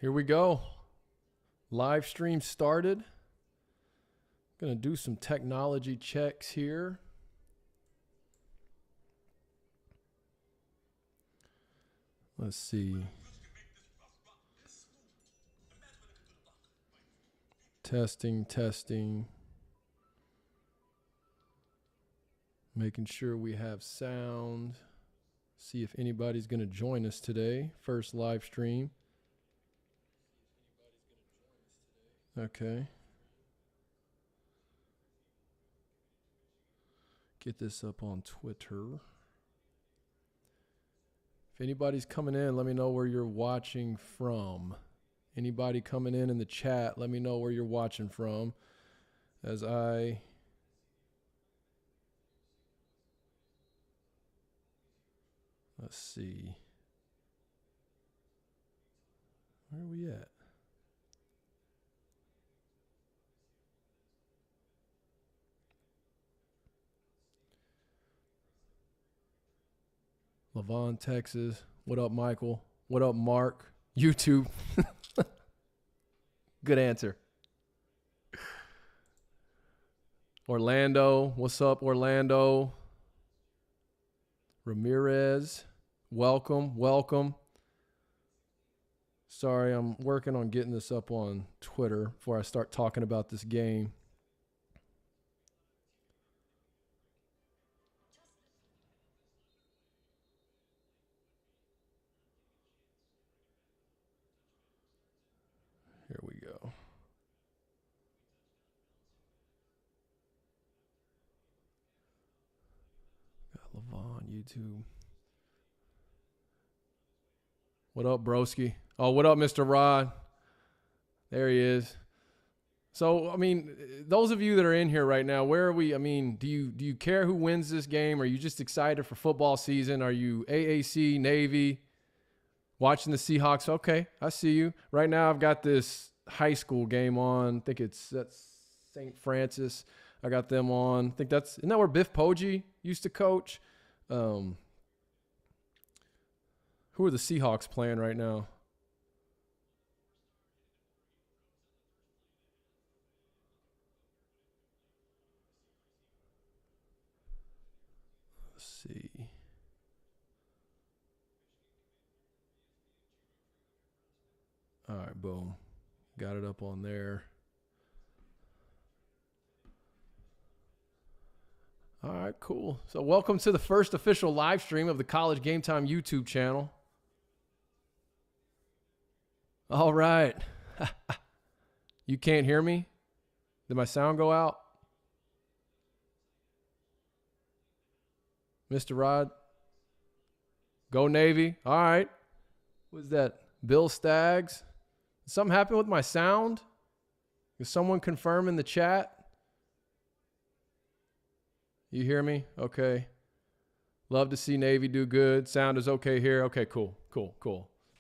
Here we go. Live stream started. Gonna do some technology checks here. Let's see. Testing. Making sure we have sound. See if anybody's gonna join us today. First live stream. Okay. Get this up on Twitter. If anybody's coming in, let me know where you're watching from. Anybody coming in the chat, let me know where you're watching from. Let's see. Where are we at? Lavon, Texas. What up, Michael? What up, Mark? YouTube. Good answer. Orlando. What's up, Orlando? Ramirez. Welcome. Sorry, I'm working on getting this up on Twitter before I start talking about this game. Here we go. Got Lavon, YouTube. What up, broski? Oh, what up, Mr. Rod? There he is. So, I mean, those of you that are in here right now, where are we? I mean, do you care who wins this game? Are you just excited for football season? Are you AAC, Navy? Watching the Seahawks. Okay, I see you. Right now I've got this high school game on. I think that's St. Francis. I got them on. I think isn't that where Biff Poggi used to coach? Who are the Seahawks playing right now? Let's see. All right, boom. Got it up on there. All right, cool. So welcome to the first official live stream of the College GameTime YouTube channel. All right. You can't hear me? Did my sound go out? Mr. Rod? Go Navy. All right. What's that? Bill Staggs? Did something happen with my sound? Is someone confirm in the chat? You hear me? Okay. Love to see Navy do good. Sound is okay here. Okay, cool.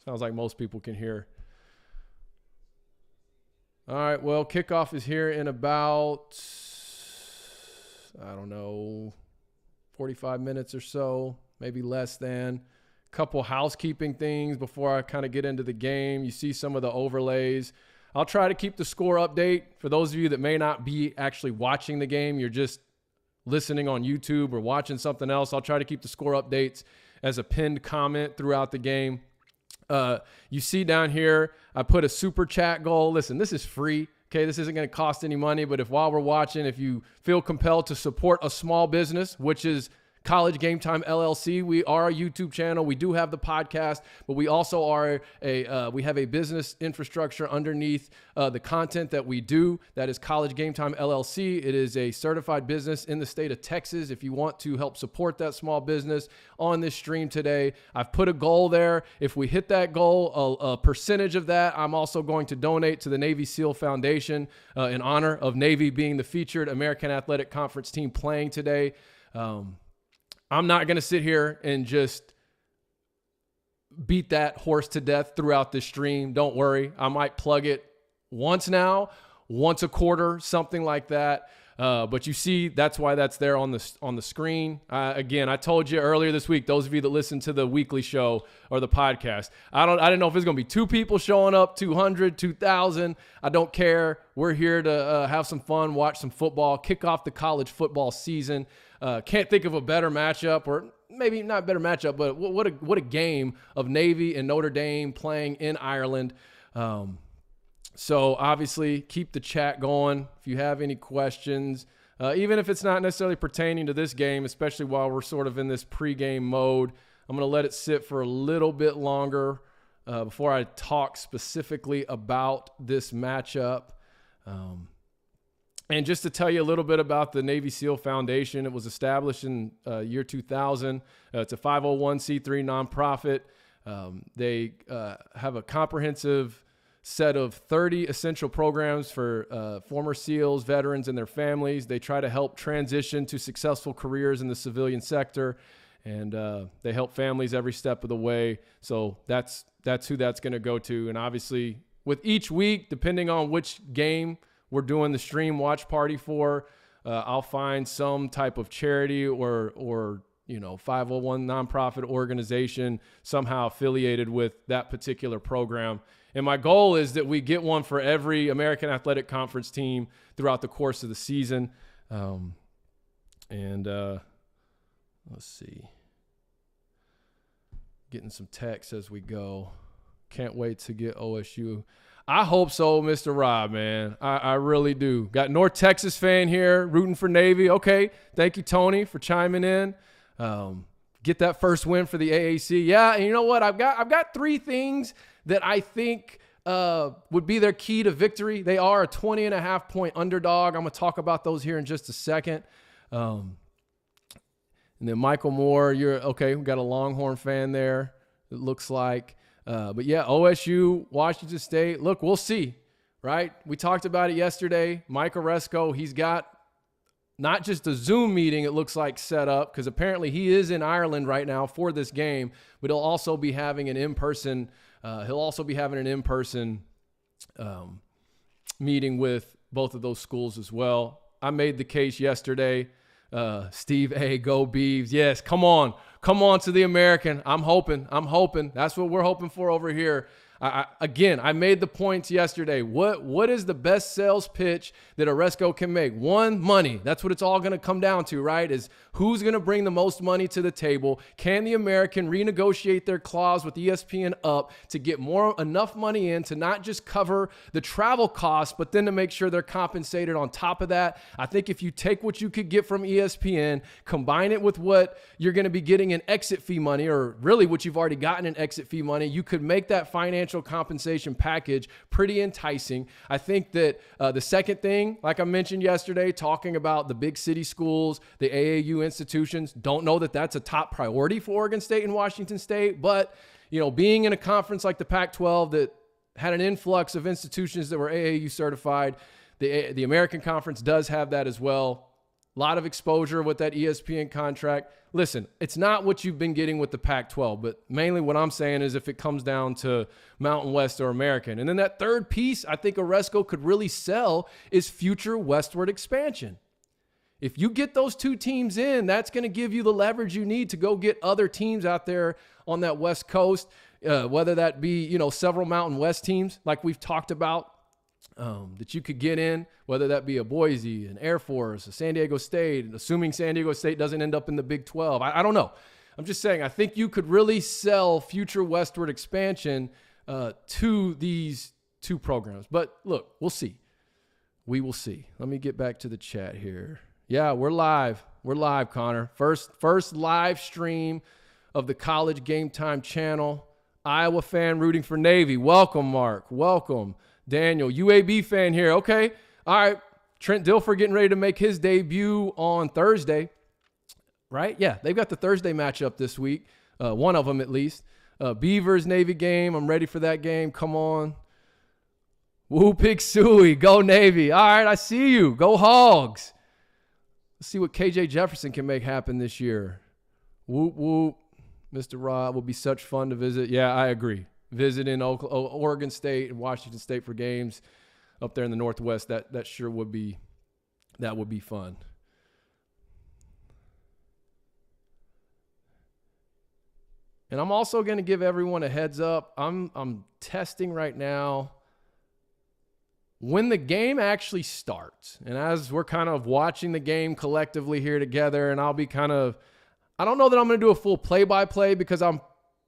Sounds like most people can hear. All right, well, kickoff is here in about, 45 minutes or so, maybe less than. Couple housekeeping things before I kind of get into the game. You see some of the overlays. I'll try to keep the score update. For those of you that may not be actually watching the game, you're just listening on YouTube or watching something else, I'll try to keep the score updates as a pinned comment throughout the game. You see down here, I put a super chat goal. Listen, this is free. Okay, this isn't going to cost any money, but while we're watching, if you feel compelled to support a small business, which is College GameTime LLC. We are a YouTube channel. We do have the podcast, but we also are we have a business infrastructure underneath the content that we do. That is College GameTime LLC. It is a certified business in the state of Texas. If you want to help support that small business on this stream today, I've put a goal there. If we hit that goal, a percentage of that, I'm also going to donate to the Navy SEAL Foundation in honor of Navy being the featured American Athletic Conference team playing today. I'm not going to sit here and just beat that horse to death throughout this stream. Don't worry. I might plug it once a quarter, something like that. But you see, that's why that's there on the screen. Again, I told you earlier this week, those of you that listen to the weekly show or the podcast, I didn't know if it's going to be 2 people showing up, 200, 2,000. I don't care. We're here to have some fun, watch some football, kick off the college football season. Can't think of a better matchup, or maybe not better matchup, but what a game of Navy and Notre Dame playing in Ireland. So obviously keep the chat going. If you have any questions, even if it's not necessarily pertaining to this game, especially while we're sort of in this pregame mode, I'm going to let it sit for a little bit longer before I talk specifically about this matchup. And just to tell you a little bit about the Navy SEAL Foundation, it was established in year 2000. It's a 501c3 nonprofit. They have a comprehensive set of 30 essential programs for former SEALs, veterans, and their families. They try to help transition to successful careers in the civilian sector, and they help families every step of the way. So that's who that's going to go to. And obviously, with each week, depending on which game we're doing the stream watch party for, I'll find some type of charity or 501 nonprofit organization somehow affiliated with that particular program. And my goal is that we get one for every American Athletic Conference team throughout the course of the season. Let's see. Getting some text as we go. Can't wait to get OSU. I hope so, Mr. Rob, man. I really do. Got North Texas fan here rooting for Navy. Okay. Thank you, Tony, for chiming in. Get that first win for the AAC. Yeah, and you know what? I've got 3 things that I think would be their key to victory. They are a 20.5-point underdog. I'm going to talk about those here in just a second. And then Michael Moore, you're okay. We got a Longhorn fan there, it looks like. But yeah, OSU, Washington State. Look, we'll see, right? We talked about it yesterday. Mike Oresco, he's got not just a Zoom meeting, it looks like, set up, because apparently he is in Ireland right now for this game, but he'll also be having an in-person meeting with both of those schools as well. I made the case yesterday. Steve A, go Beavs. Yes, come on to the American. I'm hoping. That's what we're hoping for over here. I made the points yesterday. What is the best sales pitch that Oresco can make? One, money. That's what it's all going to come down to, right? Is who's going to bring the most money to the table? Can the American renegotiate their clause with ESPN up to get enough money in to not just cover the travel costs, but then to make sure they're compensated on top of that? I think if you take what you could get from ESPN, combine it with what you're going to be getting in exit fee money, or really what you've already gotten in exit fee money, you could make that financial compensation package pretty enticing. I think that the second thing, like I mentioned yesterday, talking about the big city schools, the AAU institutions, don't know that that's a top priority for Oregon State and Washington State, but being in a conference like the Pac-12 that had an influx of institutions that were AAU certified, the American Conference does have that as well. A lot of exposure with that ESPN contract. Listen, it's not what you've been getting with the Pac-12, but mainly what I'm saying is if it comes down to Mountain West or American. And then that third piece I think Oresco could really sell is future westward expansion. If you get those 2 teams in, that's going to give you the leverage you need to go get other teams out there on that West Coast, whether that be, several Mountain West teams like we've talked about. That you could get in, whether that be a Boise, an Air Force, a San Diego State, assuming San Diego State doesn't end up in the Big 12. I don't know. I'm just saying, I think you could really sell future westward expansion to these 2 programs. But look, we'll see. We will see. Let me get back to the chat here. Yeah, we're live. We're live, Connor. First live stream of the College GameTime channel. Iowa fan rooting for Navy. Welcome, Mark. Welcome. Daniel, UAB fan here. Okay. All right. Trent Dilfer getting ready to make his debut on Thursday, right? Yeah, they've got the Thursday matchup this week, one of them at least. Beavers Navy game. I'm ready for that game. Come on. Woo Pig Suey. Go Navy. All right, I see you. Go Hogs. Let's see what KJ Jefferson can make happen this year. Whoop, whoop. Mr. Rod, will be such fun to visit. Yeah, I agree. Visiting Oregon State and Washington State for games up there in the Northwest, that sure would be That would be fun. And I'm also going to give everyone a heads up. I'm testing right now when the game actually starts. And as we're kind of watching the game collectively here together, and I'll be I don't know that I'm going to do a full play-by-play because I'm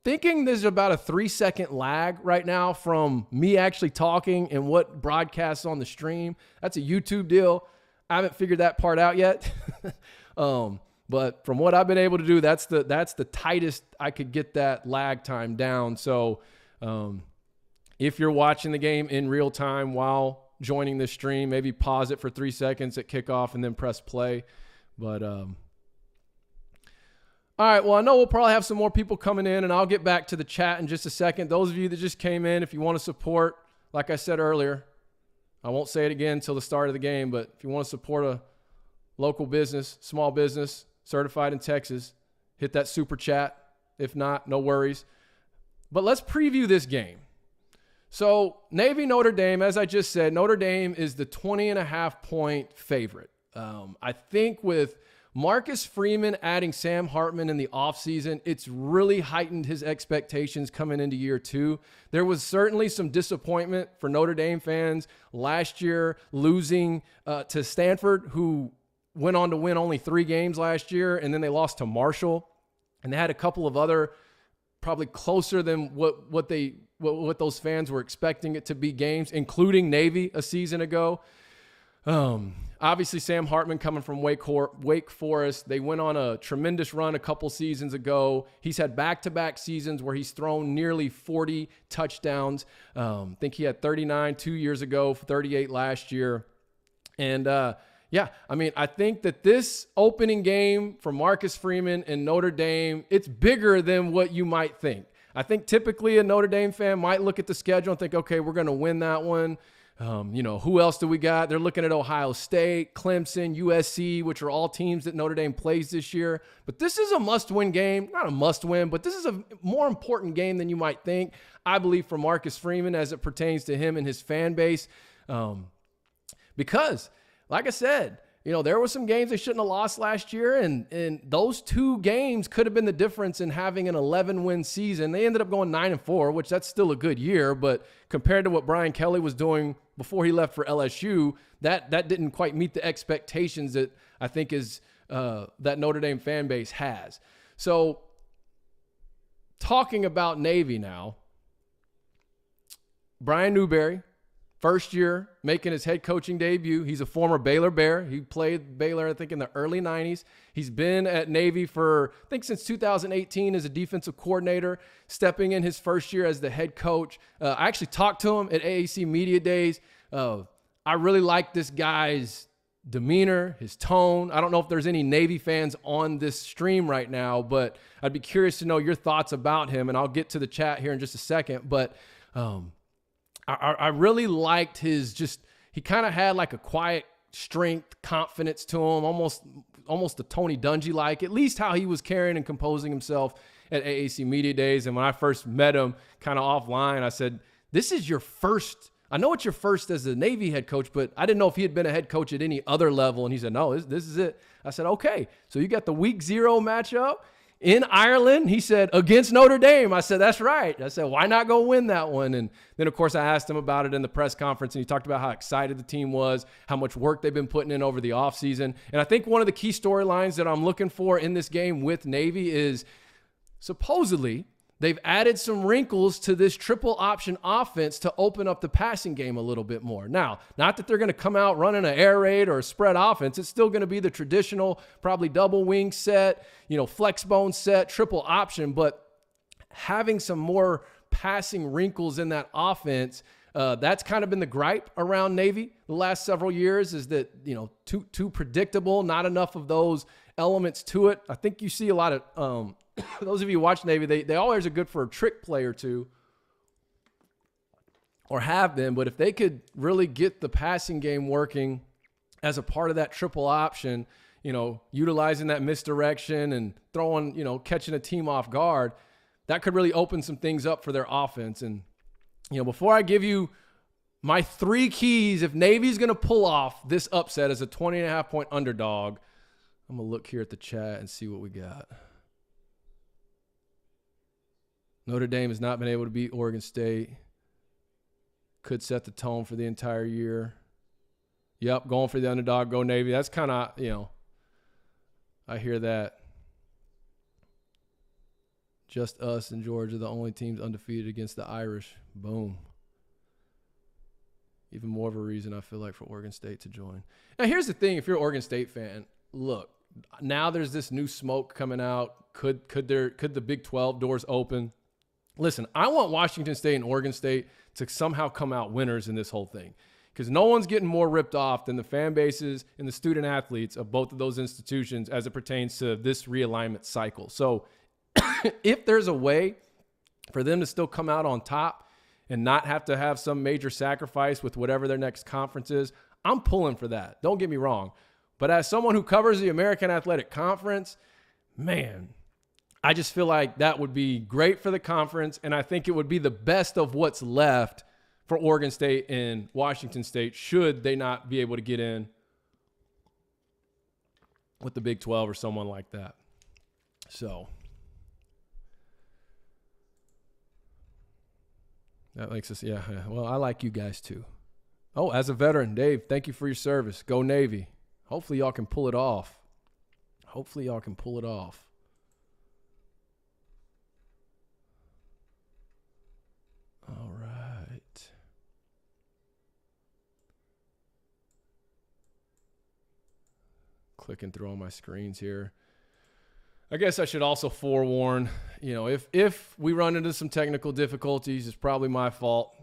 thinking there's about a 3-second lag right now from me actually talking and what broadcasts on the stream. That's a YouTube deal. I haven't figured that part out yet. But from what I've been able to do, that's the tightest I could get that lag time down. So if you're watching the game in real time while joining the stream, maybe pause it for 3 seconds at kickoff and then press play. But all right, well, I know we'll probably have some more people coming in, and I'll get back to the chat in just a second. Those of you that just came in, if you want to support, like I said earlier, I won't say it again until the start of the game, but if you want to support a local business, small business, certified in Texas, hit that super chat. If not, no worries. But let's preview this game. So Navy Notre Dame, as I just said, Notre Dame is the 20.5-point favorite. I think with Marcus Freeman adding Sam Hartman in the offseason, it's really heightened his expectations coming into year two. There was certainly some disappointment for Notre Dame fans last year losing to Stanford, who went on to win only 3 games last year, and then they lost to Marshall. And they had a couple of other probably closer than what those fans were expecting it to be games, including Navy a season ago. Obviously, Sam Hartman coming from Wake Forest. They went on a tremendous run a couple seasons ago. He's had back-to-back seasons where he's thrown nearly 40 touchdowns. I think he had 39 2 years ago, 38 last year. And, yeah, I mean, I think that this opening game for Marcus Freeman and Notre Dame, it's bigger than what you might think. I think typically a Notre Dame fan might look at the schedule and think, okay, we're going to win that one. Who else do we got? They're looking at Ohio State, Clemson, USC, which are all teams that Notre Dame plays this year. But this is a must-win game. Not a must-win, but this is a more important game than you might think, I believe, for Marcus Freeman as it pertains to him and his fan base. Because, like I said, there were some games they shouldn't have lost last year, and those 2 games could have been the difference in having an 11-win season. They ended up going 9-4, which that's still a good year, but compared to what Brian Kelly was doing before he left for LSU, that didn't quite meet the expectations that I think is that Notre Dame fan base has. So talking about Navy now, Brian Newberry, first year making his head coaching debut. He's a former Baylor Bear. He played Baylor, I think, in the early 90s. He's been at Navy for, I think, since 2018 as a defensive coordinator, stepping in his first year as the head coach. I actually talked to him at AAC Media Days. I really like this guy's demeanor, his tone. I don't know if there's any Navy fans on this stream right now, but I'd be curious to know your thoughts about him, and I'll get to the chat here in just a second. But I really liked he kind of had like a quiet strength, confidence to him, almost a Tony Dungy-like, at least how he was carrying and composing himself at AAC Media Days. And when I first met him kind of offline, I said, this is your first, I know it's your first as a Navy head coach, but I didn't know if he had been a head coach at any other level. And he said, no, this is it. I said, okay, so you got the week 0 matchup in Ireland. He said, against Notre Dame. I said, that's right. I said, why not go win that one? And then, of course, I asked him about it in the press conference, and he talked about how excited the team was, how much work they've been putting in over the offseason. And I think one of the key storylines that I'm looking for in this game with Navy is supposedly they've added some wrinkles to this triple option offense to open up the passing game a little bit more. Now, not that they're going to come out running an air raid or a spread offense. It's still going to be the traditional, probably double wing set, flex bone set, triple option, but having some more passing wrinkles in that offense, that's kind of been the gripe around Navy the last several years, is that, too predictable, not enough of those elements to it. I think you see a lot of, those of you who watch Navy, they always are good for a trick play or two, or have been. But if they could really get the passing game working as a part of that triple option, utilizing that misdirection and throwing, catching a team off guard, that could really open some things up for their offense. And, before I give you My 3 keys, if Navy's going to pull off this upset as a 20.5-point underdog, I'm going to look here at the chat and see what we got. Notre Dame has not been able to beat Oregon State. Could set the tone for the entire year. Yep, going for the underdog, go Navy. That's kind of, I hear that. Just us and Georgia, the only teams undefeated against the Irish. Boom. Even more of a reason I feel like for Oregon State to join. Now, here's the thing. If you're an Oregon State fan, look, now there's this new smoke coming out. Could the Big 12 doors open? Listen, I want Washington State and Oregon State to somehow come out winners in this whole thing, because no one's getting more ripped off than the fan bases and the student athletes of both of those institutions as it pertains to this realignment cycle. So if there's a way for them to still come out on top and not have to have some major sacrifice with whatever their next conference is, I'm pulling for that. Don't get me wrong. But as someone who covers the American Athletic Conference, man, I just feel like that would be great for the conference, and I think it would be the best of what's left for Oregon State and Washington State should they not be able to get in with the Big 12 or someone like that. So that makes us, yeah. Well, I like you guys too. Oh, as a veteran, Dave, thank you for your service. Go Navy. Hopefully y'all can pull it off. Hopefully y'all can pull it off. All right. Clicking through all my screens here. I guess I should also forewarn, if we run into some technical difficulties, it's probably my fault.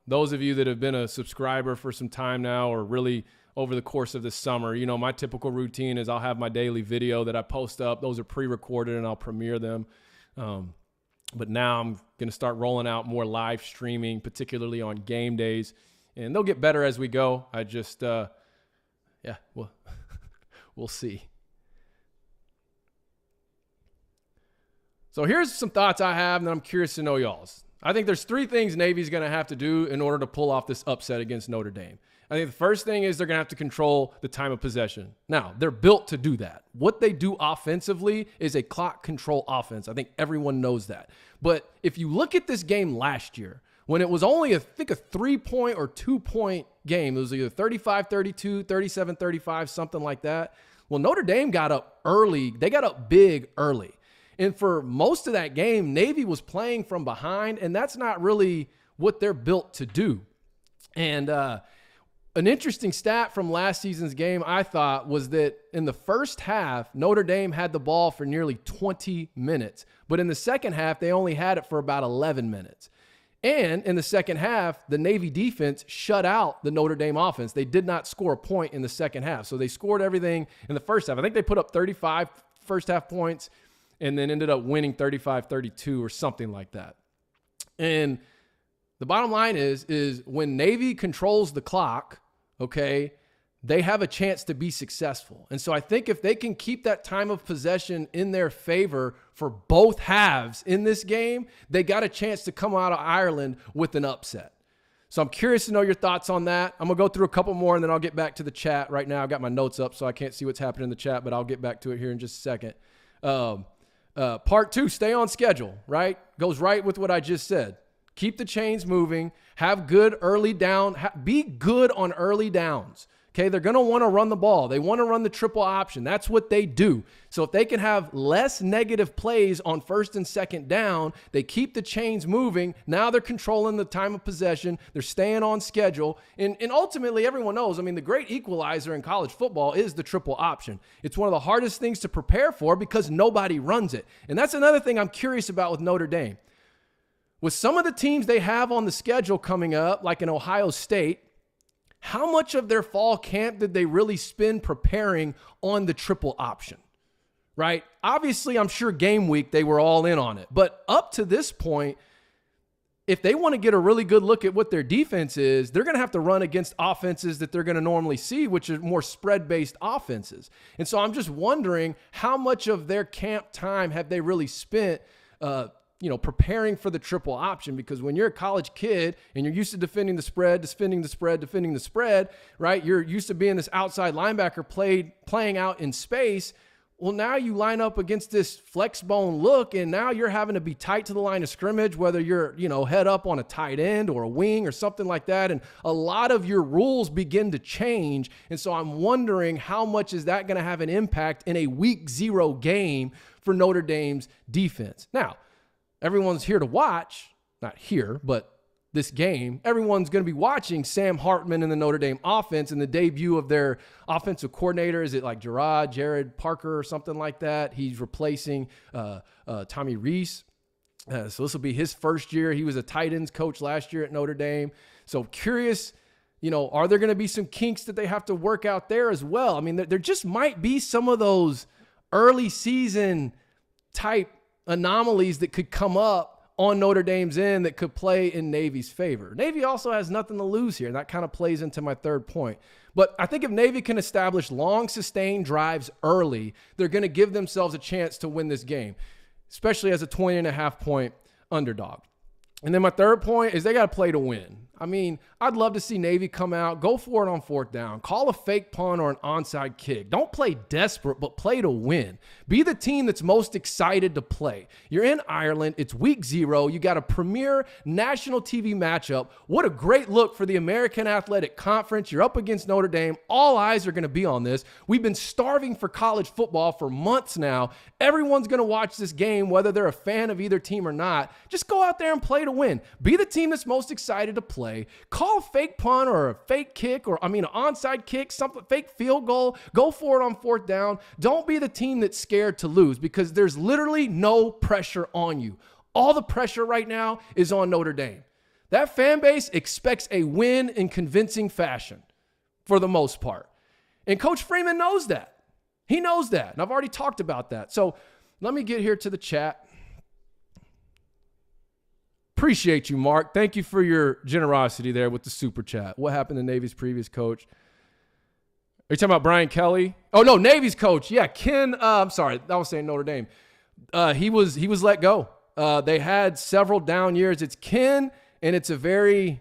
Those of you that have been a subscriber for some time now, or really over the course of this summer, my typical routine is I'll have my daily video that I post up. Those are pre-recorded and I'll premiere them. But now I'm going to start rolling out more live streaming, particularly on game days. And they'll get better as we go. I just, we'll see. So here's some thoughts I have, and I'm curious to know y'all's. I think there's 3 things Navy's going to have to do in order to pull off this upset against Notre Dame. I think the first thing is they're going to have to control the time of possession. Now, they're built to do that. What they do offensively is a clock control offense. I think everyone knows that. But if you look at this game last year, when it was only, a 3-point or 2-point game, it was either 35-32, 37-35, something like that. Well, Notre Dame got up early. They got up big early. And for most of that game, Navy was playing from behind, and that's not really what they're built to do. And an interesting stat from last season's game, I thought, was that in the first half, Notre Dame had the ball for nearly 20 minutes. But in the second half, they only had it for about 11 minutes. And in the second half, the Navy defense shut out the Notre Dame offense. They did not score a point in the second half. So they scored everything in the first half. I think they put up 35 first half points and then ended up winning 35-32 or something like that. And the bottom line is when Navy controls the clock, okay, they have a chance to be successful. And so I think if they can keep that time of possession in their favor for both halves in this game, they got a chance to come out of Ireland with an upset. So I'm curious to know your thoughts on that. I'm going to go through a couple more and then I'll get back to the chat. Right now I've got my notes up so I can't see what's happening in the chat, but I'll get back to it here in just a second. Part 2, stay on schedule, right? Goes right with what I just said. Keep the chains moving. Have good early down. Be good on early downs. Okay, they're going to want to run the ball. They want to run the triple option. That's what they do. So if they can have less negative plays on first and second down, they keep the chains moving. Now they're controlling the time of possession. They're staying on schedule. And ultimately, everyone knows, the great equalizer in college football is the triple option. It's one of the hardest things to prepare for because nobody runs it. And that's another thing I'm curious about with Notre Dame. With some of the teams they have on the schedule coming up, like in Ohio State, how much of their fall camp did they really spend preparing on the triple option, right? Obviously, I'm sure game week, they were all in on it. But up to this point, if they want to get a really good look at what their defense is, they're going to have to run against offenses that they're going to normally see, which are more spread-based offenses. And so I'm just wondering how much of their camp time have they really spent preparing for the triple option, because when you're a college kid and you're used to defending the spread, right? You're used to being this outside linebacker playing out in space. Well, now you line up against this flex bone look, and now you're having to be tight to the line of scrimmage, whether you're, head up on a tight end or a wing or something like that. And a lot of your rules begin to change. And so I'm wondering, how much is that going to have an impact in a week 0 game for Notre Dame's defense? Now, everyone's here to watch, not here, but this game. Everyone's going to be watching Sam Hartman and the Notre Dame offense and the debut of their offensive coordinator. Is it like Jared Parker or something like that? He's replacing Tommy Rees. So this will be his first year. He was a tight ends coach last year at Notre Dame. So curious, are there going to be some kinks that they have to work out there as well? I mean, there just might be some of those early season type anomalies that could come up on Notre Dame's end that could play in Navy's favor. Navy also has nothing to lose here, and that kind of plays into my third point. But I think if Navy can establish long, sustained drives early, they're going to give themselves a chance to win this game, especially as a 20.5-point underdog. And then my third point is they got to play to win. I mean, I'd love to see Navy come out, go for it on 4th down, call a fake punt or an onside kick. Don't play desperate, but play to win. Be the team that's most excited to play. You're in Ireland. It's week 0. You got a premier national TV matchup. What a great look for the American Athletic Conference. You're up against Notre Dame. All eyes are going to be on this. We've been starving for college football for months now. Everyone's going to watch this game, whether they're a fan of either team or not. Just go out there and play to win. Be the team that's most excited to play. Call a fake punt or a fake kick, or an onside kick, something, fake field goal. Go for it on 4th down. Don't be the team that's scared to lose, because there's literally no pressure on you. All the pressure right now is on Notre Dame. That fan base expects a win in convincing fashion for the most part. And Coach Freeman knows that. He knows that. And I've already talked about that. So let me get here to the chat. Appreciate you, Mark. Thank you for your generosity there with the super chat. What happened to Navy's previous coach? Are you talking about Brian Kelly? Oh, no, Navy's coach. Yeah, Ken. I'm sorry. I was saying Notre Dame. He was let go. They had several down years. It's Ken, and it's a very,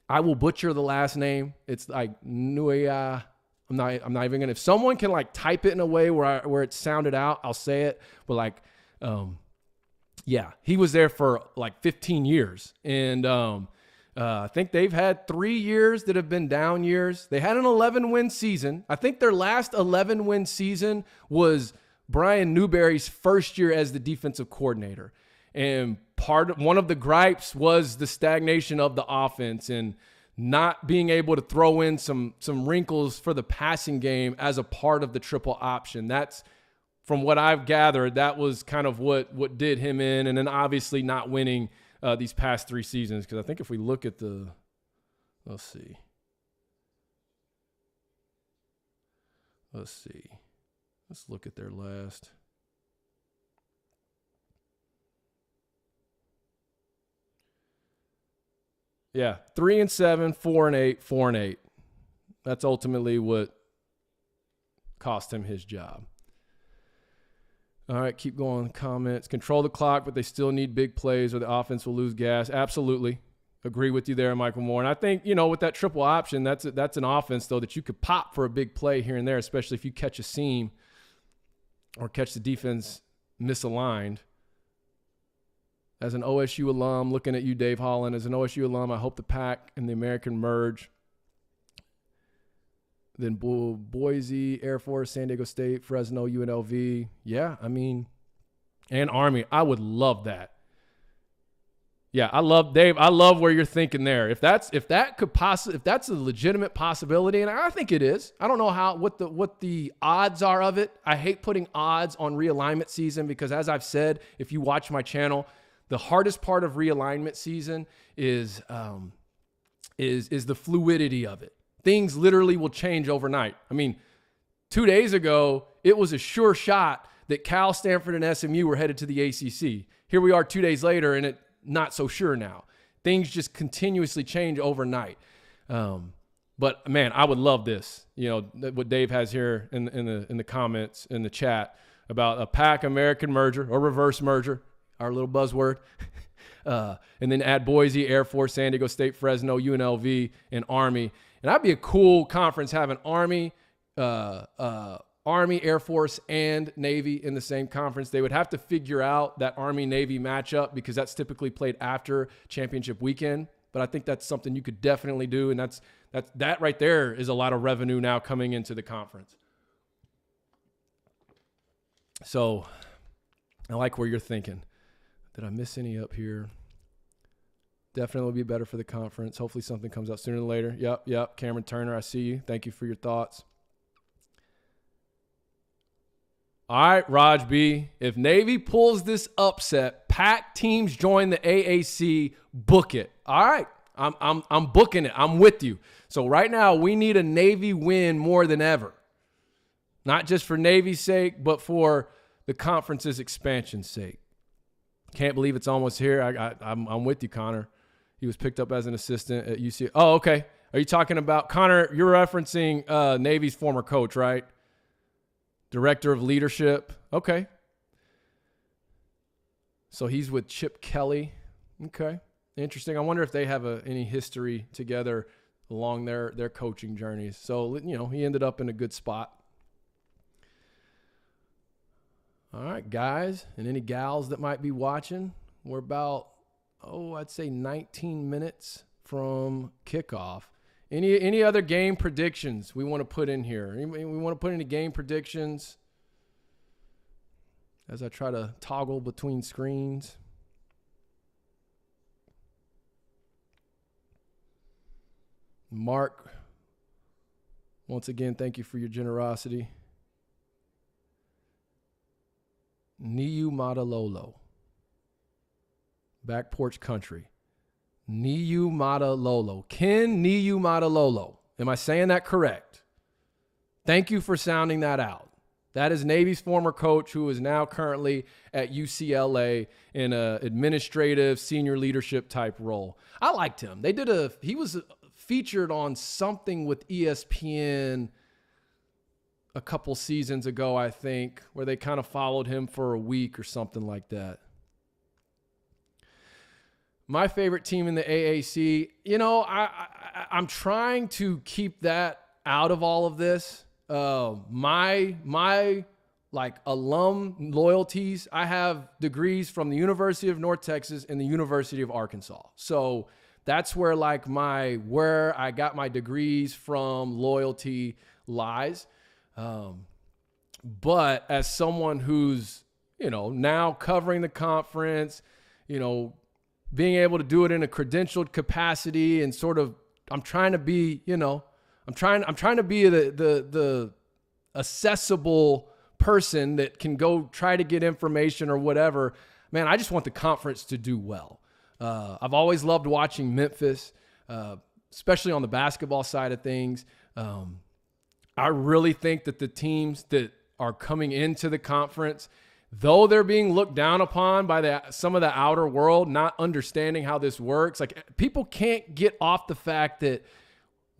I will butcher the last name. It's like Nuya. I'm not even going to, if someone can like type it in a way where it sounded out, I'll say it. But yeah, he was there for like 15 years. And I think they've had 3 years that have been down years. They had an 11-win season. I think their last 11-win season was Brian Newberry's first year as the defensive coordinator. And one of the gripes was the stagnation of the offense and not being able to throw in some wrinkles for the passing game as a part of the triple option. That's, from what I've gathered, that was kind of what did him in. And then obviously not winning these past 3 seasons. Because I think if we look at let's see. Let's look at their last. Yeah, 3-7, 4-8, 4-8. That's ultimately what cost him his job. All right, keep going. Comments. Control the clock, but they still need big plays or the offense will lose gas. Absolutely. Agree with you there, Michael Moore. And I think, with that triple option, that's an offense, though, that you could pop for a big play here and there, especially if you catch a seam or catch the defense misaligned. As an OSU alum, looking at you, Dave Holland, as an OSU alum, I hope the Pac and the American merge. Then Boise, Air Force, San Diego State, Fresno, UNLV. Yeah, and Army. I would love that. Yeah, I love where you're thinking there. If that's a legitimate possibility, and I think it is. I don't know what the odds are of it. I hate putting odds on realignment season because, as I've said, if you watch my channel, the hardest part of realignment season is the fluidity of it. Things literally will change overnight. 2 days ago, it was a sure shot that Cal, Stanford, and SMU were headed to the ACC. Here we are 2 days later, and it's not so sure now. Things just continuously change overnight. But man, I would love this. What Dave has here in the comments in the chat about a Pac American merger or reverse merger. our little buzzword. And then add Boise, Air Force, San Diego State, Fresno, UNLV, and Army. And that'd be a cool conference having Army, Air Force, and Navy in the same conference. They would have to figure out that Army-Navy matchup because that's typically played after championship weekend. But I think that's something you could definitely do, and that right there is a lot of revenue now coming into the conference. So I like where you're thinking. Did I miss any up here? Definitely will be better for the conference. Hopefully something comes out sooner than later. Yep. Cameron Turner, I see you. Thank you for your thoughts. All right, Raj B. If Navy pulls this upset, Pac teams join the AAC, book it. All right, I'm booking it. I'm with you. So right now we need a Navy win more than ever. Not just for Navy's sake, but for the conference's expansion's sake. Can't believe it's almost here. I'm with you, Connor. He was picked up as an assistant at UC. Oh, okay. Are you talking about, Connor, you're referencing Navy's former coach, right? Director of Leadership. Okay. So he's with Chip Kelly. Okay. Interesting. I wonder if they have any history together along their coaching journeys. So, he ended up in a good spot. All right, guys, and any gals that might be watching, we're about, I'd say 19 minutes from kickoff. Any other game predictions we want to put in here? We want to put any game predictions as I try to toggle between screens. Mark, once again, thank you for your generosity. Niu Matalolo. Back porch country. Niu Matalolo. Ken Niu Matalolo. Am I saying that correct? Thank you for sounding that out. That is Navy's former coach who is now currently at UCLA in an administrative senior leadership type role. I liked him. He was featured on something with ESPN a couple seasons ago, I think, where they kind of followed him for a week or something like that. My favorite team in the AAC, I'm trying to keep that out of all of this. My alum loyalties, I have degrees from the University of North Texas and the University of Arkansas. So that's where where I got my degrees from loyalty lies. But as someone who's, now covering the conference, being able to do it in a credentialed capacity and sort of, I'm trying to be, I'm trying to be the accessible person that can go try to get information or whatever. Man, I just want the conference to do well. I've always loved watching Memphis, especially on the basketball side of things. I really think that the teams that are coming into the conference, though they're being looked down upon by some of the outer world, not understanding how this works, people can't get off the fact that,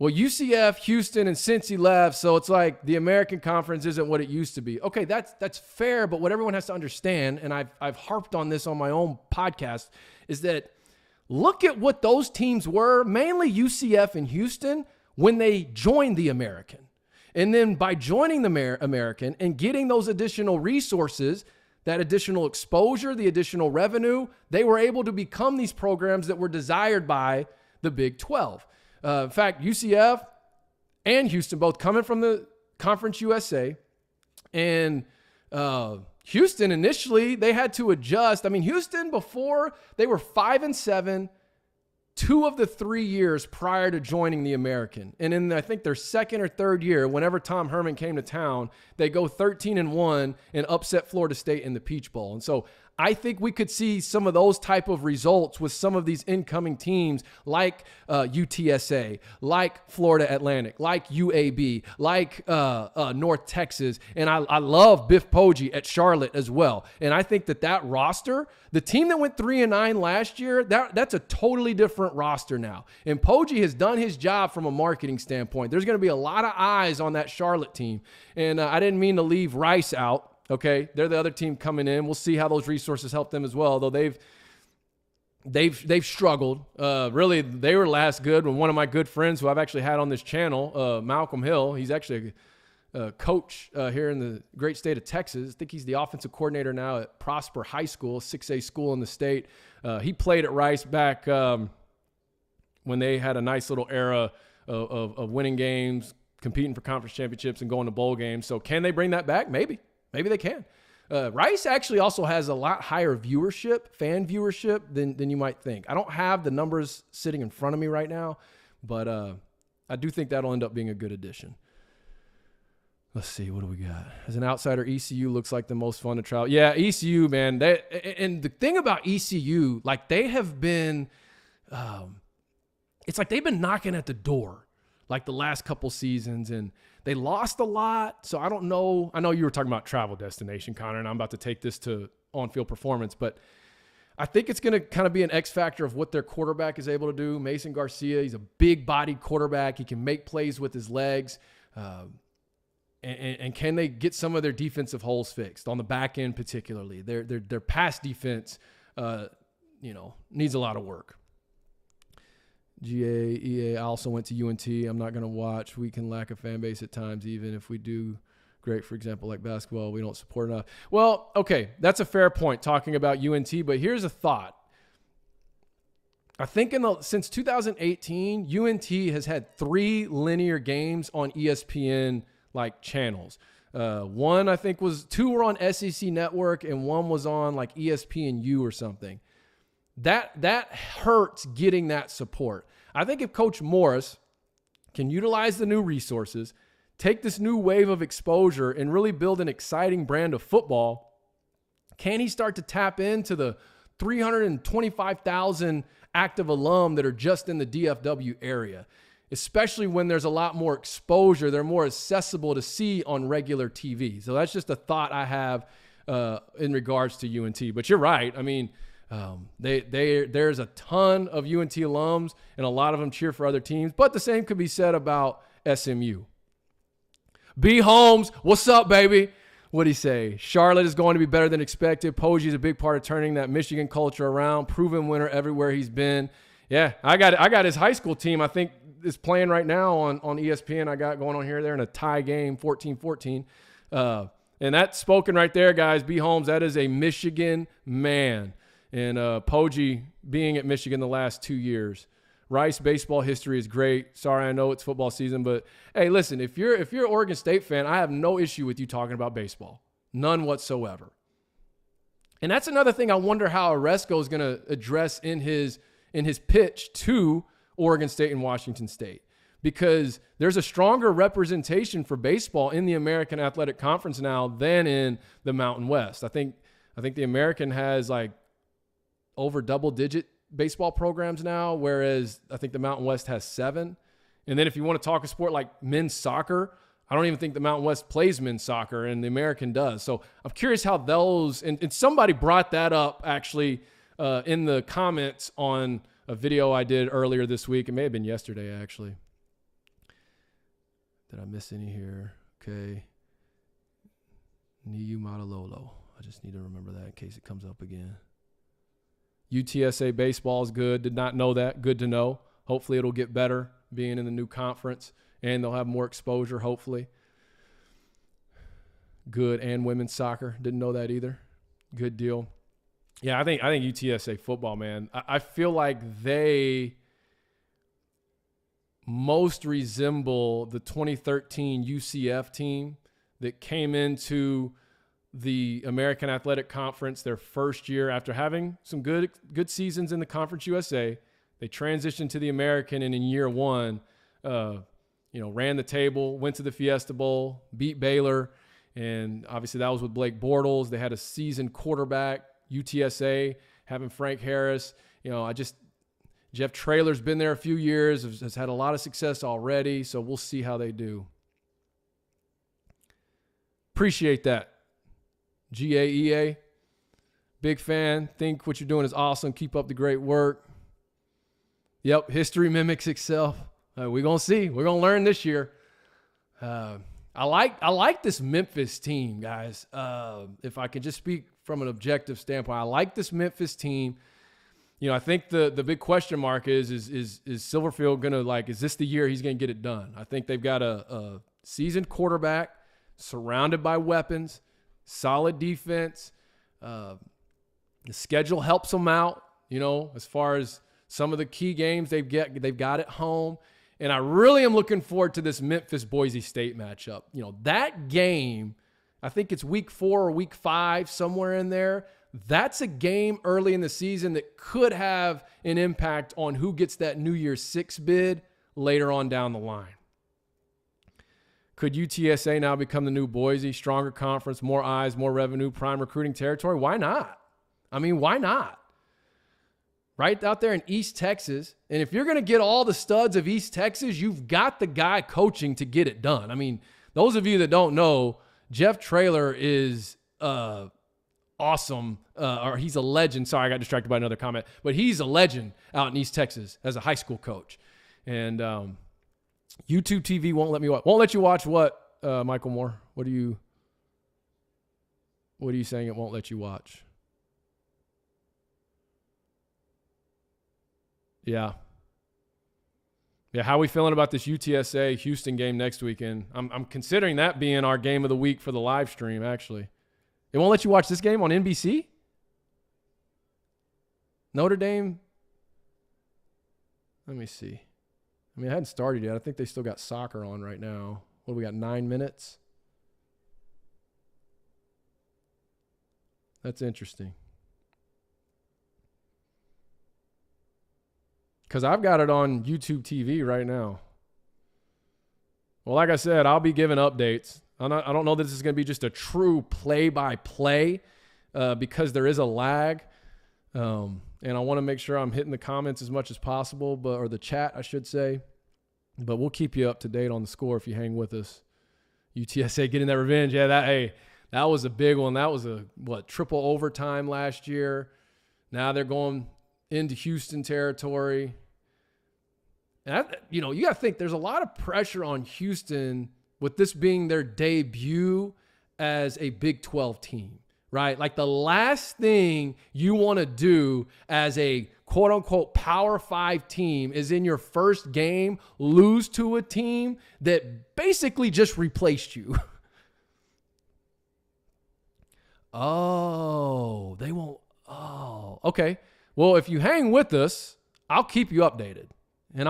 well, UCF, Houston, and Cincy left, so it's like the American Conference isn't what it used to be. Okay, that's fair, but what everyone has to understand, and I've harped on this on my own podcast, is that look at what those teams were, mainly UCF and Houston, when they joined the American. And then by joining the American and getting those additional resources, that additional exposure, the additional revenue, they were able to become these programs that were desired by the Big 12. In fact, UCF and Houston both coming from the Conference USA. And Houston initially, they had to adjust. I mean, Houston before, they were 5-7, 2 of the 3 years prior to joining the American. And in, I think, their second or third year, whenever Tom Herman came to town, they go 13-1 and upset Florida State in the Peach Bowl. And so I think we could see some of those type of results with some of these incoming teams like UTSA, like Florida Atlantic, like UAB, like North Texas. And I love Biff Poggi at Charlotte as well. And I think that roster, the team that went 3-9 last year, that's a totally different roster now. And Poggi has done his job from a marketing standpoint. There's going to be a lot of eyes on that Charlotte team. And I didn't mean to leave Rice out. Okay, they're the other team coming in. We'll see how those resources help them as well. Though they've struggled. Really, they were last good when one of my good friends who I've actually had on this channel, Malcolm Hill, he's actually a coach here in the great state of Texas. I think he's the offensive coordinator now at Prosper High School, 6A school in the state. He played at Rice back when they had a nice little era of winning games, competing for conference championships, and going to bowl games. So can they bring that back? Maybe they can. Rice actually also has a lot higher viewership, fan viewership than you might think. I don't have the numbers sitting in front of me right now, but I do think that'll end up being a good addition. Let's see, what do we got? As an outsider, ECU looks like the most fun to travel. Yeah, ECU, man. And the thing about ECU, like they have been, it's like they've been knocking at the door like the last couple seasons, and they lost a lot. So I don't know. I know you were talking about travel destination, Connor, and I'm about to take this to on-field performance, but I think it's going to kind of be an X factor of what their quarterback is able to do. Mason Garcia, he's a big-bodied quarterback. He can make plays with his legs. And can they get some of their defensive holes fixed on the back end, particularly? Their pass defense, needs a lot of work. EA, I also went to UNT. I'm not going to watch. We can lack a fan base at times, even if we do great, for example, like basketball, we don't support enough. Well, okay, that's a fair point talking about UNT, but here's a thought. I think since 2018, UNT has had 3 linear games on ESPN like channels. One I think 2 were on SEC Network and one was on like ESPNU or something. That hurts getting that support. I think if Coach Morris can utilize the new resources, take this new wave of exposure and really build an exciting brand of football, can he start to tap into the 325,000 active alum that are just in the DFW area? Especially when there's a lot more exposure, they're more accessible to see on regular TV. So that's just a thought I have in regards to UNT. But you're right. I mean, there's a ton of UNT alums, and a lot of them cheer for other teams. But the same could be said about SMU. B. Holmes, what's up, baby? What'd he say? Charlotte is going to be better than expected. Poggi is a big part of turning that Michigan culture around. Proven winner everywhere he's been. Yeah, I got his high school team, I think, is playing right now on ESPN. I got going on here. They're in a tie game, 14-14. And that's spoken right there, guys. B. Holmes, that is a Michigan man. And Poggi being at Michigan the last 2 years. Rice baseball history is great. Sorry, I know it's football season, but hey, listen, if you're an Oregon State fan, I have no issue with you talking about baseball. None whatsoever. And that's another thing I wonder how Oresco is going to address in his pitch to Oregon State and Washington State, because there's a stronger representation for baseball in the American Athletic Conference now than in the Mountain West. I think the American has like over double-digit baseball programs now, whereas I think the Mountain West has 7. And then if you want to talk a sport like men's soccer, I don't even think the Mountain West plays men's soccer, and the American does. So I'm curious how those – and somebody brought that up actually in the comments on – a video I did earlier this week. It may have been yesterday, actually. Did I miss any here? Okay. Niu Matalolo. I just need to remember that in case it comes up again. UTSA baseball is good. Did not know that. Good to know. Hopefully it'll get better being in the new conference, and they'll have more exposure, hopefully. Good. And women's soccer. Didn't know that either. Good deal. Yeah, I think UTSA football, man. I feel like they most resemble the 2013 UCF team that came into the American Athletic Conference their first year after having some good seasons in the Conference USA. They transitioned to the American, and in year 1, ran the table, went to the Fiesta Bowl, beat Baylor, and obviously that was with Blake Bortles. They had a seasoned quarterback. UTSA, having Frank Harris, Jeff Traylor's been there a few years, has had a lot of success already, so we'll see how they do. Appreciate that. GAEA, big fan. Think what you're doing is awesome. Keep up the great work. Yep, history mimics itself. We're going to see. We're going to learn this year. I like this Memphis team, guys. If I could just speak from an objective standpoint, I like this Memphis team. You know, I think the big question mark is Silverfield gonna, like, is this the year he's gonna get it done? I think they've got a seasoned quarterback surrounded by weapons, solid defense. The schedule helps them out, you know, as far as some of the key games they've got at home. And I really am looking forward to this Memphis-Boise State matchup. You know, that game, I think it's week 4 or week 5, somewhere in there. That's a game early in the season that could have an impact on who gets that New Year's 6 bid later on down the line. Could UTSA now become the new Boise? Stronger conference, more eyes, more revenue, prime recruiting territory? Why not? I mean, why not? Right out there in East Texas. And if you're going to get all the studs of East Texas, you've got the guy coaching to get it done. I mean, those of you that don't know, Jeff Traylor is awesome, or he's a legend. Sorry, I got distracted by another comment. But he's a legend out in East Texas as a high school coach. And YouTube TV won't let you watch what, Michael Moore? What are you saying it won't let you watch? Yeah. How are we feeling about this UTSA Houston game next weekend? I'm considering that being our game of the week for the live stream, actually. It won't let you watch this game on NBC? Notre Dame? Let me see. I mean, it hadn't started yet. I think they still got soccer on right now. What do we got, 9 minutes? That's interesting. Because I've got it on YouTube TV right now. Well, like I said, I'll be giving updates. I don't know that this is going to be just a true play-by-play because there is a lag. And I want to make sure I'm hitting the comments as much as possible, or the chat, I should say. But we'll keep you up to date on the score if you hang with us. UTSA getting that revenge. Yeah, that was a big one. That was triple overtime last year. Now they're going into Houston territory. And you got to think there's a lot of pressure on Houston with this being their debut as a Big 12 team, right? Like, the last thing you want to do as a quote unquote Power 5 team is in your first game lose to a team that basically just replaced you. Oh, they won't. Oh, okay. Well, if you hang with us, I'll keep you updated. And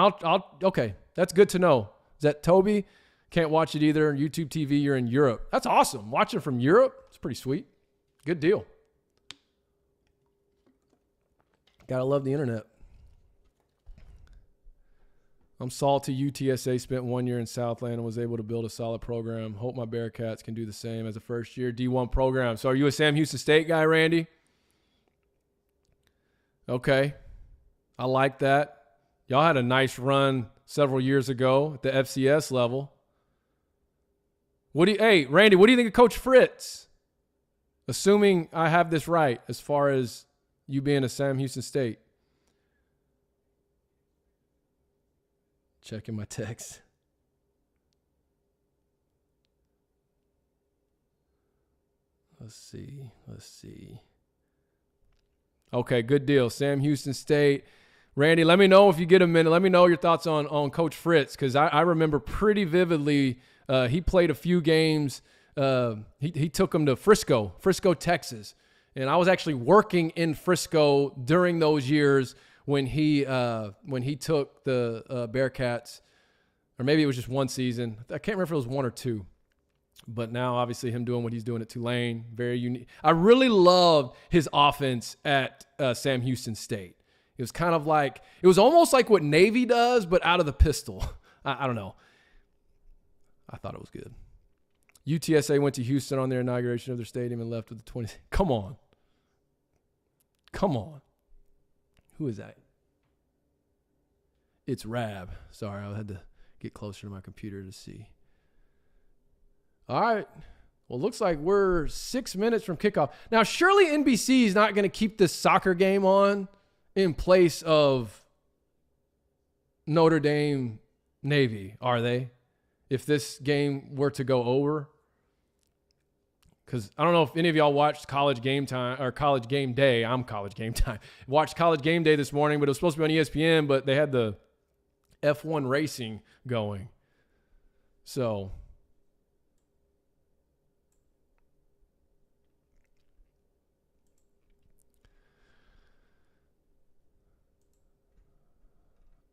okay, that's good to know. Is that Toby? Can't watch it either. YouTube TV, you're in Europe. That's awesome. Watching from Europe, it's pretty sweet. Good deal. Gotta love the internet. I'm salty UTSA spent 1 year in Southland and was able to build a solid program. Hope my Bearcats can do the same as a first-year D1 program. So are you a Sam Houston State guy, Randy? Okay. I like that. Y'all had a nice run several years ago at the FCS level. Randy, what do you think of Coach Fritz? Assuming I have this right as far as you being a Sam Houston State. Checking my text. Let's see. Okay, good deal. Sam Houston State. Randy, let me know if you get a minute. Let me know your thoughts on Coach Fritz, because I remember pretty vividly he played a few games. He took them to Frisco, Texas. And I was actually working in Frisco during those years when he took the Bearcats, or maybe it was just one season. I can't remember if it was 1 or 2. But now, obviously, him doing what he's doing at Tulane, very unique. I really loved his offense at Sam Houston State. It was kind of like, it was almost like what Navy does, but out of the pistol. I don't know. I thought it was good. UTSA went to Houston on their inauguration of their stadium and left with the 20. Come on. Who is that? It's Rab. Sorry, I had to get closer to my computer to see. All right. Well, looks like we're 6 minutes from kickoff. Now, surely NBC is not going to keep this soccer game on in place of Notre Dame Navy, are they? if this game were to go over. Because I don't know if any of y'all watched College Game Time or College Game Day. I'm College Game Time. Watched College Game Day this morning, but it was supposed to be on ESPN, but they had the F1 racing going. So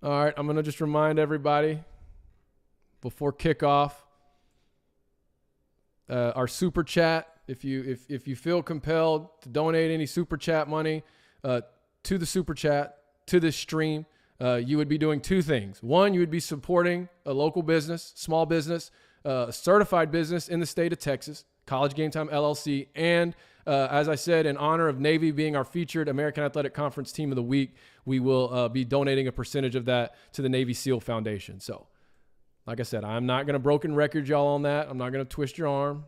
all right, I'm going to just remind everybody before kickoff, our super chat, if you feel compelled to donate any super chat money to the super chat, to this stream, you would be doing two things. One, you would be supporting a local business, small business, a certified business in the state of Texas, College GameTime LLC. And as I said, in honor of Navy being our featured American Athletic Conference Team of the Week, we will be donating a percentage of that to the Navy SEAL Foundation. So, like I said, I'm not going to broken record y'all on that. I'm not going to twist your arm.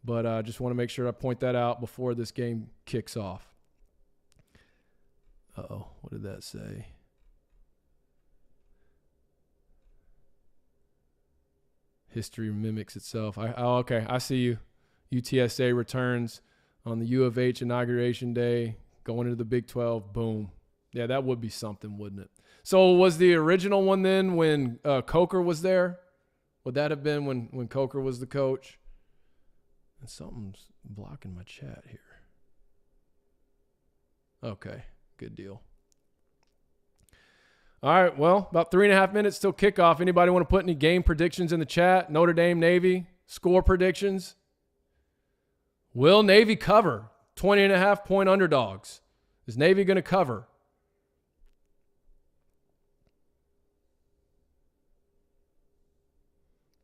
But I just want to make sure I point that out before this game kicks off. Uh-oh, what did that say? History mimics itself. Okay, I see you. UTSA returns on the U of H inauguration day, going into the Big 12. Boom. Yeah, that would be something, wouldn't it? So was the original one then when Coker was there? Would that have been when Coker was the coach? And something's blocking my chat here. Okay, good deal. All right, well, about 3.5 minutes till kickoff. Anybody want to put any game predictions in the chat? Notre Dame, Navy, score predictions? Will Navy cover? 20.5-point underdogs. Is Navy going to cover?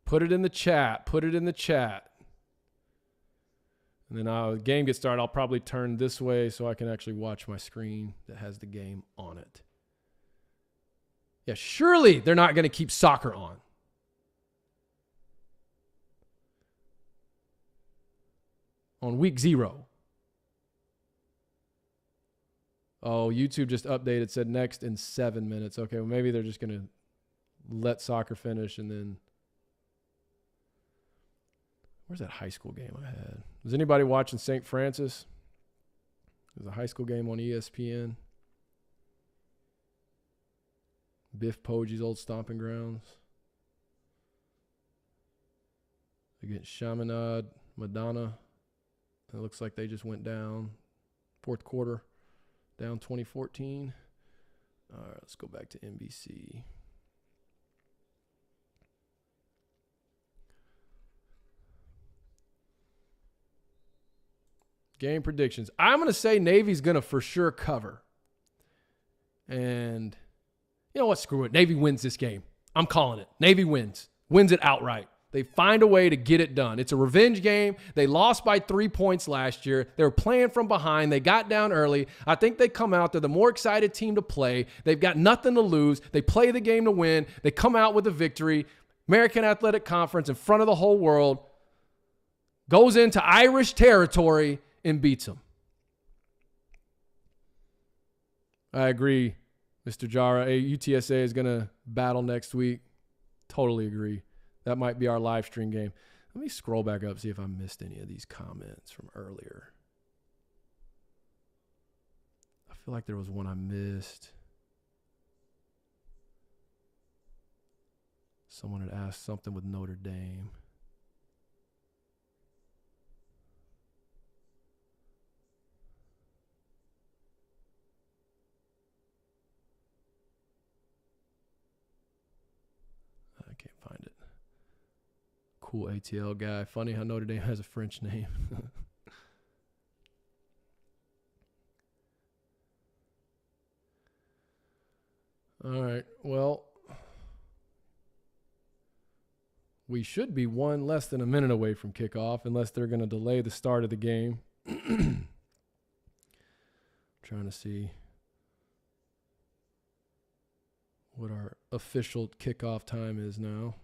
Put it in the chat. Put it in the chat. And then the game gets started. I'll probably turn this way so I can actually watch my screen that has the game on it. Yeah, surely they're not going to keep soccer on. On week 0. Oh, YouTube just updated, said next in 7 minutes. Okay, well, maybe they're just going to let soccer finish and then... Where's that high school game I had? Was anybody watching St. Francis? There's a high school game on ESPN. Biff Poggi's old stomping grounds. Against Chaminade, Madonna. It looks like they just went down. Fourth quarter, down 2014. All right, let's go back to NBC. Game predictions. I'm going to say Navy's going to for sure cover. And you know what? Screw it. Navy wins this game. I'm calling it. Navy wins. Wins it outright. They find a way to get it done. It's a revenge game. They lost by 3 points last year. They were playing from behind. They got down early. I think they come out. They're the more excited team to play. They've got nothing to lose. They play the game to win. They come out with a victory. American Athletic Conference in front of the whole world. Goes into Irish territory and beats them. I agree, Mr. Jara. UTSA is going to battle next week. Totally agree. That might be our live stream game. Let me scroll back up, see if I missed any of these comments from earlier. I feel like there was one I missed. Someone had asked something with Notre Dame. I can't find it. Cool ATL guy. Funny how Notre Dame has a French name. All right. Well, we should be one less than a minute away from kickoff unless they're going to delay the start of the game. Trying to see what our official kickoff time is now.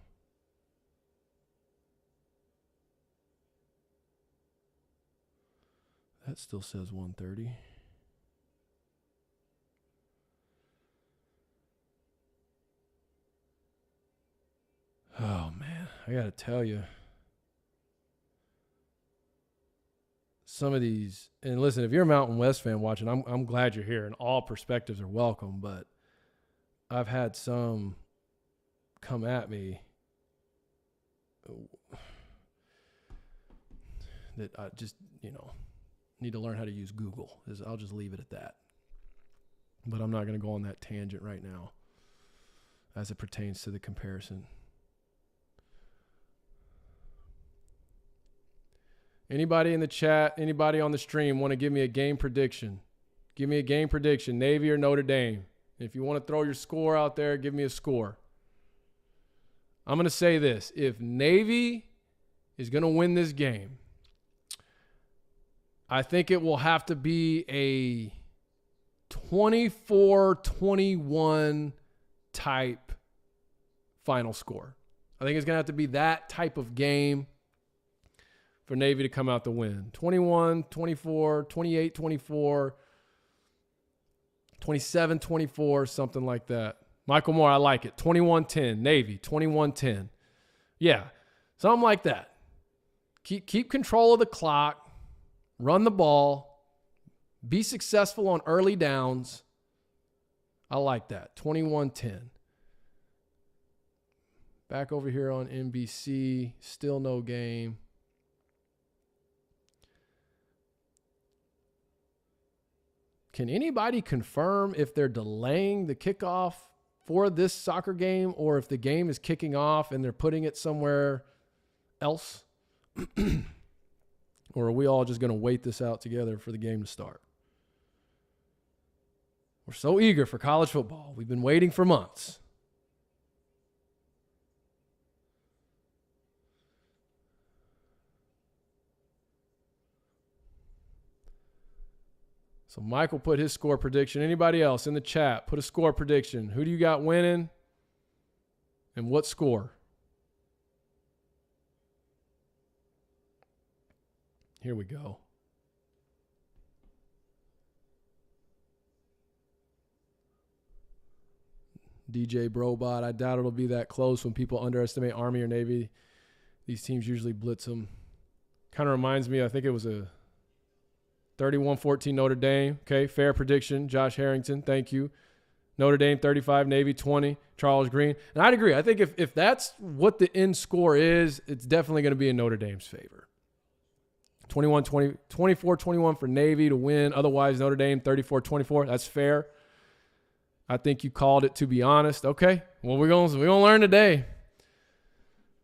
That still says 1:30. Oh, man. I got to tell you, some of these, and listen, if you're a Mountain West fan watching, I'm glad you're here, and all perspectives are welcome, but I've had some come at me that I just, need to learn how to use Google. I'll just leave it at that. But I'm not going to go on that tangent right now as it pertains to the comparison. Anybody in the chat, anybody on the stream want to give me a game prediction? Give me a game prediction, Navy or Notre Dame. If you want to throw your score out there, give me a score. I'm going to say this. If Navy is going to win this game, I think it will have to be a 24-21 type final score. I think it's going to have to be that type of game for Navy to come out the win. 21, 24, 28, 24, 27, 24, something like that. Michael Moore, I like it. 21-10, Navy, 21-10. Yeah, something like that. Keep control of the clock. Run the ball. Be successful on early downs. I like that. 21-10. Back over here on NBC. Still no game. Can anybody confirm if they're delaying the kickoff for this soccer game or if the game is kicking off and they're putting it somewhere else? Or are we all just going to wait this out together for the game to start? We're so eager for college football. We've been waiting for months. So Michael put his score prediction. Anybody else in the chat, put a score prediction. Who do you got winning and what score? Here we go. DJ Brobot, I doubt it'll be that close when people underestimate Army or Navy. These teams usually blitz them. Kind of reminds me, I think it was a 31-14 Notre Dame. Okay, fair prediction. Josh Harrington, thank you. Notre Dame 35, Navy 20, Charles Green. And I'd agree. I think if that's what the end score is, it's definitely going to be in Notre Dame's favor. 24-21 for Navy to win. Otherwise, Notre Dame 34-24. That's fair. I think you called it, to be honest. Okay, well, we're gonna learn today.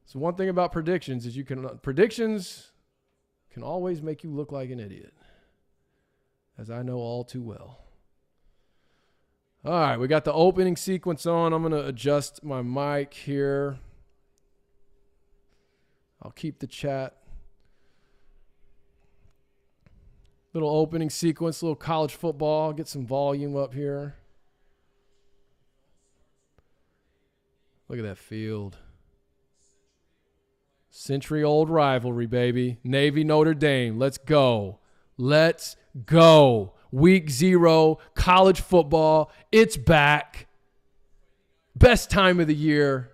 So one thing about predictions is predictions can always make you look like an idiot, as I know all too well. All right, we got the opening sequence on. I'm going to adjust my mic here. I'll keep the chat. Little opening sequence, little college football. Get some volume up here. Look at that field. Century-old rivalry, baby. Navy, Notre Dame. Let's go. Let's go. Week 0, college football. It's back. Best time of the year.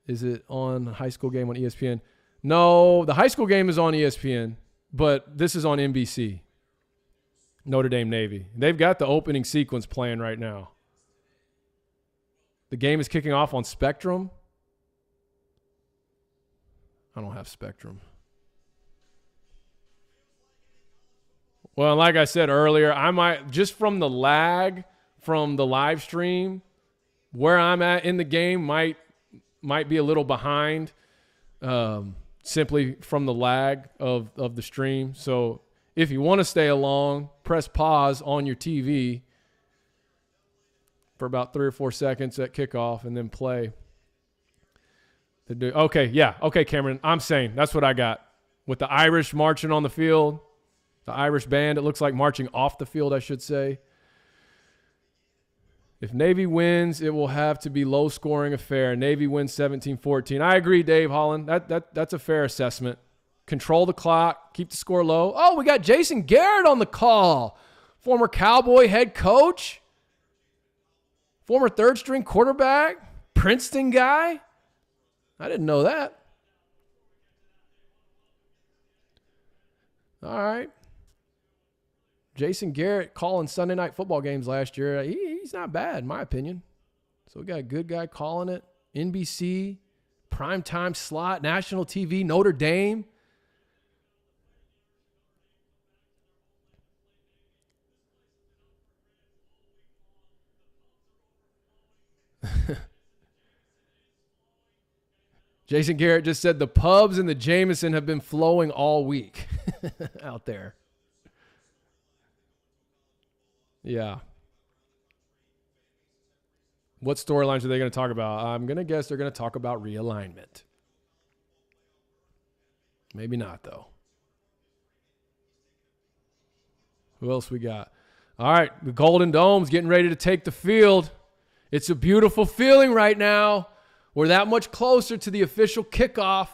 Is it on high school game on ESPN? No, the high school game is on ESPN, but this is on NBC. Notre Dame Navy. They've got the opening sequence playing right now. The game is kicking off on Spectrum. I don't have Spectrum. Well, like I said earlier, I might, just from the lag from the live stream, where I'm at in the game might be a little behind, simply from the lag of the stream. So if you want to stay along, press pause on your TV for about 3 or 4 seconds at kickoff and then play. Okay, yeah. Okay, Cameron, I'm saying that's what I got. With the Irish marching on the field, the Irish band, it looks like marching off the field, I should say. If Navy wins, it will have to be low-scoring affair. Navy wins 17-14. I agree, Dave Holland. That's a fair assessment. Control the clock. Keep the score low. Oh, we got Jason Garrett on the call. Former Cowboy head coach. Former third-string quarterback. Princeton guy? I didn't know that. All right. Jason Garrett calling Sunday night football games last year. He's not bad, in my opinion. So we got a good guy calling it. NBC, primetime slot, national TV, Notre Dame. Jason Garrett just said the pubs and the Jameson have been flowing all week out there. Yeah. What storylines are they going to talk about? I'm going to guess they're going to talk about realignment. Maybe not, though. Who else we got? All right, the Golden Dome's getting ready to take the field. It's a beautiful feeling right now. We're that much closer to the official kickoff.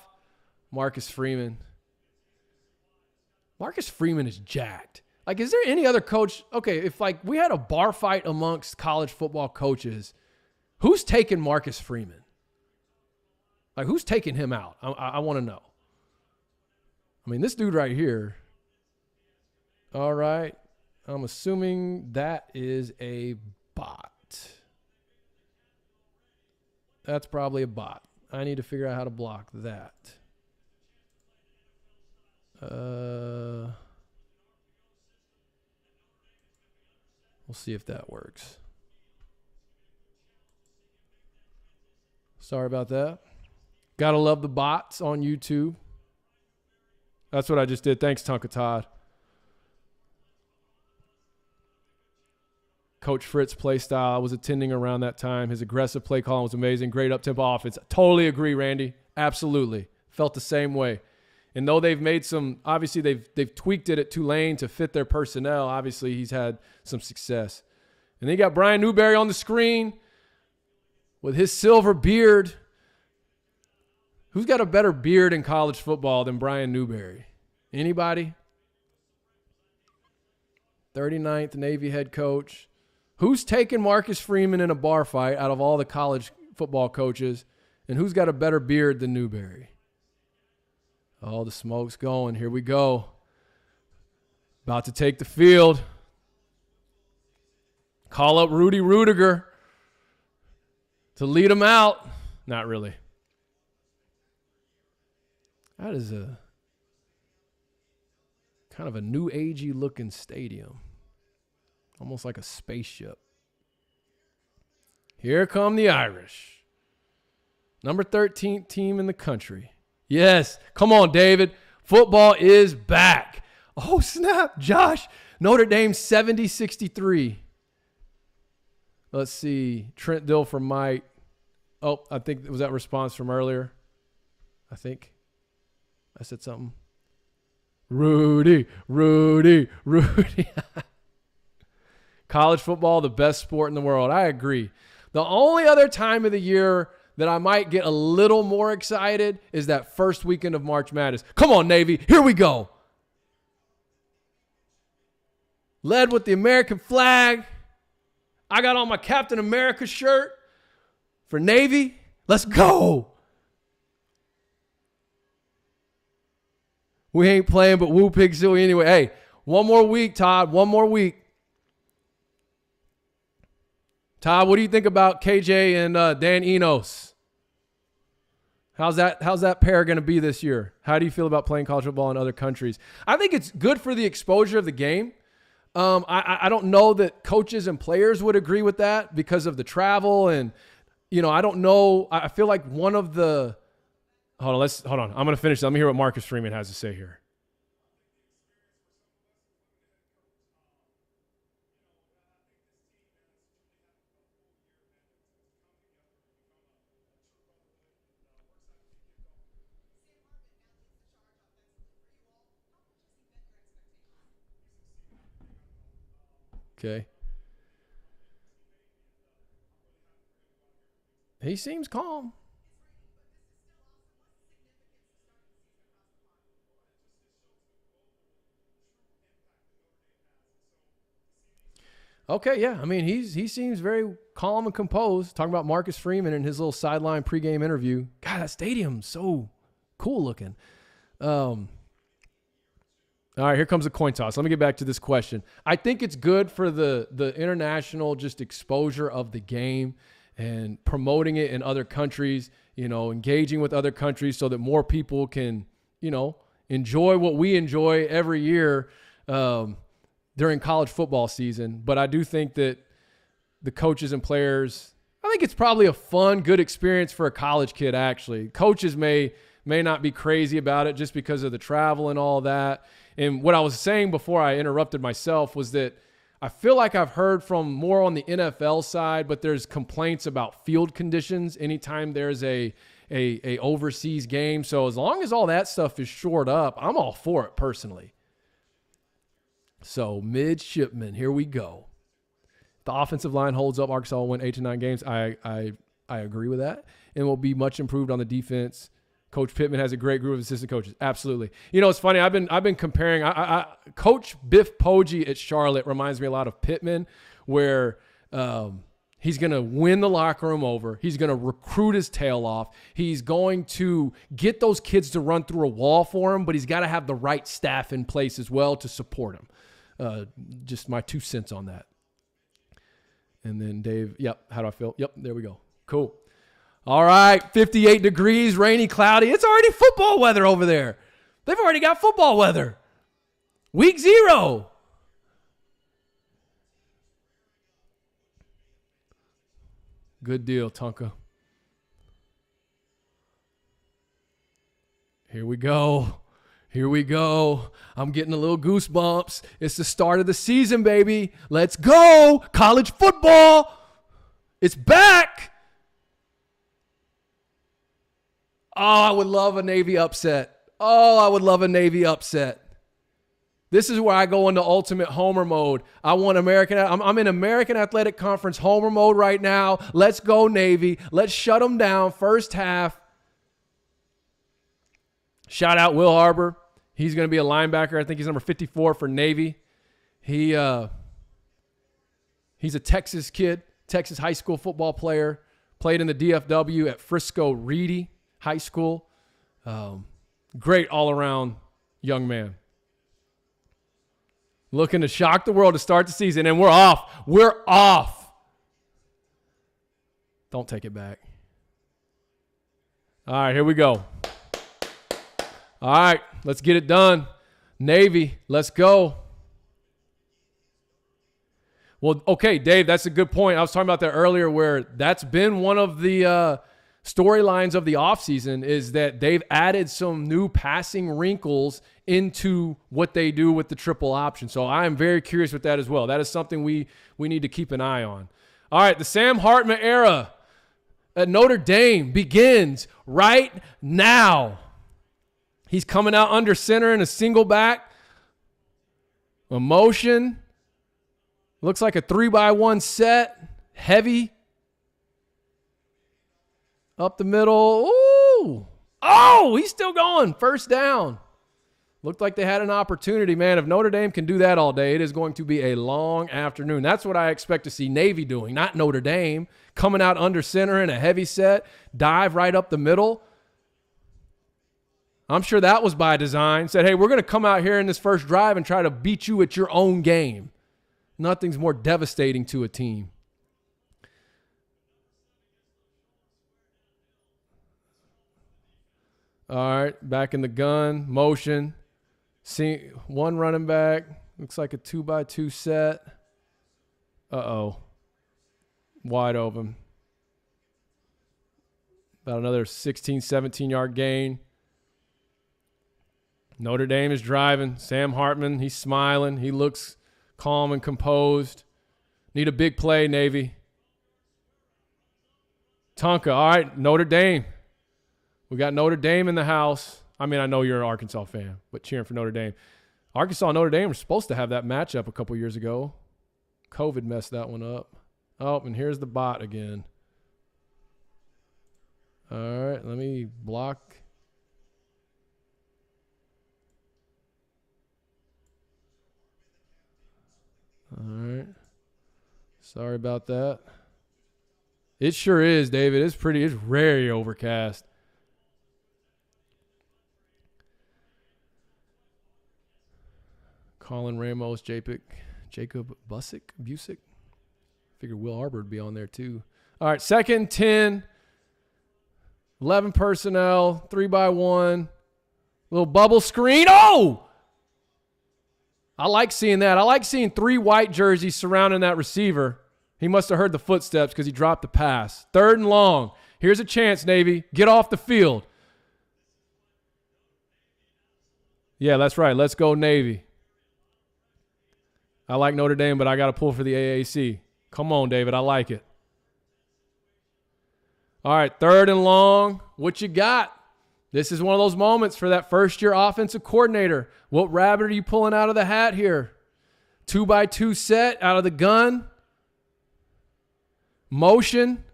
Marcus Freeman. Marcus Freeman is jacked. Like, is there any other coach? Okay, if like we had a bar fight amongst college football coaches, who's taking Marcus Freeman? Like, who's taking him out? I want to know. I mean, this dude right here. All right. I'm assuming that is a bot. That's probably a bot. I need to figure out how to block that. We'll see if that works. Sorry about that. Gotta love the bots on YouTube. That's what I just did. Thanks, Tonka Todd. Coach Fritz play style. I was attending around that time. His aggressive play calling was amazing. Great up-tempo offense. Totally agree, Randy. Absolutely. Felt the same way. And though they've made some, obviously they've tweaked it at Tulane to fit their personnel. Obviously he's had some success. And then you got Brian Newberry on the screen with his silver beard. Who's got a better beard in college football than Brian Newberry? Anybody? 39th Navy head coach. Who's taking Marcus Freeman in a bar fight out of all the college football coaches? And who's got a better beard than Newberry? Oh, the smoke's going. Here we go. About to take the field. Call up Rudy Rudiger to lead him out. Not really. That is a kind of a new agey looking stadium. Almost like a spaceship. Here come the Irish. Number 13th team in the country. Yes. Come on, David. Football is back. Oh, snap. Josh. Notre Dame 70-63. Let's see. Trent Dill from Mike. Oh, I think, was that response from earlier? I think. I said something. Rudy. College football, the best sport in the world. I agree. The only other time of the year that I might get a little more excited is that first weekend of March Madness. Come on, Navy. Here we go. Led with the American flag. I got on my Captain America shirt for Navy. Let's go. We ain't playing but woo pig silly anyway. Hey, one more week, Todd. One more week. Todd, what do you think about KJ and Dan Enos? How's that pair going to be this year? How do you feel about playing college football in other countries? I think it's good for the exposure of the game. I don't know that coaches and players would agree with that because of the travel and, I don't know. I feel like one of the – hold on. I'm going to finish. Let me hear what Marcus Freeman has to say here. Okay. He seems calm. Okay, yeah. I mean, he seems very calm and composed. Talking about Marcus Freeman in his little sideline pregame interview. God, that stadium's so cool looking. All right, here comes a coin toss. Let me get back to this question. I think it's good for the international just exposure of the game and promoting it in other countries, engaging with other countries so that more people can, enjoy what we enjoy every year during college football season. But I do think that the coaches and players, I think it's probably a fun, good experience for a college kid, actually. Coaches may not be crazy about it just because of the travel and all that. And what I was saying before I interrupted myself was that I feel like I've heard from more on the NFL side, but there's complaints about field conditions anytime there's a overseas game. So as long as all that stuff is shored up, I'm all for it personally. So midshipmen, here we go. The offensive line holds up. Arkansas will win 8 to 9 games. I agree with that, and will be much improved on the defense. Coach Pittman has a great group of assistant coaches. Absolutely. It's funny. I've been comparing. Coach Biff Poggi at Charlotte reminds me a lot of Pittman, where he's going to win the locker room over. He's going to recruit his tail off. He's going to get those kids to run through a wall for him, but he's got to have the right staff in place as well to support him. Just my 2 cents on that. And then Dave, yep, how do I feel? Yep, there we go. Cool. All right, 58 degrees, rainy, cloudy. It's already football weather over there. They've already got football weather. Week 0. Good deal, Tonka. Here we go. Here we go. I'm getting a little goosebumps. It's the start of the season, baby. Let's go. College football. It's back. Oh, I would love a Navy upset. Oh, I would love a Navy upset. This is where I go into ultimate homer mode. I'm in American Athletic Conference homer mode right now. Let's go, Navy. Let's shut them down first half. Shout out Will Harbor. He's going to be a linebacker. I think he's number 54 for Navy. He's a Texas kid, Texas high school football player. Played in the DFW at Frisco Reedy High School. Great all-around young man. Looking to shock the world to start the season, and we're off. We're off. Don't take it back. All right, here we go. All right, let's get it done. Navy, let's go. Well, okay, Dave, that's a good point. I was talking about that earlier, where that's been one of the storylines of the offseason, is that they've added some new passing wrinkles into what they do with the triple option. So I am very curious with that as well. That is something we need to keep an eye on. All right, the Sam Hartman era at Notre Dame begins right now. He's coming out under center in a single back. A motion. Looks like a 3-by-1 set. Heavy. Up the middle. Ooh. Oh, he's still going. First down. Looked like they had an opportunity, man. If Notre Dame can do that all day, it is going to be a long afternoon. That's what I expect to see Navy doing, not Notre Dame. Coming out under center in a heavy set. Dive right up the middle. I'm sure that was by design. Said, hey, we're going to come out here in this first drive and try to beat you at your own game. Nothing's more devastating to a team. All right, back in the gun, motion. See one running back. Looks like a 2-by-2 set. Uh-oh. Wide open. About another 16, 17-yard gain. Notre Dame is driving. Sam Hartman, he's smiling. He looks calm and composed. Need a big play, Navy. Tonka, all right, Notre Dame. We got Notre Dame in the house. I mean, I know you're an Arkansas fan, but cheering for Notre Dame. Arkansas and Notre Dame were supposed to have that matchup a couple years ago. COVID messed that one up. Oh, and here's the bot again. All right, let me block. All right. Sorry about that. It sure is, David. It's very overcast. Colin Ramos, Jacob Busick. Figured Will Arbor would be on there too. All right, 2nd and 10. 11 personnel, 3x1. Little bubble screen. Oh! I like seeing that. I like seeing 3 white jerseys surrounding that receiver. He must have heard the footsteps because he dropped the pass. 3rd and long. Here's a chance, Navy. Get off the field. Yeah, that's right. Let's go, Navy. I like Notre Dame, but I got to pull for the AAC. Come on, David. I like it. All right, 3rd and long. What you got? This is one of those moments for that first-year offensive coordinator. What rabbit are you pulling out of the hat here? 2x2 set out of the gun. Motion.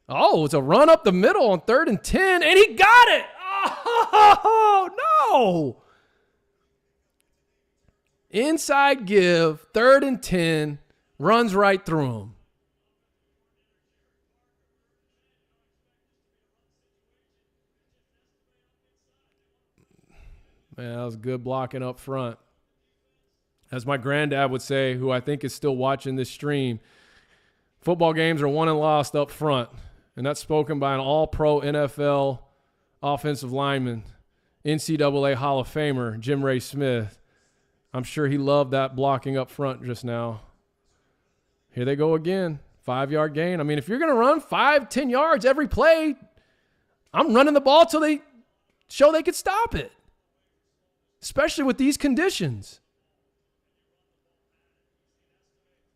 Oh, it's a run up the middle on 3rd and 10, and he got it. Oh, no. Inside give, 3rd and 10, runs right through him. Man, that was good blocking up front. As my granddad would say, who I think is still watching this stream, football games are won and lost up front. And that's spoken by an all-pro NFL offensive lineman, NCAA Hall of Famer, Jim Ray Smith. I'm sure he loved that blocking up front just now. Here they go again. 5-yard gain. I mean, if you're going to run 5-10 yards every play, I'm running the ball till they show they could stop it. Especially with these conditions.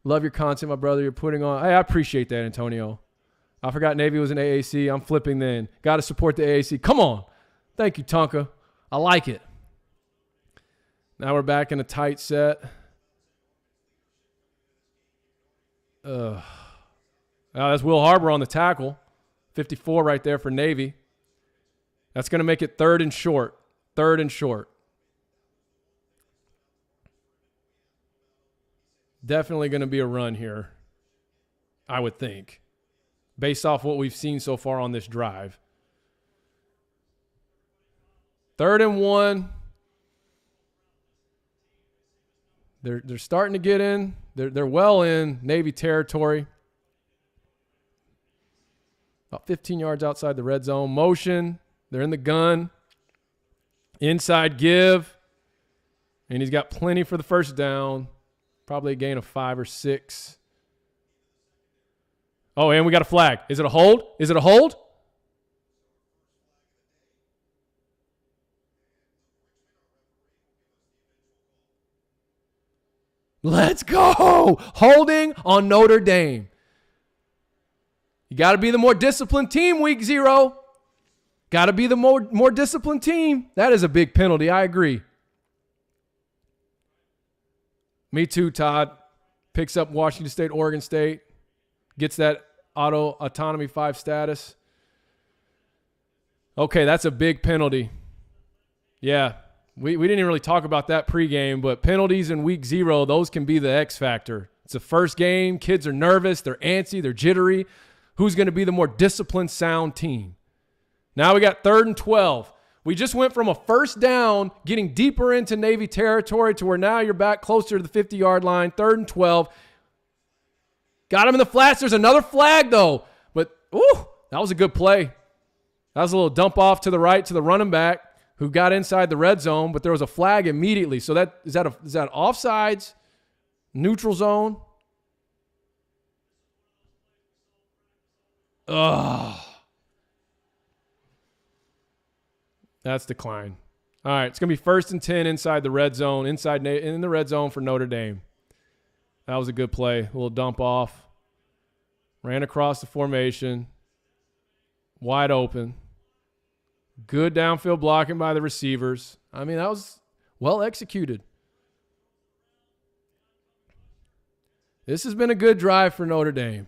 Love your content, my brother, you're putting on. Hey, I appreciate that, Antonio. I forgot Navy was an AAC. I'm flipping then. Got to support the AAC. Come on. Thank you, Tonka. I like it. Now we're back in a tight set. Now that's Will Harbor on the tackle. 54 right there for Navy. That's going to make it 3rd and short. 3rd and short. Definitely going to be a run here, I would think, based off what we've seen so far on this drive. 3rd and 1. They're starting to get in. They're well in Navy territory. About 15 yards outside the red zone. Motion. They're in the gun. Inside give. And he's got plenty for the first down. Probably a gain of 5 or 6. Oh, and we got a flag. Is it a hold? Is it a hold? Let's go. Holding on Notre Dame. You got to be the more disciplined team, week 0. Got to be the more disciplined team. That is a big penalty. I agree. Me too, Todd. Picks up Washington State, Oregon State. Gets that auto autonomy 5 status. Okay, that's a big penalty. Yeah, we didn't even really talk about that pregame, but penalties in week 0, those can be the X factor. It's the first game. Kids are nervous. They're antsy. They're jittery. Who's going to be the more disciplined, sound team? Now we got 3rd and 12. We just went from a first down, getting deeper into Navy territory to where now you're back closer to the 50-yard line, 3rd and 12. Got him in the flats. There's another flag, though. But, that was a good play. That was a little dump off to the right to the running back who got inside the red zone, but there was a flag immediately. So is that offsides, neutral zone? Ugh. That's decline. All right, it's going to be 1st and 10 inside the red zone, in the red zone for Notre Dame. That was a good play. A little dump off. Ran across the formation. Wide open. Good downfield blocking by the receivers. I mean, that was well executed. This has been a good drive for Notre Dame.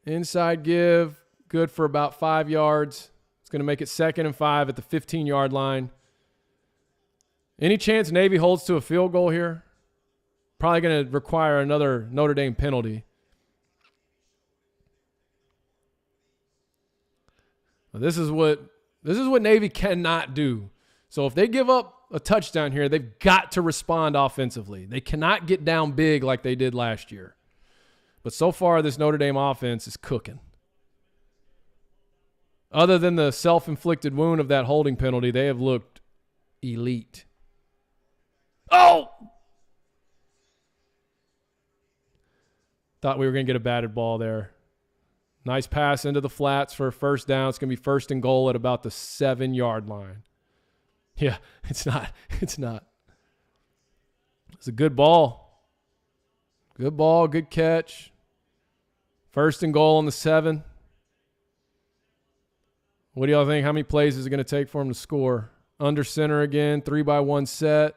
Inside give. Good for about 5 yards. It's going to make it 2nd and 5 at the 15-yard line. Any chance Navy holds to a field goal here? Probably going to require another Notre Dame penalty. This is what Navy cannot do. So if they give up a touchdown here, they've got to respond offensively. They cannot get down big like they did last year. But so far, this Notre Dame offense is cooking. Other than the self-inflicted wound of that holding penalty, they have looked elite. Oh! Thought we were going to get a batted ball there. Nice pass into the flats for a first down. It's going to be 1st and goal at about the 7-yard line. Yeah, it's not. It's not. It's a good ball. Good ball, good catch. 1st and goal on the 7. What do y'all think? How many plays is it going to take for him to score? Under center again, 3-by-1 set.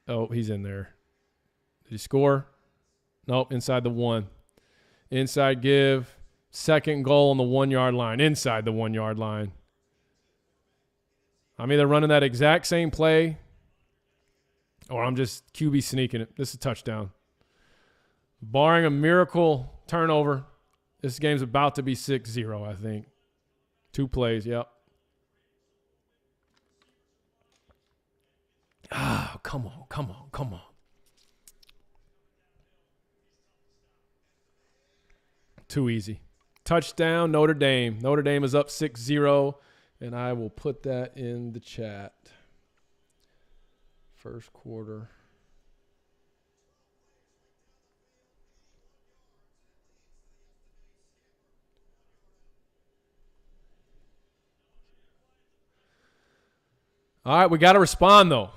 Oh, he's in there. Did he score? Nope, inside the 1. Inside give. 2nd goal on the 1-yard line. Inside the 1-yard line. I'm either running that exact same play or I'm just QB sneaking it. This is a touchdown. Barring a miracle turnover, this game's about to be 6-0, I think. 2 plays, yep. Ah, come on. Too easy. Touchdown, Notre Dame. Notre Dame is up 6-0, and I will put that in the chat. First quarter. All right, we got to respond, though.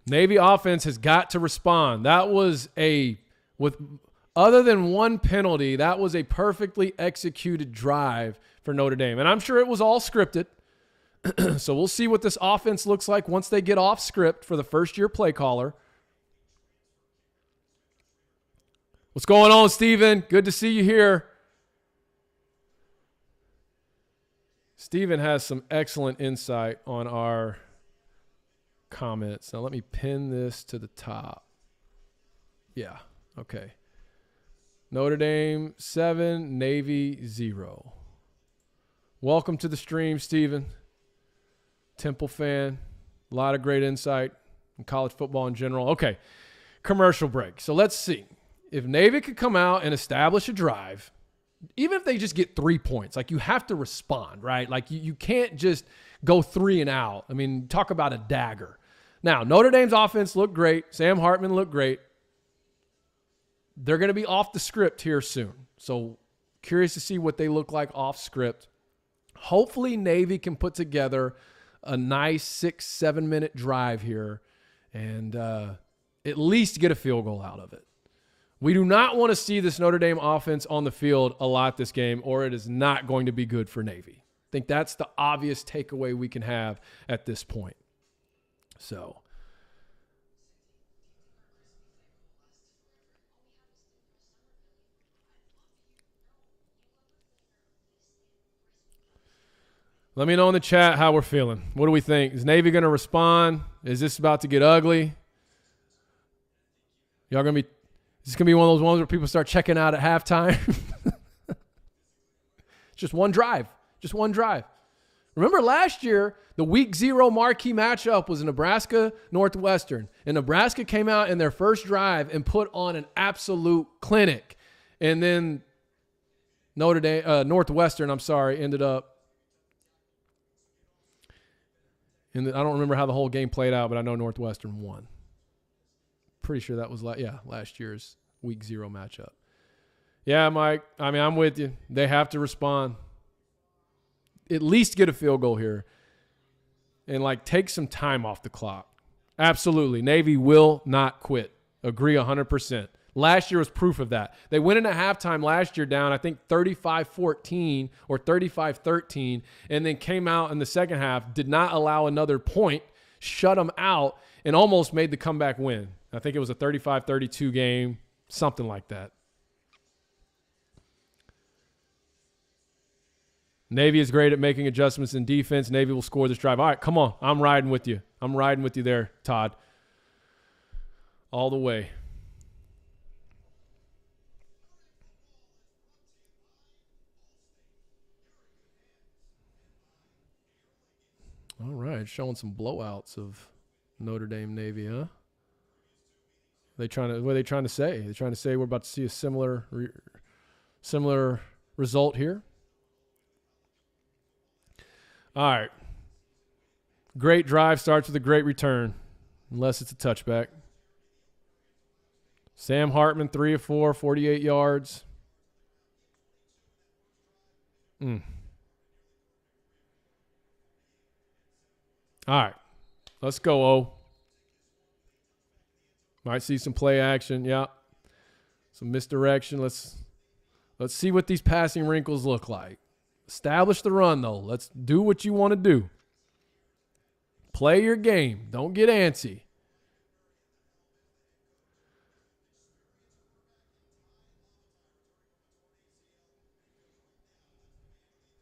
Navy offense has got to respond. That was other than one penalty, that was a perfectly executed drive for Notre Dame. And I'm sure it was all scripted. So we'll see what this offense looks like once they get off script for the first-year play caller. What's going on, Steven? Good to see you here. Steven has some excellent insight on our comments. Now let me pin this to the top. Yeah, okay. Notre Dame 7, Navy 0. Welcome to the stream, Steven. Temple fan. A lot of great insight in college football in general. Okay, commercial break. So let's see. If Navy could come out and establish a drive, even if they just get 3 points, like you have to respond, right? Like you can't just go 3 and out. I mean, talk about a dagger. Now, Notre Dame's offense looked great. Sam Hartman looked great. They're going to be off the script here soon. So curious to see what they look like off script. Hopefully Navy can put together a nice 6-7 minute drive here and at least get a field goal out of it. We do not want to see this Notre Dame offense on the field a lot this game, or it is not going to be good for Navy. I think that's the obvious takeaway we can have at this point. So let me know in the chat how we're feeling. What do we think? Is Navy going to respond? Is this about to get ugly? Y'all going to be, is this going to be one of those ones where people start checking out at halftime? Just one drive. Just one drive. Remember last year, the week 0 marquee matchup was Nebraska-Northwestern. And Nebraska came out in their first drive and put on an absolute clinic. And then Northwestern, ended up. And I don't remember how the whole game played out, but I know Northwestern won. Pretty sure that was last year's week 0 matchup. Yeah, Mike. I mean, I'm with you. They have to respond. At least get a field goal here. And, take some time off the clock. Absolutely. Navy will not quit. Agree 100%. Last year was proof of that. They went into halftime last year down, I think, 35-14 or 35-13, and then came out in the second half, did not allow another point, shut them out, and almost made the comeback win. I think it was a 35-32 game, something like that. Navy is great at making adjustments in defense. Navy will score this drive. All right, come on. I'm riding with you. I'm riding with you there, Todd. All the way. All right, showing some blowouts of Notre Dame Navy, huh? What are they trying to say? They're trying to say we're about to see a similar result here. All right. Great drive starts with a great return, unless it's a touchback. Sam Hartman, 3 of 4, 48 yards. All right. Let's go, O. Might see some play action. Yeah. Some misdirection. Let's see what these passing wrinkles look like. Establish the run, though. Let's do what you want to do. Play your game. Don't get antsy.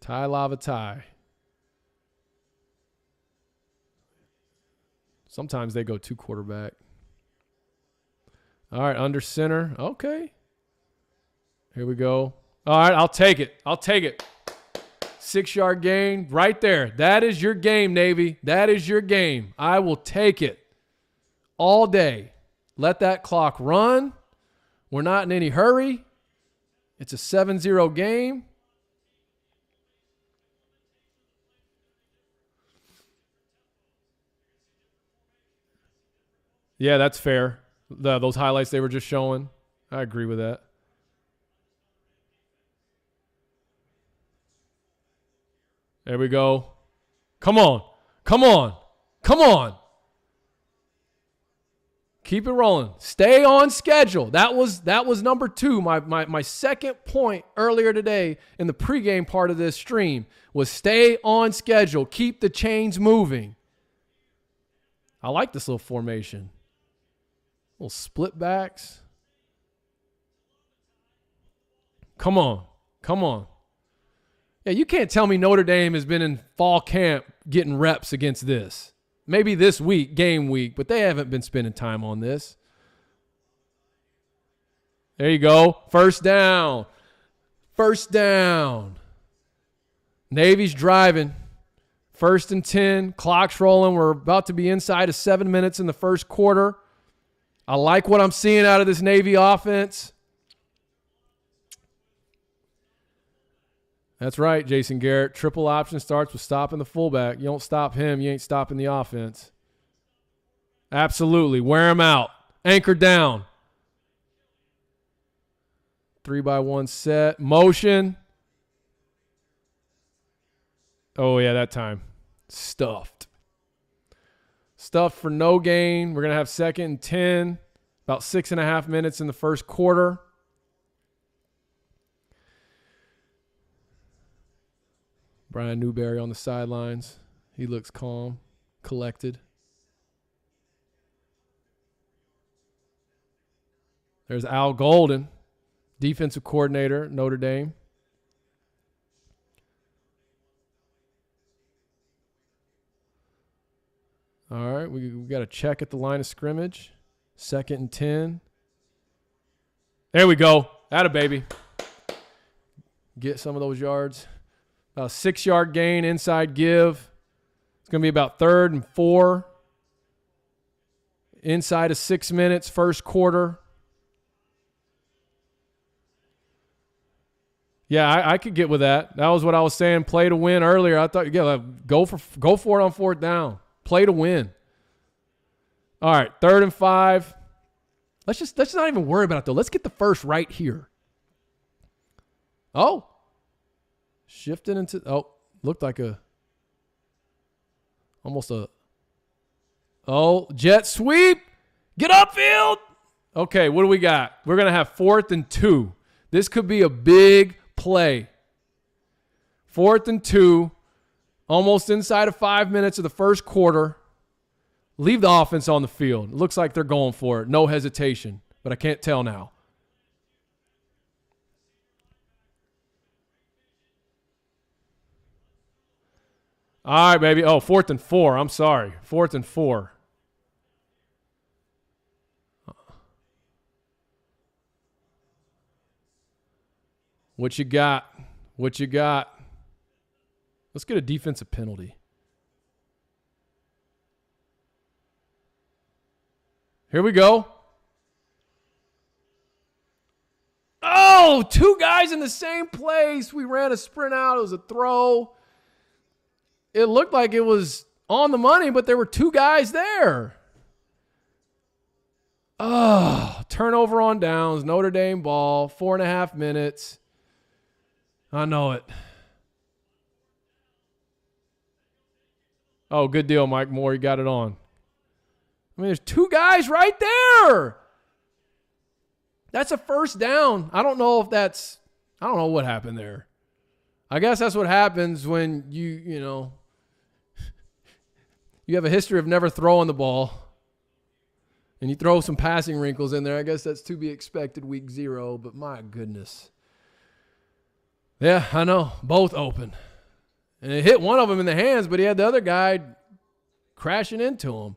Ty Lava Ty. Sometimes they go 2 quarterback. All right, under center. Okay. Here we go. All right, I'll take it. 6-yard gain right there. That is your game, Navy. That is your game. I will take it all day. Let that clock run. We're not in any hurry. It's a 7-0 game. Yeah, that's fair. Those highlights they were just showing. I agree with that. There we go. Come on. Keep it rolling. Stay on schedule. That was number 2. My second point earlier today in the pregame part of this stream was stay on schedule. Keep the chains moving. I like this little formation. Little split backs. Come on. Yeah, you can't tell me Notre Dame has been in fall camp getting reps against this. Maybe this week, game week, but they haven't been spending time on this. There you go. First down. Navy's driving. 1st and 10. Clock's rolling. We're about to be inside of 7 minutes in the first quarter. I like what I'm seeing out of this Navy offense. That's right, Jason Garrett. Triple option starts with stopping the fullback. You don't stop him, you ain't stopping the offense. Absolutely. Wear him out. Anchor down. 3-by-1 set. Motion. Oh, yeah, that time. Stuffed for no gain. We're going to have 2nd and 10. About 6.5 minutes in the first quarter. Brian Newberry on the sidelines. He looks calm, collected. There's Al Golden, defensive coordinator at Notre Dame. All right, we got a check at the line of scrimmage. 2nd and 10. There we go. Atta baby. Get some of those yards. About a 6-yard gain, inside give. It's going to be about 3rd and 4. Inside of 6 minutes, first quarter. Yeah, I could get with that. That was what I was saying. Play to win earlier. I thought, yeah, go for it on 4th down. Play to win. All right, 3rd and 5. Let's not even worry about it, though. Let's get the first right here. Oh. Shifting into, looked like jet sweep. Get upfield. Okay, what do we got? We're going to have 4th and 2. This could be a big play. 4th and 2, almost inside of 5 minutes of the first quarter. Leave the offense on the field. It looks like they're going for it. No hesitation, but I can't tell now. All right, baby. Oh, 4th and 4. I'm sorry. 4th and 4. What you got? What you got? Let's get a defensive penalty. Here we go. Oh, 2 guys in the same place. We ran a sprint out. It was a throw. It looked like it was on the money, but there were 2 guys there. Oh, turnover on downs. Notre Dame ball. 4.5 minutes. I know it. Oh, good deal, Mike Moore. You got it on. I mean, there's 2 guys right there. That's a first down. I don't know what happened there. I guess that's what happens when you have a history of never throwing the ball and you throw some passing wrinkles in there. I guess that's to be expected week 0, but my goodness. Yeah, I know. Both open. And it hit one of them in the hands, but he had the other guy crashing into him.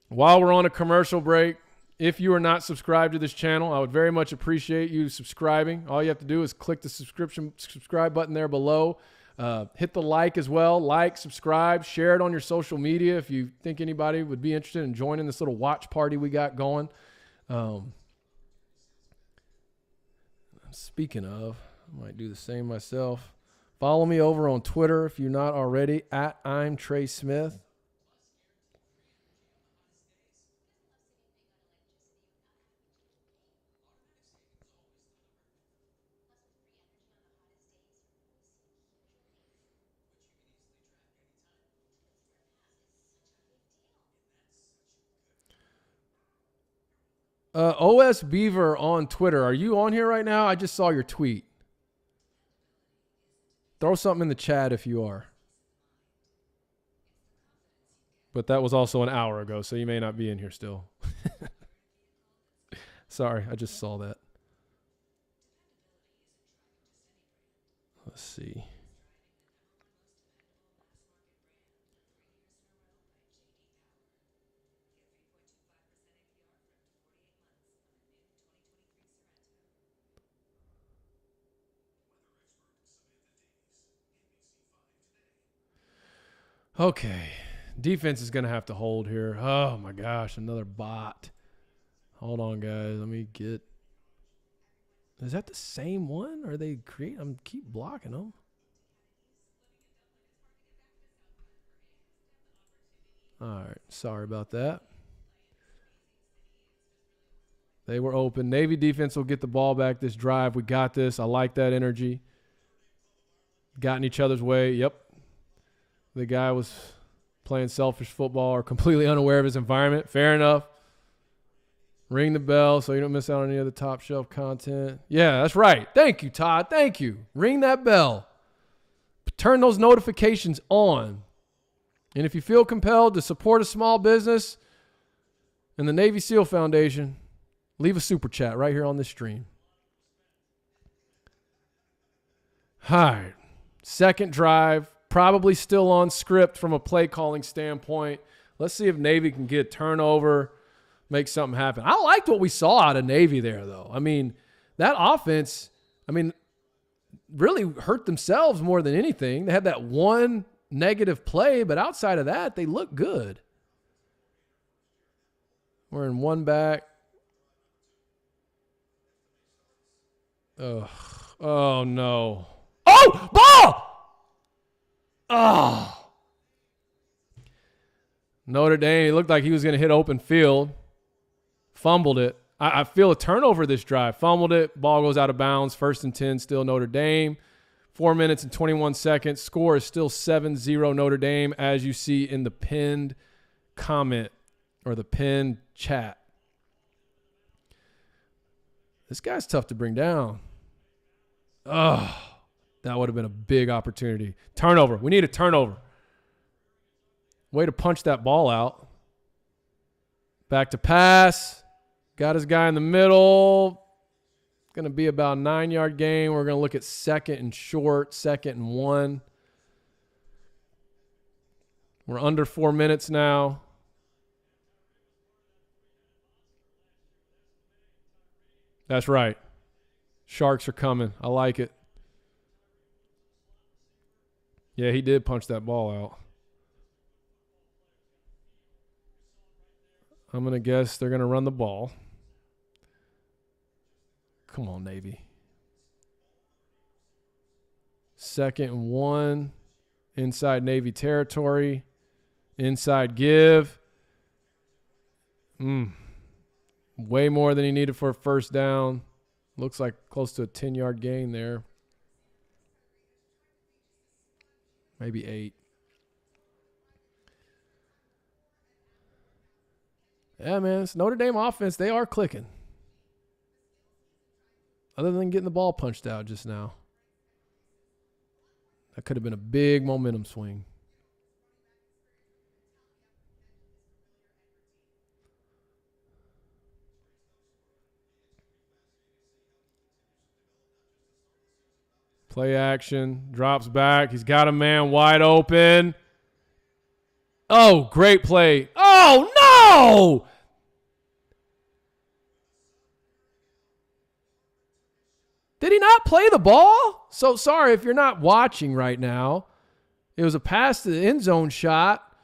While we're on a commercial break, if you are not subscribed to this channel, I would very much appreciate you subscribing. All you have to do is click the subscribe button there below. Hit the like as well. Like, subscribe, share it on your social media if you think anybody would be interested in joining this little watch party we got going. Speaking of, I might do the same myself. Follow me over on Twitter if you're not already, at I'm Trey Smith. OS Beaver on Twitter. Are you on here right now? I just saw your tweet. Throw something in the chat if you are. But that was also an hour ago, so you may not be in here still. Sorry, I just saw that. Let's see. Okay. Defense is going to have to hold here. Oh, my gosh. Another bot. Hold on, guys. Let me get... Is that the same one? Or they create... I'm keep blocking them. All right. Sorry about that. They were open. Navy defense will get the ball back this drive. We got this. I like that energy. Got in each other's way. Yep. The guy was playing selfish football or completely unaware of his environment. Fair enough. Ring the bell so you don't miss out on any of the top shelf content. Yeah, that's right. Thank you, Todd. Thank you. Ring that bell. Turn those notifications on. And if you feel compelled to support a small business and the Navy SEAL Foundation, leave a super chat right here on this stream. All right. Second drive. Probably still on script from a play calling standpoint. Let's see if Navy can get a turnover, make something happen. I liked what we saw out of Navy there, though. I mean, that offense, really hurt themselves more than anything. They had that one negative play, but outside of that, they look good. We're in one back. Oh no. Oh, ball! Oh. Notre Dame, it looked like he was going to hit open field. Fumbled it. I feel a turnover this drive. Fumbled it. Ball goes out of bounds. 1st and 10, still Notre Dame. 4 minutes and 21 seconds. Score is still 7-0 Notre Dame, as you see in the pinned comment or the pinned chat. This guy's tough to bring down. Oh. That would have been a big opportunity. Turnover. We need a turnover. Way to punch that ball out. Back to pass. Got his guy in the middle. going to be about a 9-yard gain. We're going to look at second and short, 2nd and 1. We're under 4 minutes now. That's right. Sharks are coming. I like it. Yeah, he did punch that ball out. I'm going to guess they're going to run the ball. Come on, Navy. 2nd and 1. Inside Navy territory. Inside give. Way more than he needed for a first down. Looks like close to a 10-yard gain there. Maybe 8. Yeah, man, it's Notre Dame offense. They are clicking. Other than getting the ball punched out just now. That could have been a big momentum swing. Play action. Drops back. He's got a man wide open. Oh, great play. Oh, no! Did he not play the ball? So sorry if you're not watching right now. It was a pass to the end zone shot.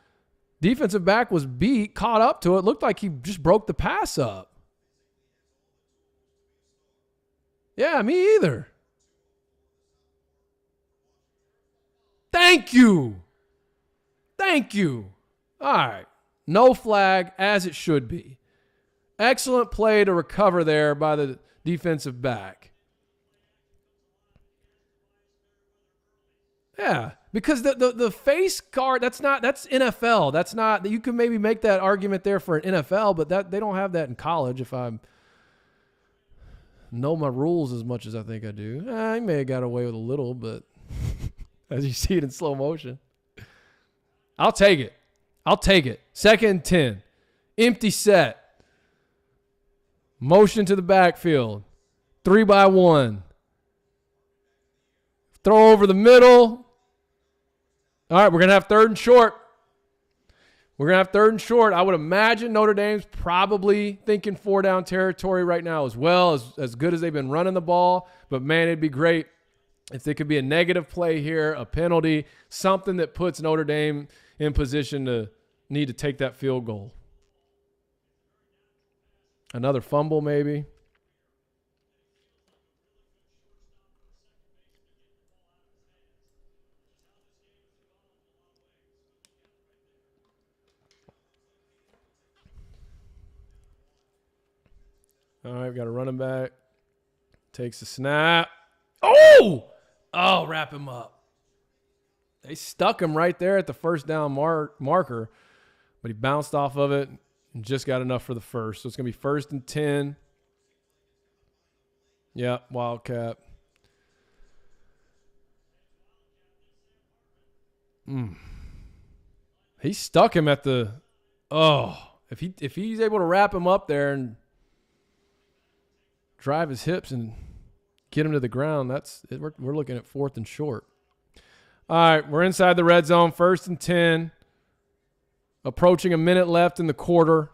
Defensive back was beat, caught up to it. Looked like he just broke the pass up. Yeah, me either. Thank you. Thank you. All right. No flag, as it should be. Excellent play to recover there by the defensive back. Yeah, because the face guard, that's NFL. That's not, you can maybe make that argument there for an NFL, but that they don't have that in college if I know my rules as much as I think I do. I may have got away with a little, but as you see it in slow motion. I'll take it. 2nd and 10. Empty set. Motion to the backfield. 3-by-1. Throw over the middle. All right, we're going to have 3rd and short. I would imagine Notre Dame's probably thinking 4-down territory right now as well, as good as they've been running the ball. But, man, it'd be great if there could be a negative play here, a penalty, something that puts Notre Dame in position to need to take that field goal. Another fumble maybe. All right, we've got a running back. Takes a snap. Oh, wrap him up. They stuck him right there at the first down marker, but he bounced off of it and just got enough for the first. So it's going to be 1st and 10. Yep, Wildcat. He stuck him at the if he's able to wrap him up there and drive his hips and get him to the ground, we're looking at 4th and short. All right, we're inside the red zone, 1st and 10. Approaching a minute left in the quarter.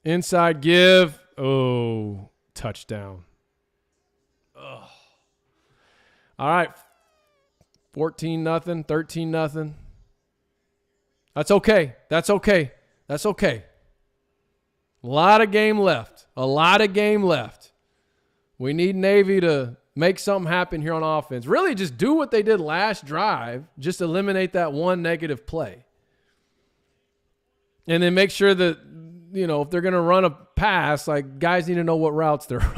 Inside give. Oh, touchdown. Ugh. All right, 14-0, 13-0. That's okay. A lot of game left. We need Navy to make something happen here on offense. Really just do what they did last drive. Just eliminate that one negative play. And then make sure that, if they're going to run a pass, like guys need to know what routes they're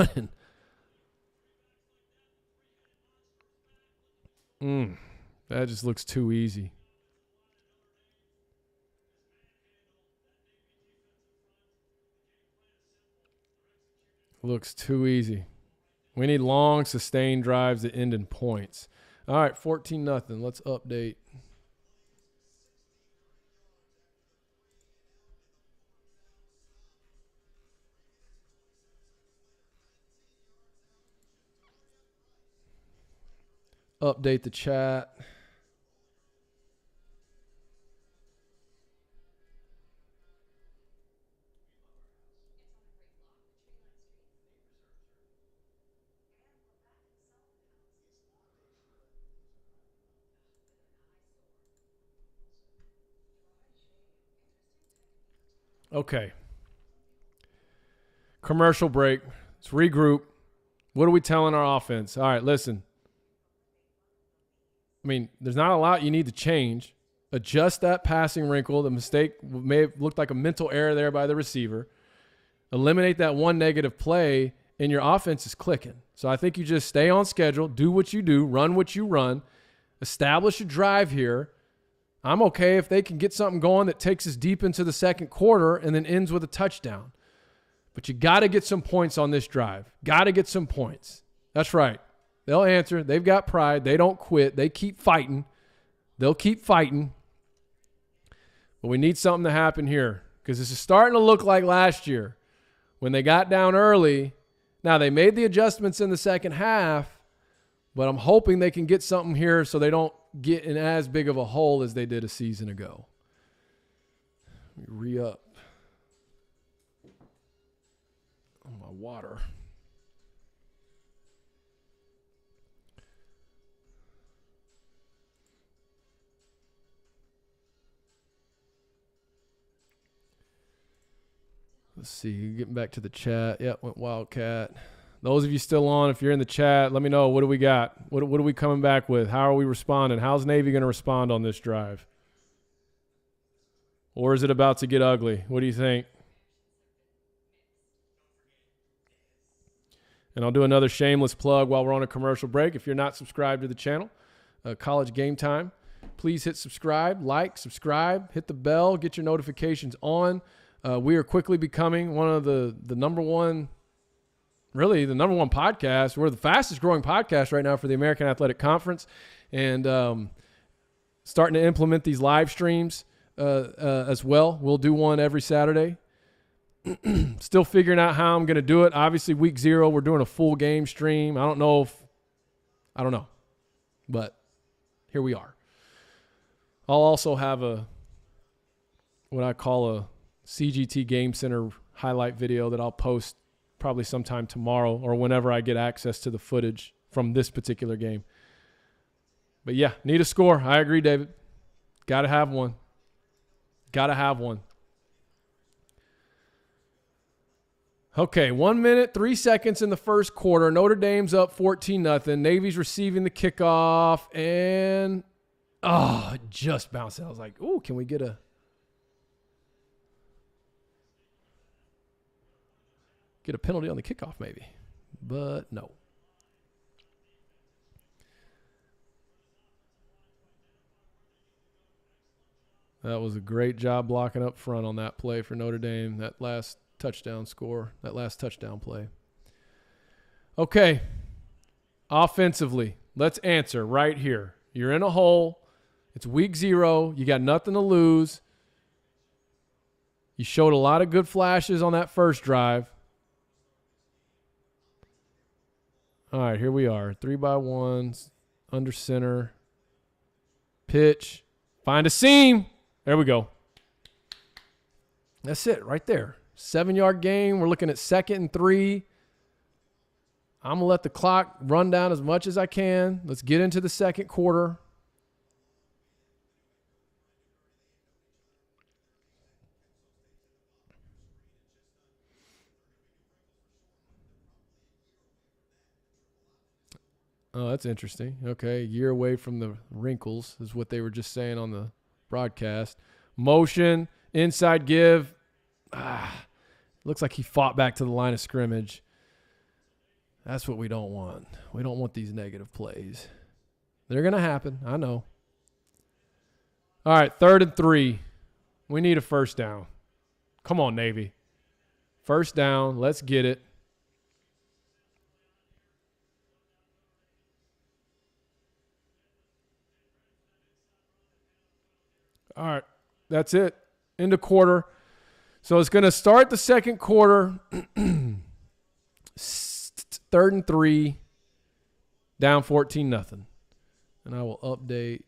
running. That just looks too easy. Looks too easy. We need long, sustained drives that end in points. All right, 14-0. Let's update. update the chat. Okay. Commercial break. Let's regroup. What are we telling our offense? All right, listen. I mean, there's not a lot you need to change. Adjust that passing wrinkle. The mistake may have looked like a mental error there by the receiver. Eliminate that one negative play, and your offense is clicking. So I think you just stay on schedule, do what you do, run what you run, establish a drive here. I'm okay if they can get something going that takes us deep into the second quarter and then ends with a touchdown. But you got to get some points on this drive. Got to get some points. That's right. They'll answer. They've got pride. They don't quit. They keep fighting. They'll keep fighting. But we need something to happen here because this is starting to look like last year when they got down early. Now, they made the adjustments in the second half, but I'm hoping they can get something here so they don't get in as big of a hole as they did a season ago. Let me re-up on my water. Let's see, getting back to the chat. Yep, went Wildcat. Those of you still on, if you're in the chat, let me know. What do we got? What are we coming back with? How are we responding? How's Navy going to respond on this drive? Or is it about to get ugly? What do you think? And I'll do another shameless plug while we're on a commercial break. If you're not subscribed to the channel, College GameTime, please hit subscribe, subscribe, hit the bell, get your notifications on. We are quickly becoming one of the number one podcast. We're the fastest growing podcast right now for the American Athletic Conference, and starting to implement these live streams as well. We'll do one every Saturday. Still figuring out how I'm going to do it. Obviously, week 0, we're doing a full game stream. I don't know, but here we are. I'll also have what I call a CGT Game Center highlight video that I'll post probably sometime tomorrow or whenever I get access to the footage from this particular game. But yeah, need a score. I agree, David. Got to have one. Got to have one. Okay, 1 minute, 3 seconds in the first quarter. Notre Dame's up 14-0. Navy's receiving the kickoff, and it just bounced out. I was like, ooh, can we get a penalty on the kickoff maybe? But no. That was a great job blocking up front on that play for Notre Dame, that last touchdown play. Okay, offensively, let's answer right here. You're in a hole. It's week 0. You got nothing to lose. You showed a lot of good flashes on that first drive. All right, here we are. 3x1s, under center. Pitch. Find a seam. There we go. That's it right there. 7-yard gain. We're looking at 2nd and 3. I'm going to let the clock run down as much as I can. Let's get into the second quarter. Oh, that's interesting. Okay, a year away from the wrinkles is what they were just saying on the broadcast. Motion, inside give. Looks like he fought back to the line of scrimmage. That's what we don't want. We don't want these negative plays. They're going to happen. I know. All right, 3rd and 3. We need a first down. Come on, Navy. First down. Let's get it. All right, that's it. Into quarter. So it's going to start the second quarter. 3rd and 3, down 14-0. And I will update.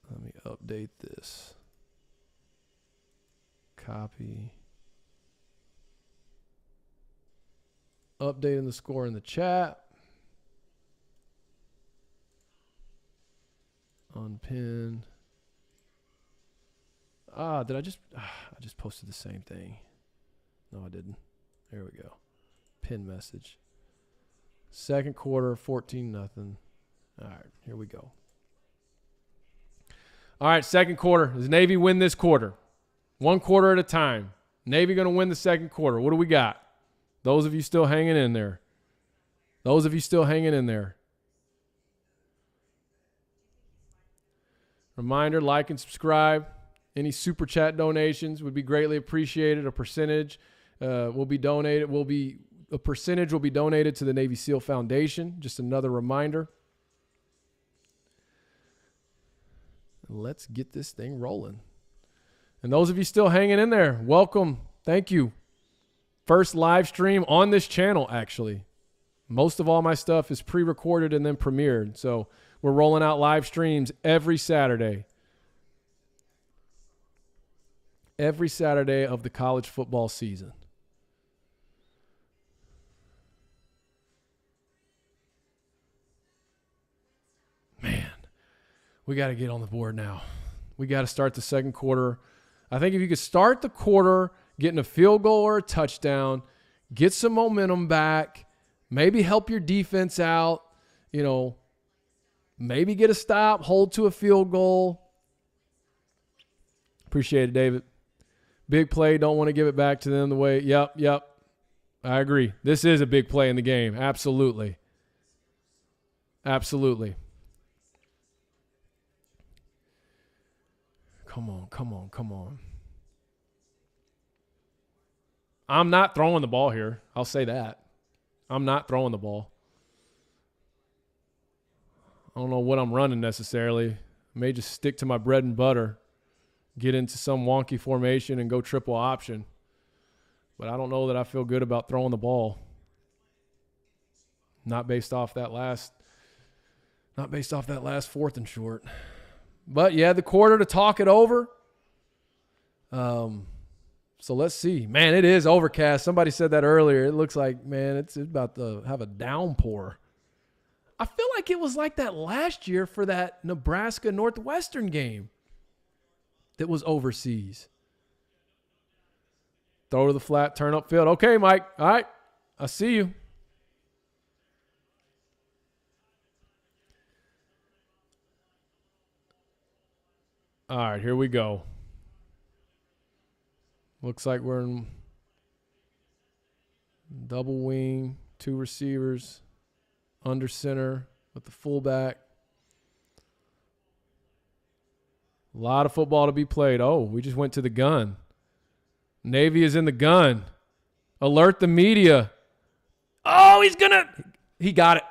Let me update this. Copy. Updating the score in the chat. Unpin. Did I just posted the same thing. No, I didn't. There we go. Pin message. Second quarter, 14-0. All right, here we go. All right, second quarter. Does Navy win this quarter? One quarter at a time. Navy going to win the second quarter. What do we got? Those of you still hanging in there. Those of you still hanging in there. Reminder, like and subscribe. Any super chat donations would be greatly appreciated. A percentage will be donated. A percentage will be donated to the Navy SEAL Foundation. Just another reminder. Let's get this thing rolling. And those of you still hanging in there, welcome. Thank you. First live stream on this channel, actually. Most of all my stuff is pre-recorded and then premiered. So we're rolling out live streams every Saturday. Every Saturday of the college football season. Man, we got to get on the board now. We got to start the second quarter. I think if you could start the quarter getting a field goal or a touchdown, get some momentum back, maybe help your defense out, maybe get a stop, hold to a field goal. Appreciate it, David. Big play, don't want to give it back to them the way. Yep. I agree. This is a big play in the game. Absolutely. Absolutely. Come on. I'm not throwing the ball here. I'll say that. I'm not throwing the ball. I don't know what I'm running necessarily. I may just stick to my bread and butter, get into some wonky formation and go triple option. But I don't know that I feel good about throwing the ball. Not based off that last fourth and short. But you had the quarter to talk it over. So let's see. Man, it is overcast. Somebody said that earlier. It looks like, man, it's about to have a downpour. I feel like it was like that last year for that Nebraska Northwestern game that was overseas. Throw to the flat, turn upfield. Okay, Mike. All right. I see you. All right, here we go. Looks like we're in double wing, two receivers, under center with the fullback. A lot of football to be played. Oh, we just went to the gun. Navy is in the gun. Alert the media. Oh, he got it.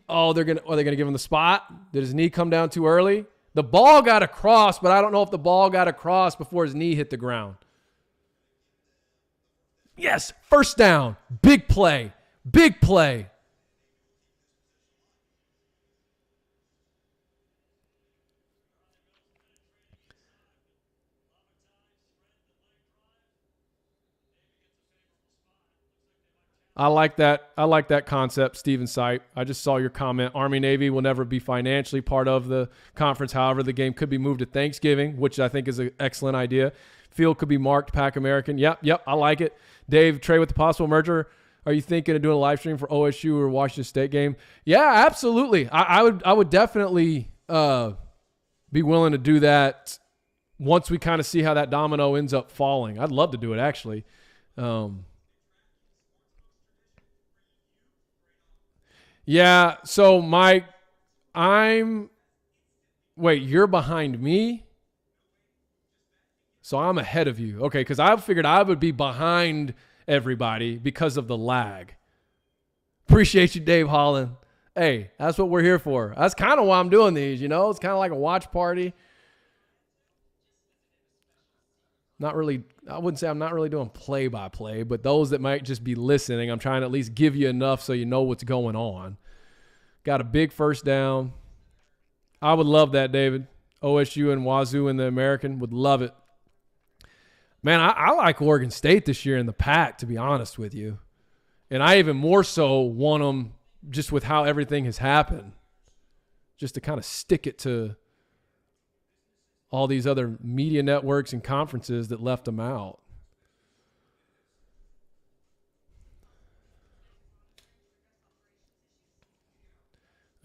Are they gonna give him the spot? Did his knee come down too early? The ball got across, but I don't know if the ball got across before his knee hit the ground. Yes, first down. Big play. Big play. I like that concept, Steven Sipe. I just saw your comment. Army Navy will never be financially part of the conference. However, the game could be moved to Thanksgiving, which I think is an excellent idea. Field could be marked Pac American. Yep, I like it. Dave, Trey, with the possible merger, are you thinking of doing a live stream for OSU or Washington State game? Yeah, absolutely. I would definitely be willing to do that once we kind of see how that domino ends up falling. I'd love to do it, actually. Yeah, so Mike, you're behind me? So I'm ahead of you. Okay, because I figured I would be behind everybody because of the lag. Appreciate you, Dave Holland. Hey, that's what we're here for. That's kind of why I'm doing these, It's kind of like a watch party. I wouldn't say I'm not really doing play-by-play, but those that might just be listening, I'm trying to at least give you enough so you know what's going on. Got a big first down. I would love that, David. OSU and Wazoo in the American, would love it. Man, I like Oregon State this year in the Pac, to be honest with you. And I even more so want them just with how everything has happened, just to kind of stick it to all these other media networks and conferences that left them out.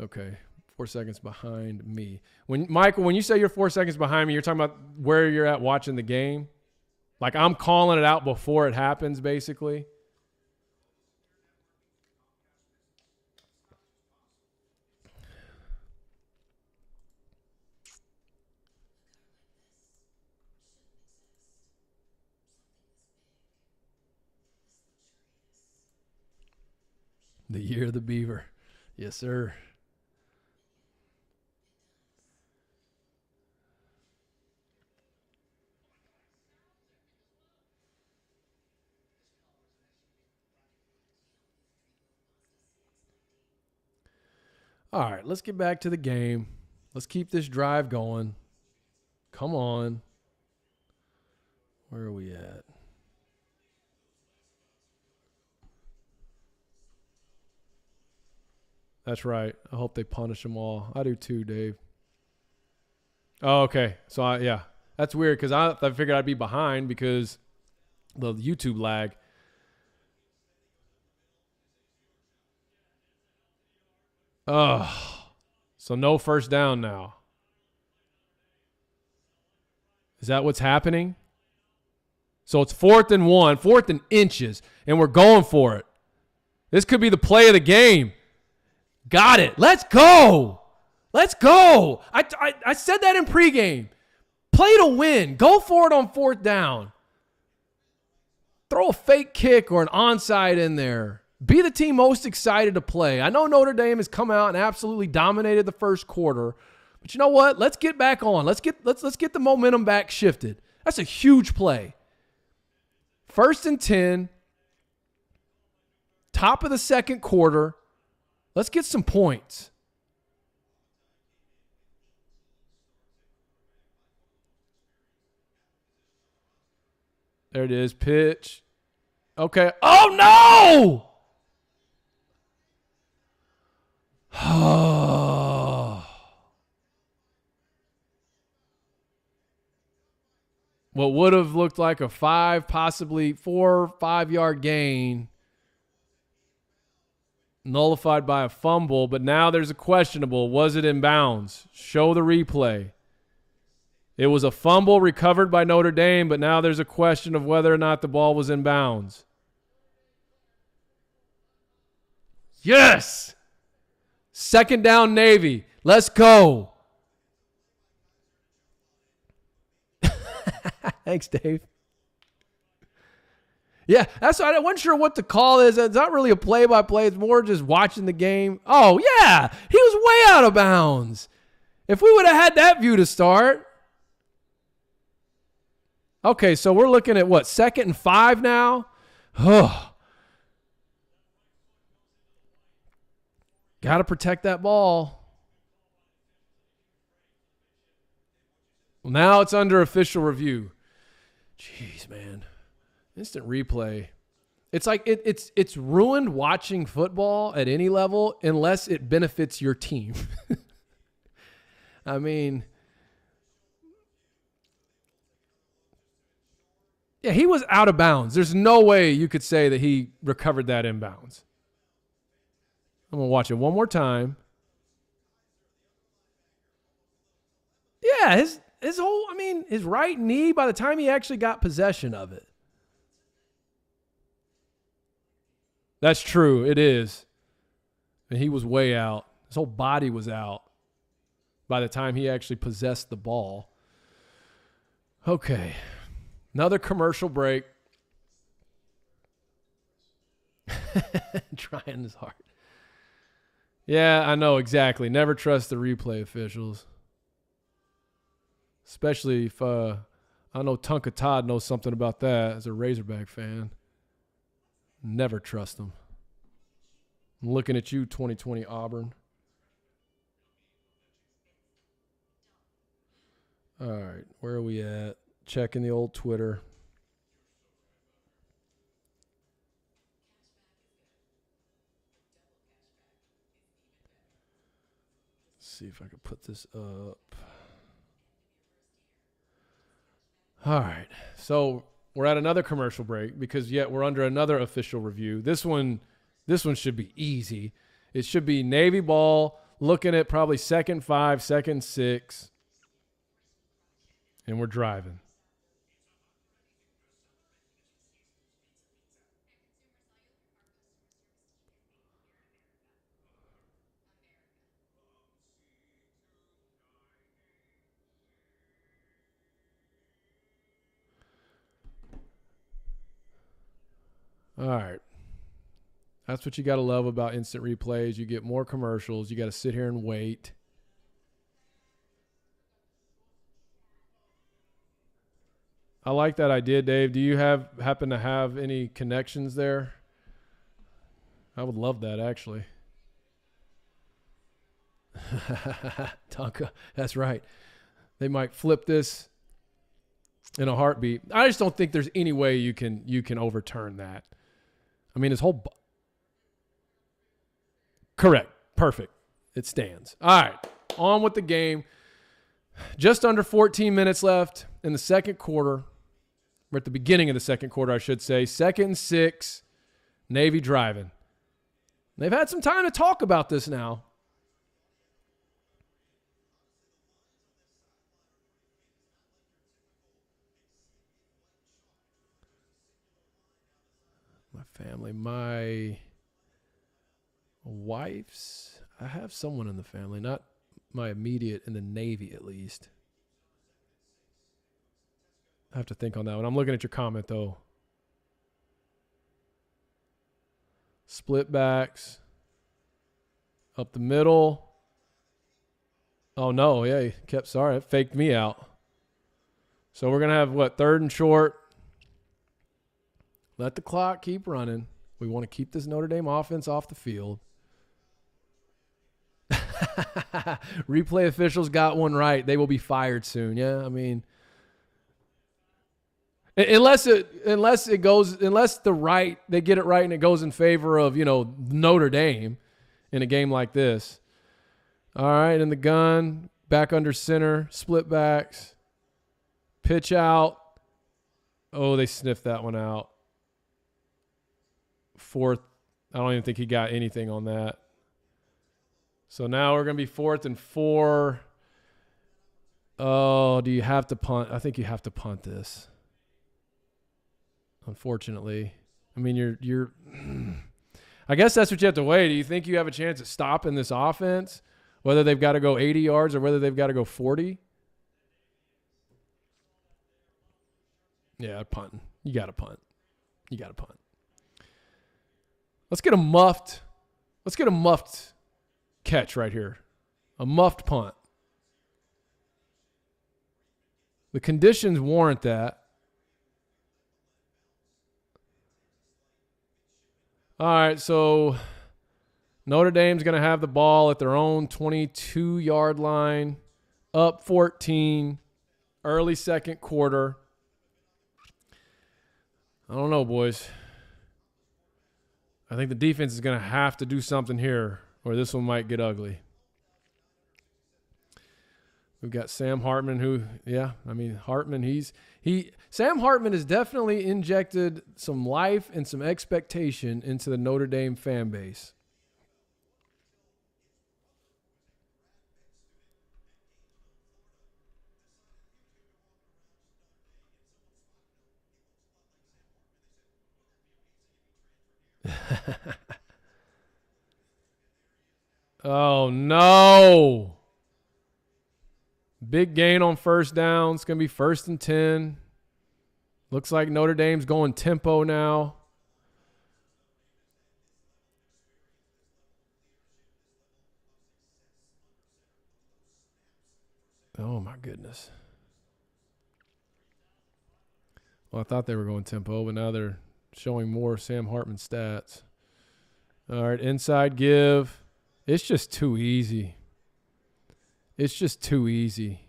Okay, 4 seconds behind me. Michael, when you say you're 4 seconds behind me, you're talking about where you're at watching the game? Like I'm calling it out before it happens, basically? The year of the beaver. Yes, sir. All right, let's get back to the game. Let's keep this drive going. Come on. Where are we at? That's right. I hope they punish them all. I do too, Dave. Oh, okay. So, yeah. That's weird because I figured I'd be behind because the YouTube lag. Oh, so no first down now. Is that what's happening? So it's 4th and 1, 4th and inches, and we're going for it. This could be the play of the game. Got it. Let's go. Let's go. I said that in pregame. Play to win. Go for it on 4th down. Throw a fake kick or an onside in there. Be the team most excited to play. I know Notre Dame has come out and absolutely dominated the first quarter, but you know what? Let's get back on. Let's get the momentum back shifted. That's a huge play. 1st and 10, top of the second quarter. Let's get some points. There it is. Pitch. Okay. Oh, no! What would have looked like a 5, possibly 4 or 5 yard gain, nullified by a fumble, but now there's a questionable. Was it in bounds? Show the replay. It was a fumble recovered by Notre Dame, but now there's a question of whether or not the ball was in bounds. Yes! 2nd down, Navy. Let's go. Thanks, Dave. Yeah, that's why I wasn't sure what the call is. It's not really a play-by-play. It's more just watching the game. Oh, yeah, he was way out of bounds. If we would have had that view to start. Okay, so we're looking at what, 2nd and 5 now? Got to protect that ball. Well, now it's under official review. Jeez, man. Instant replay. It's like it's ruined watching football at any level unless it benefits your team. I mean, yeah, he was out of bounds. There's no way you could say that he recovered that in bounds. I'm going to watch it one more time. Yeah, his right knee, by the time he actually got possession of it. That's true. It is. And he was way out. His whole body was out by the time he actually possessed the ball. Okay. Another commercial break. Trying his hard. Yeah, I know, exactly. Never trust the replay officials. Especially if a I know Tonka Todd knows something about that as a Razorback fan. Never trust them. I'm looking at you, 2020 Auburn. All right, where are we at? Checking the old Twitter. Let's see if I can put this up. All right, so we're at another commercial break because yet we're under another official review. This one should be easy. It should be Navy ball, looking at probably 2nd 5, 2nd 6, and we're driving. All right. That's what you got to love about instant replays. You get more commercials. You got to sit here and wait. I like that idea, Dave. Do you happen to have any connections there? I would love that, actually. Tonka, that's right. They might flip this in a heartbeat. I just don't think there's any way you can overturn that. I mean, his whole correct. Perfect. It stands. All right. On with the game. Just under 14 minutes left in the second quarter. We're at the beginning of the second quarter, I should say. 2nd and 6. Navy driving. They've had some time to talk about this now. My family, my wife's, I have someone in the family, not my immediate, in the Navy at least. I have to think on that one. I'm looking at your comment, though. Split backs. Up the middle. Oh, no. Yeah, he kept, sorry, it faked me out. So we're going to have, 3rd and short. Let the clock keep running. We want to keep this Notre Dame offense off the field. Replay officials got one right. They will be fired soon. Yeah, I mean, unless they get it right and it goes in favor of, Notre Dame in a game like this. All right, in the gun, back under center, split backs, pitch out. Oh, they sniffed that one out. 4th, I don't even think he got anything on that. So now we're going to be 4th and 4. Oh, do you have to punt? I think you have to punt this. Unfortunately. I mean, you're I guess that's what you have to weigh. Do you think you have a chance at stopping this offense, whether they've got to go 80 yards or whether they've got to go 40? Yeah, punting. You got to punt. Let's get a muffed catch right here. A muffed punt. The conditions warrant that. All right, so Notre Dame's going to have the ball at their own 22-yard line, up 14, early second quarter. I don't know, boys. I think the defense is going to have to do something here or this one might get ugly. We've got Sam Hartman Sam Hartman has definitely injected some life and some expectation into the Notre Dame fan base. Oh, no. Big gain on first down. It's going to be 1st and 10. Looks like Notre Dame's going tempo now. Oh, my goodness. Well, I thought they were going tempo, but now they're showing more Sam Hartman stats. All right, inside give. It's just too easy. It's just too easy.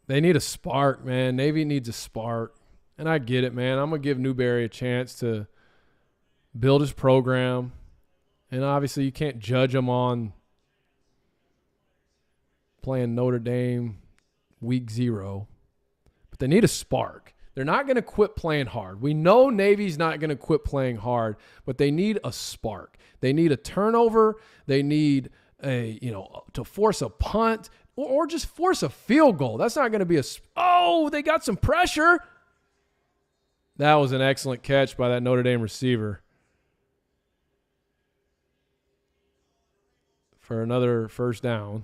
They need a spark, man. Navy needs a spark. And I get it, man. I'm going to give Newberry a chance to build his program. And obviously you can't judge him on playing Notre Dame week 0. But they need a spark. They're not going to quit playing hard. We know Navy's not going to quit playing hard, but they need a spark. They need a turnover. They need to force a punt or just force a field goal. That's not going to be they got some pressure. That was an excellent catch by that Notre Dame receiver for another first down.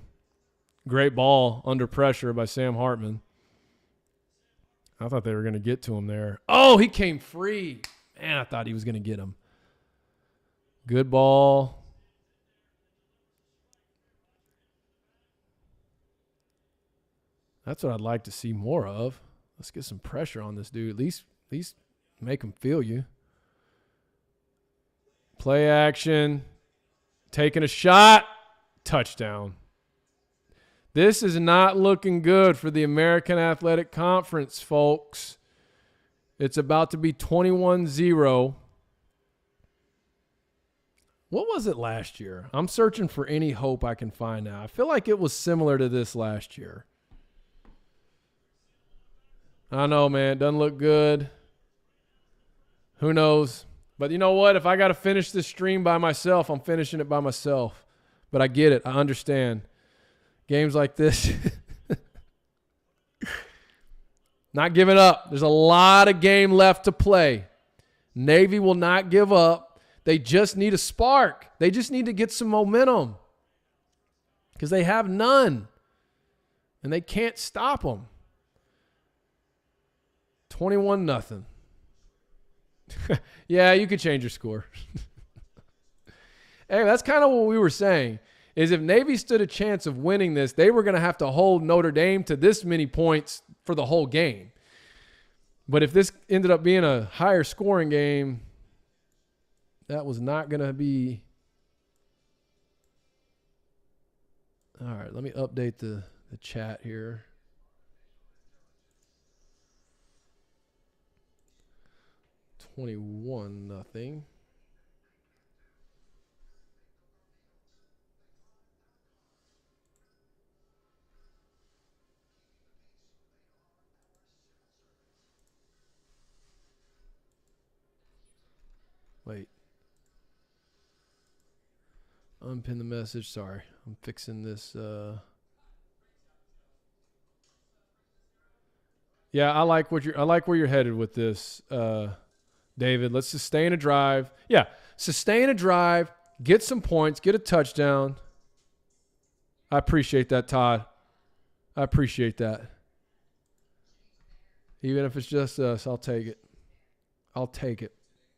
Great ball under pressure by Sam Hartman. I thought they were going to get to him there. Oh, he came free. Man, I thought he was going to get him. Good ball. That's what I'd like to see more of. Let's get some pressure on this dude. At least make him feel you. Play action. Taking a shot. Touchdown. This is not looking good for the American Athletic Conference, folks. It's about to be 21-0. What was it last year? I'm searching for any hope I can find now. I feel like it was similar to this last year. I know, man. It doesn't look good. Who knows? But you know what? If I got to finish this stream by myself, I'm finishing it by myself. But I get it. I understand. Games like this. Not giving up. There's a lot of game left to play. Navy will not give up. They just need a spark. They just need to get some momentum because they have none. And they can't stop them. 21-0. Yeah, you could change your score. Hey, that's kind of what we were saying, is if Navy stood a chance of winning this, they were going to have to hold Notre Dame to this many points for the whole game. But if this ended up being a higher scoring game, that was not going to be. All right, let me update the chat here. $21-0. Wait. Unpin the message. Sorry. I'm fixing this. Yeah, I like where you're headed with this, David. Let's sustain a drive. Yeah, sustain a drive, get some points, get a touchdown. I appreciate that, Todd. I appreciate that. Even if it's just us, I'll take it. I'll take it.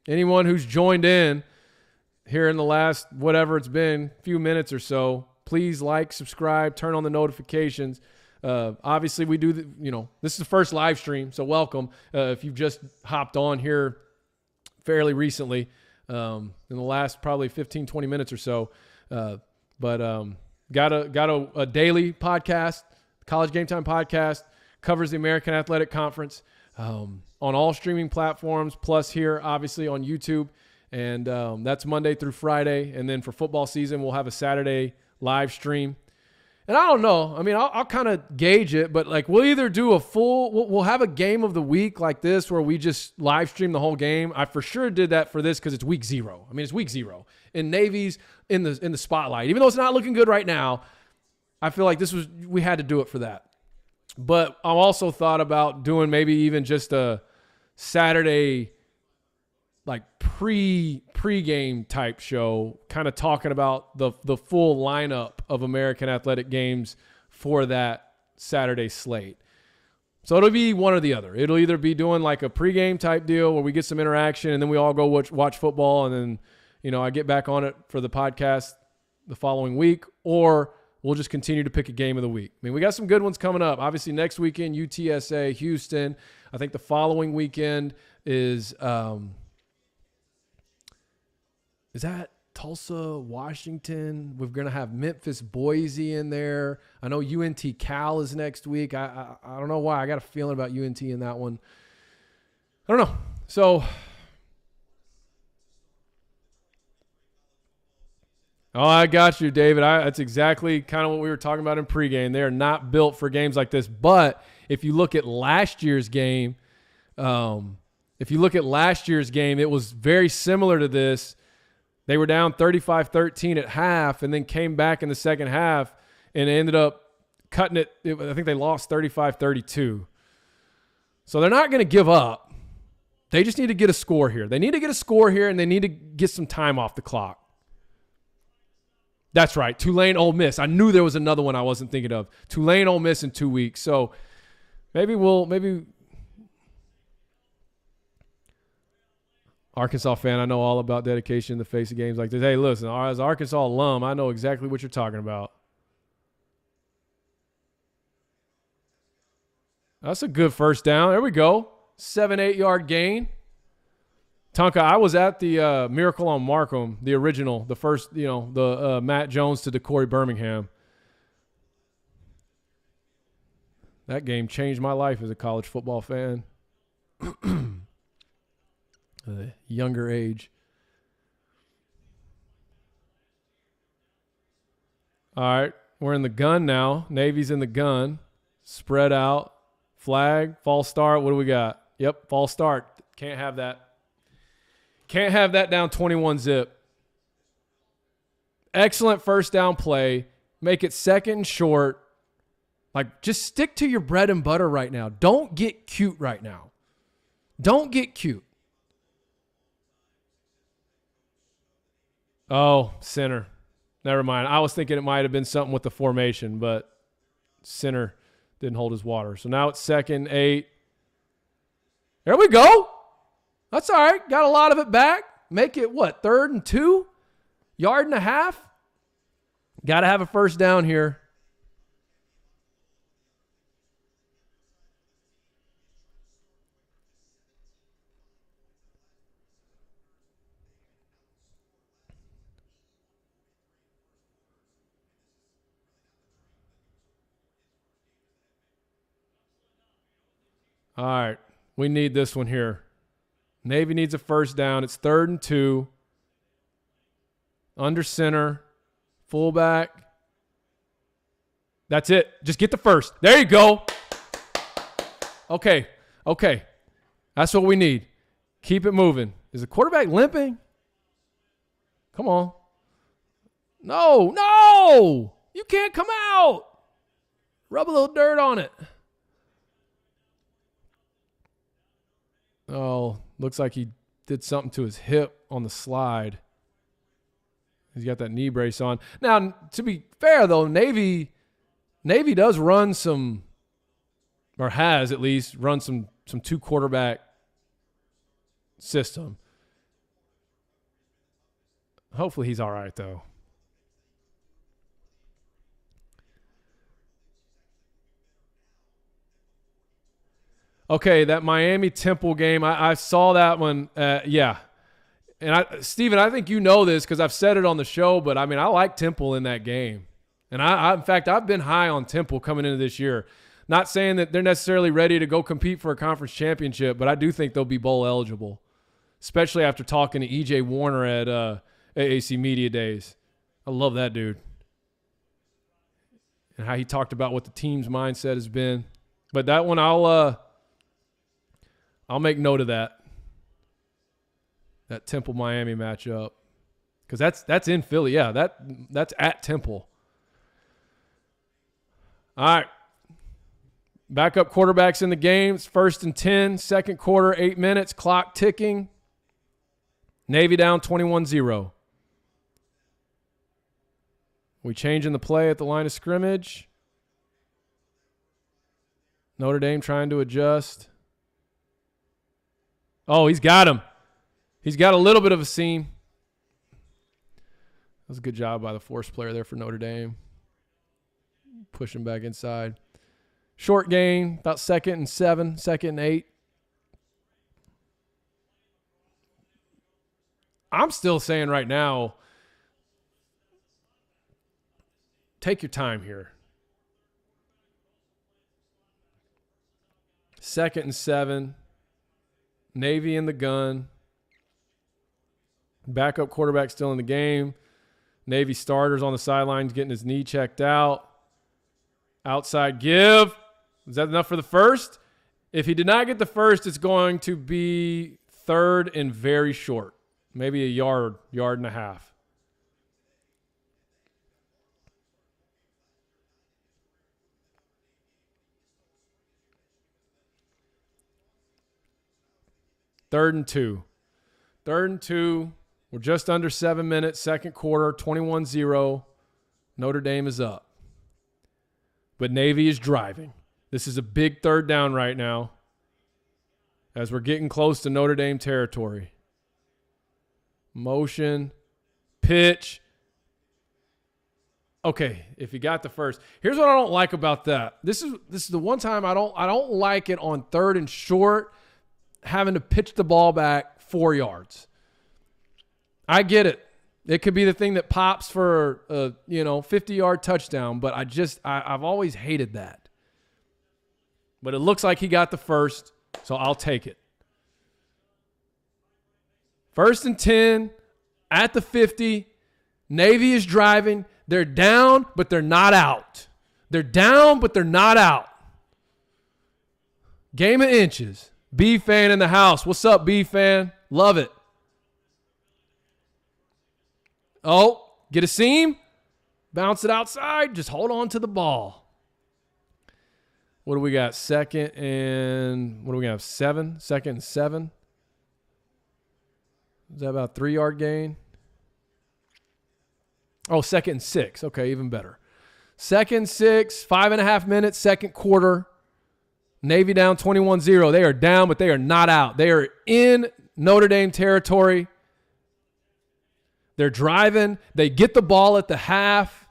Anyone who's joined in here in the last, whatever it's been, few minutes or so, please like, subscribe, turn on the notifications. Obviously, we do, this is the first live stream, so welcome. If you've just hopped on here fairly recently, in the last probably 15, 20 minutes or so. But got a daily podcast, College GameTime podcast, covers the American Athletic Conference on all streaming platforms, plus here, obviously, on YouTube. And that's Monday through Friday. And then for football season, we'll have a Saturday live stream. And I don't know. I mean, I'll kind of gauge it, but like we'll either do we'll have a game of the week like this where we just live stream the whole game. I for sure did that for this because it's week 0. I mean, it's week 0. And Navy's in the spotlight. Even though it's not looking good right now, I feel like we had to do it for that. But I also thought about doing maybe even just a Saturday like pre-game type show, kind of talking about the full lineup of American Athletic games for that Saturday slate. So it'll be one or the other. It'll either be doing like a pregame type deal where we get some interaction and then we all go watch football and then, I get back on it for the podcast the following week, or we'll just continue to pick a game of the week. I mean, we got some good ones coming up. Obviously, next weekend, UTSA, Houston. I think the following weekend is that Tulsa, Washington? We're going to have Memphis, Boise in there. I know UNT Cal is next week. I don't know why. I got a feeling about UNT in that one. I don't know. So, oh, I got you, David. That's exactly kind of what we were talking about in pregame. They are not built for games like this. But if you look at last year's game, it was very similar to this. They were down 35-13 at half and then came back in the second half and ended up cutting it. I think they lost 35-32. So they're not going to give up. They just need to get a score here. They need to get a score here, and they need to get some time off the clock. That's right. Tulane, Ole Miss. I knew there was another one I wasn't thinking of. Tulane, Ole Miss in 2 weeks. So maybe Arkansas fan, I know all about dedication in the face of games like this. Hey, listen, as an Arkansas alum, I know exactly what you're talking about. That's a good first down. There we go. 7-8 yard gain. Tonka, I was at the Miracle on Markham, the original, the first, the Matt Jones to DeCorey Birmingham. That game changed my life as a college football fan. A younger age. All right, we're in the gun now. Navy's in the gun. Spread out. Flag, false start. What do we got? Yep, false start. Can't have that. Can't have that down 21-zip. Excellent first down play. Make it second and short. Like, just stick to your bread and butter right now. Don't get cute right now. Don't get cute. Oh, center. Never mind. I was thinking it might have been something with the formation, but center didn't hold his water. So now it's 2nd, 8. There we go. That's all right. Got a lot of it back. Make it, 3rd and 2? Yard and a half? Got to have a first down here. All right. We need this one here. Navy needs a first down. It's 3rd and 2. Under center. Fullback. That's it. Just get the first. There you go. Okay. That's what we need. Keep it moving. Is the quarterback limping? Come on. No. You can't come out. Rub a little dirt on it. Oh, looks like he did something to his hip on the slide. He's got that knee brace on. Now, to be fair, though, Navy does run some, or has at least run some 2-quarterback system. Hopefully he's all right, though. Okay, that Miami-Temple game, I saw that one. Yeah. And, Steven, I think you know this because I've said it on the show, but, I mean, I like Temple in that game. And, in fact, I've been high on Temple coming into this year. Not saying that they're necessarily ready to go compete for a conference championship, but I do think they'll be bowl eligible, especially after talking to E.J. Warner at AAC Media Days. I love that dude. And how he talked about what the team's mindset has been. But that one, I'll make note of that Temple-Miami matchup, because that's in Philly. Yeah, that's at Temple. All right. Backup quarterbacks in the game. It's 1st and 10, second quarter, 8 minutes, clock ticking. Navy down 21-0. We changing the play at the line of scrimmage. Notre Dame trying to adjust. Oh, he's got him. He's got a little bit of a seam. That was a good job by the force player there for Notre Dame. pushing back inside. Short gain, about 2nd and 7, 2nd and 8. I'm still saying right now, take your time here. 2nd and 7. Navy in the gun. Backup quarterback still in the game. Navy starters on the sidelines getting his knee checked out. Outside give. Is that enough for the first? If he did not get the first, it's going to be 3rd and very short. Maybe a yard and a half. Third and 2. 3rd and 2. We're just under 7 minutes. Second quarter, 21-0. Notre Dame is up. But Navy is driving. This is a big 3rd down right now as we're getting close to Notre Dame territory. Motion, pitch. Okay, if you got the first. Here's what I don't like about that. This is the one time I don't like it on 3rd and short, having to pitch the ball back 4 yards. I get it. It could be the thing that pops for a 50-yard touchdown, but I've always hated that. But it looks like he got the first, so I'll take it. 1st and 10 at the 50. Navy is driving. They're down, but they're not out. They're down, but they're not out. Game of inches. B-fan in the house. What's up, B-fan? Love it. Oh, get a seam. Bounce it outside. Just hold on to the ball. What do we got? 2nd and what do we have? 7? 2nd and 7. Is that about a 3-yard gain? Oh, 2nd and 6. Okay, even better. 2nd and 6, 5.5 minutes, second quarter. Navy down 21-0. They are down, but they are not out. They are in Notre Dame territory. They're driving. They get the ball at the half.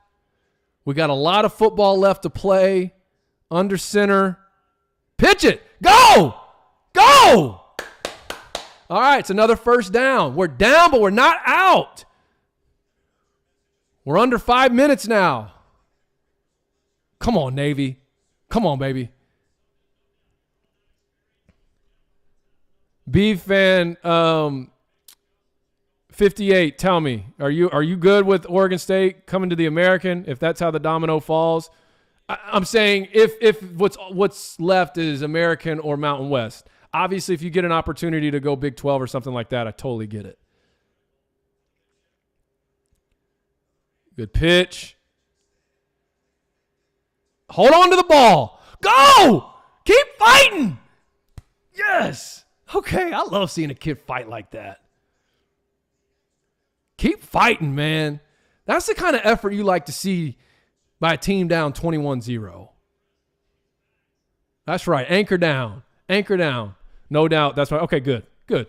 We got a lot of football left to play. Under center. Pitch it. Go! Go! All right, it's another 1st down. We're down, but we're not out. We're under 5 minutes now. Come on, Navy. Come on, baby. B-fan 58, tell me, are you good with Oregon State coming to the American if that's how the domino falls? I'm saying if what's left is American or Mountain West. Obviously, if you get an opportunity to go Big 12 or something like that, I totally get it. Good pitch. Hold on to the ball. Go! Keep fighting! Yes! Okay, I love seeing a kid fight like that. Keep fighting, man. That's the kind of effort you like to see by a team down 21-0. That's right. Anchor down. Anchor down. No doubt. That's right. Okay, good. Good.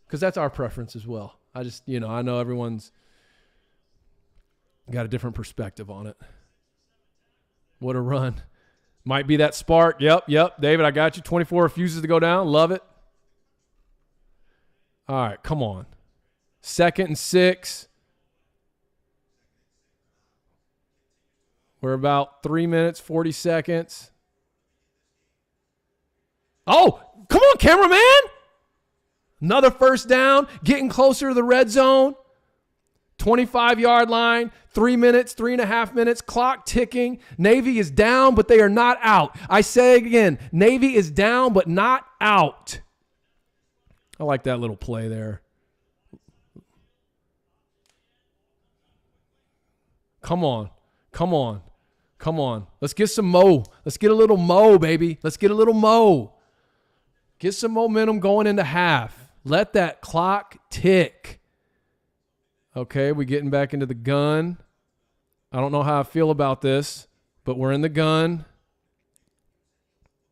Because that's our preference as well. I just, I know everyone's got a different perspective on it. What a run. Might be that spark. Yep. David, I got you. 24 refuses to go down. Love it. All right, come on. 2nd and 6. We're about 3 minutes, 40 seconds. Oh, come on, cameraman. Another 1st down, getting closer to the red zone. 25-yard line, 3 minutes, 3.5 minutes, clock ticking. Navy is down, but they are not out. I say again, Navy is down, but not out. I like that little play there. Come on. Let's get some mo. Let's get a little mo, baby. Let's get a little mo. Get some momentum going into half. Let that clock tick. Okay, we're getting back into the gun. I don't know how I feel about this, but we're in the gun.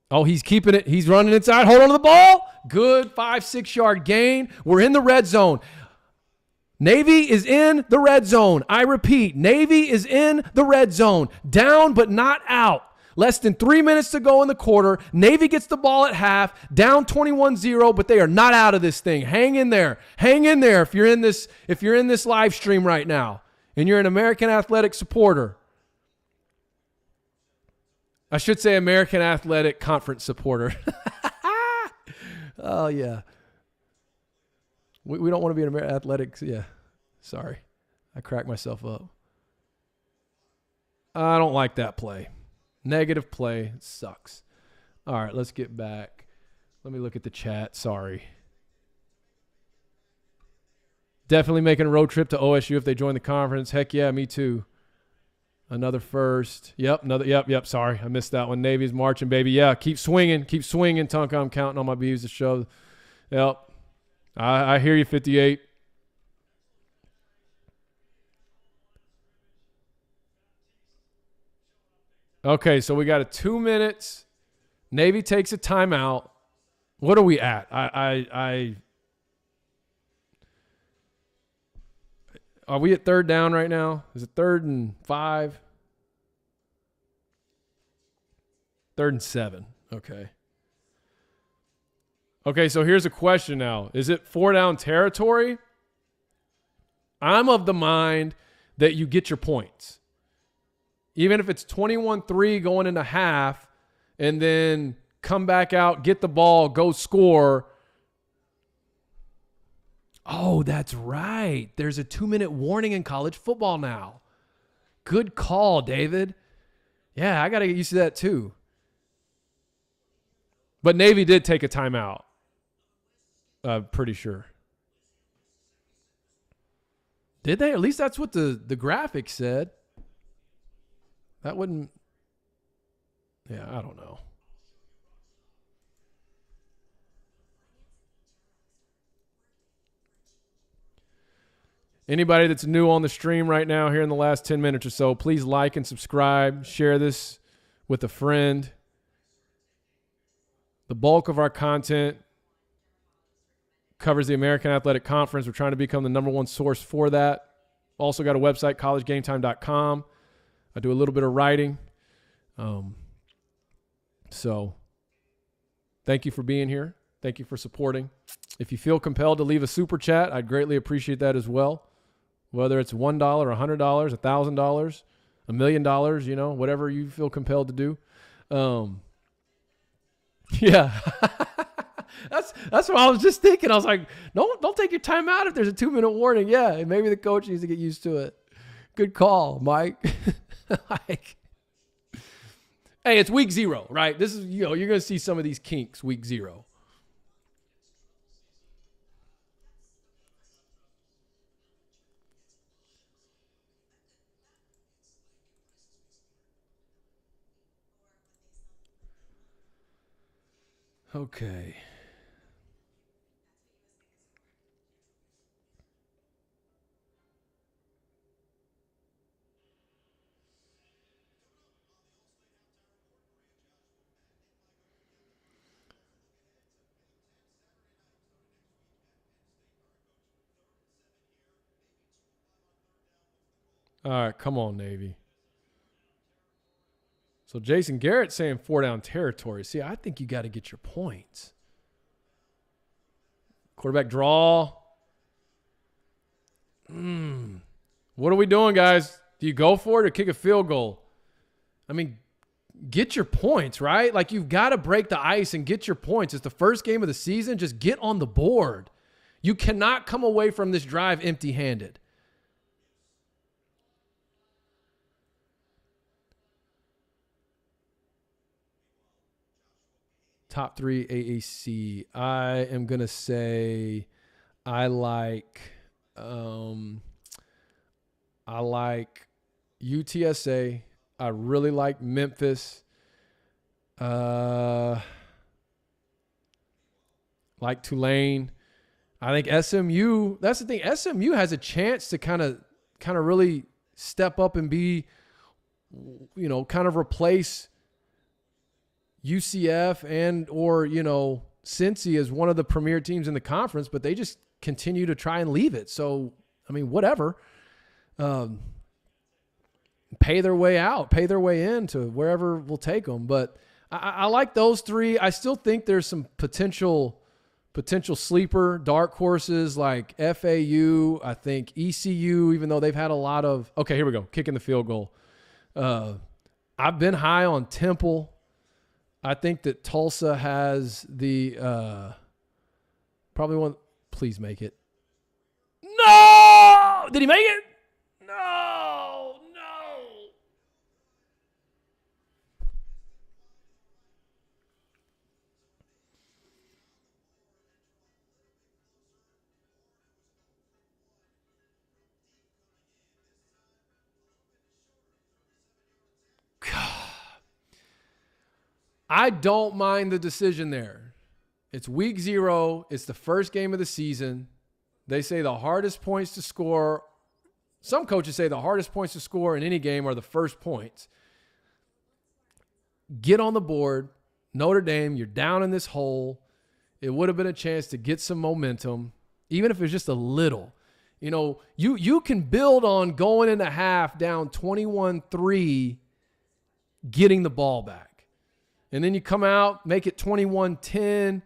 Oh, he's keeping it. He's running inside. Hold on to the ball. Good 5-6 yard gain. We're in the red zone. Navy is in the red zone. I repeat, Navy is in the red zone. Down but not out. Less than 3 minutes to go in the quarter. Navy gets the ball at half, down 21-0, but they are not out of this thing. Hang in there. Hang in there if you're in this live stream right now and you're an American Athletic supporter. I should say American Athletic Conference supporter. Oh, yeah. We don't want to be an American Athletics. Yeah. Sorry. I cracked myself up. I don't like that play. Negative play. It sucks. All right, let's get back. Let me look at the chat. Sorry. Definitely making a road trip to OSU if they join the conference. Heck yeah, me too. Another first. Yep. Sorry, I missed that one. Navy's marching, baby. Yeah, keep swinging, Tonka. I'm counting on my Beavs to show. Yep. I hear you, 58. Okay, so we got a 2 minutes. Navy takes a timeout. What are we at? Are we at third down right now? Is it 3rd and 5? 3rd and 7. Okay. Okay, so here's a question now. Is it 4-down territory? I'm of the mind that you get your points. Even if it's 21-3 going into half and then come back out, get the ball, go score. Oh, that's right. There's a 2-minute warning in college football now. Good call, David. Yeah, I got to get used to that too. But Navy did take a timeout. Pretty sure. Did they? At least that's what the graphic said. That wouldn't. Yeah, I don't know. Anybody that's new on the stream right now here in the last 10 minutes or so, please like and subscribe. Share this with a friend. The bulk of our content covers the American Athletic Conference. We're trying to become the #1 source for that. Also got a website, collegegametime.com. I do a little bit of writing. So thank you for being here. Thank you for supporting. If you feel compelled to leave a super chat, I'd greatly appreciate that as well. Whether it's $1, $100, $1,000, $1 million, whatever you feel compelled to do. Yeah. That's what I was just thinking. I was like, don't take your time out if there's a 2-minute warning. Yeah, maybe the coach needs to get used to it. Good call, Mike. Hey, it's week 0, right? This is, you're going to see some of these kinks week 0. Okay. All right, come on, Navy. So Jason Garrett saying 4-down territory. See, I think you got to get your points. Quarterback draw. What are we doing, guys? Do you go for it or kick a field goal? I mean, get your points, right? Like, you've got to break the ice and get your points. It's the first game of the season. Just get on the board. You cannot come away from this drive empty-handed. Top 3 AAC. I am going to say I like UTSA. I really like Memphis. Like Tulane. I think SMU, that's the thing. SMU has a chance to kind of really step up and be, kind of replace UCF and or Cincy as one of the premier teams in the conference, but they just continue to try and leave it. So I mean, whatever. Pay their way out, pay their way into wherever will take them. But I like those three. I still think there's some potential sleeper dark horses like FAU. I think ECU, even though they've had a lot of – okay, here we go, kicking the field goal. I've been high on Temple. I think that Tulsa has the probably one. Please make it. No! Did he make it? No! I don't mind the decision there. It's week 0. It's the first game of the season. They say the hardest points to score. Some coaches say the hardest points to score in any game are the first points. Get on the board. Notre Dame, you're down in this hole. It would have been a chance to get some momentum, even if it's just a little. You know, you can build on going into half down 21-3, getting the ball back. And then you come out, make it 21-10.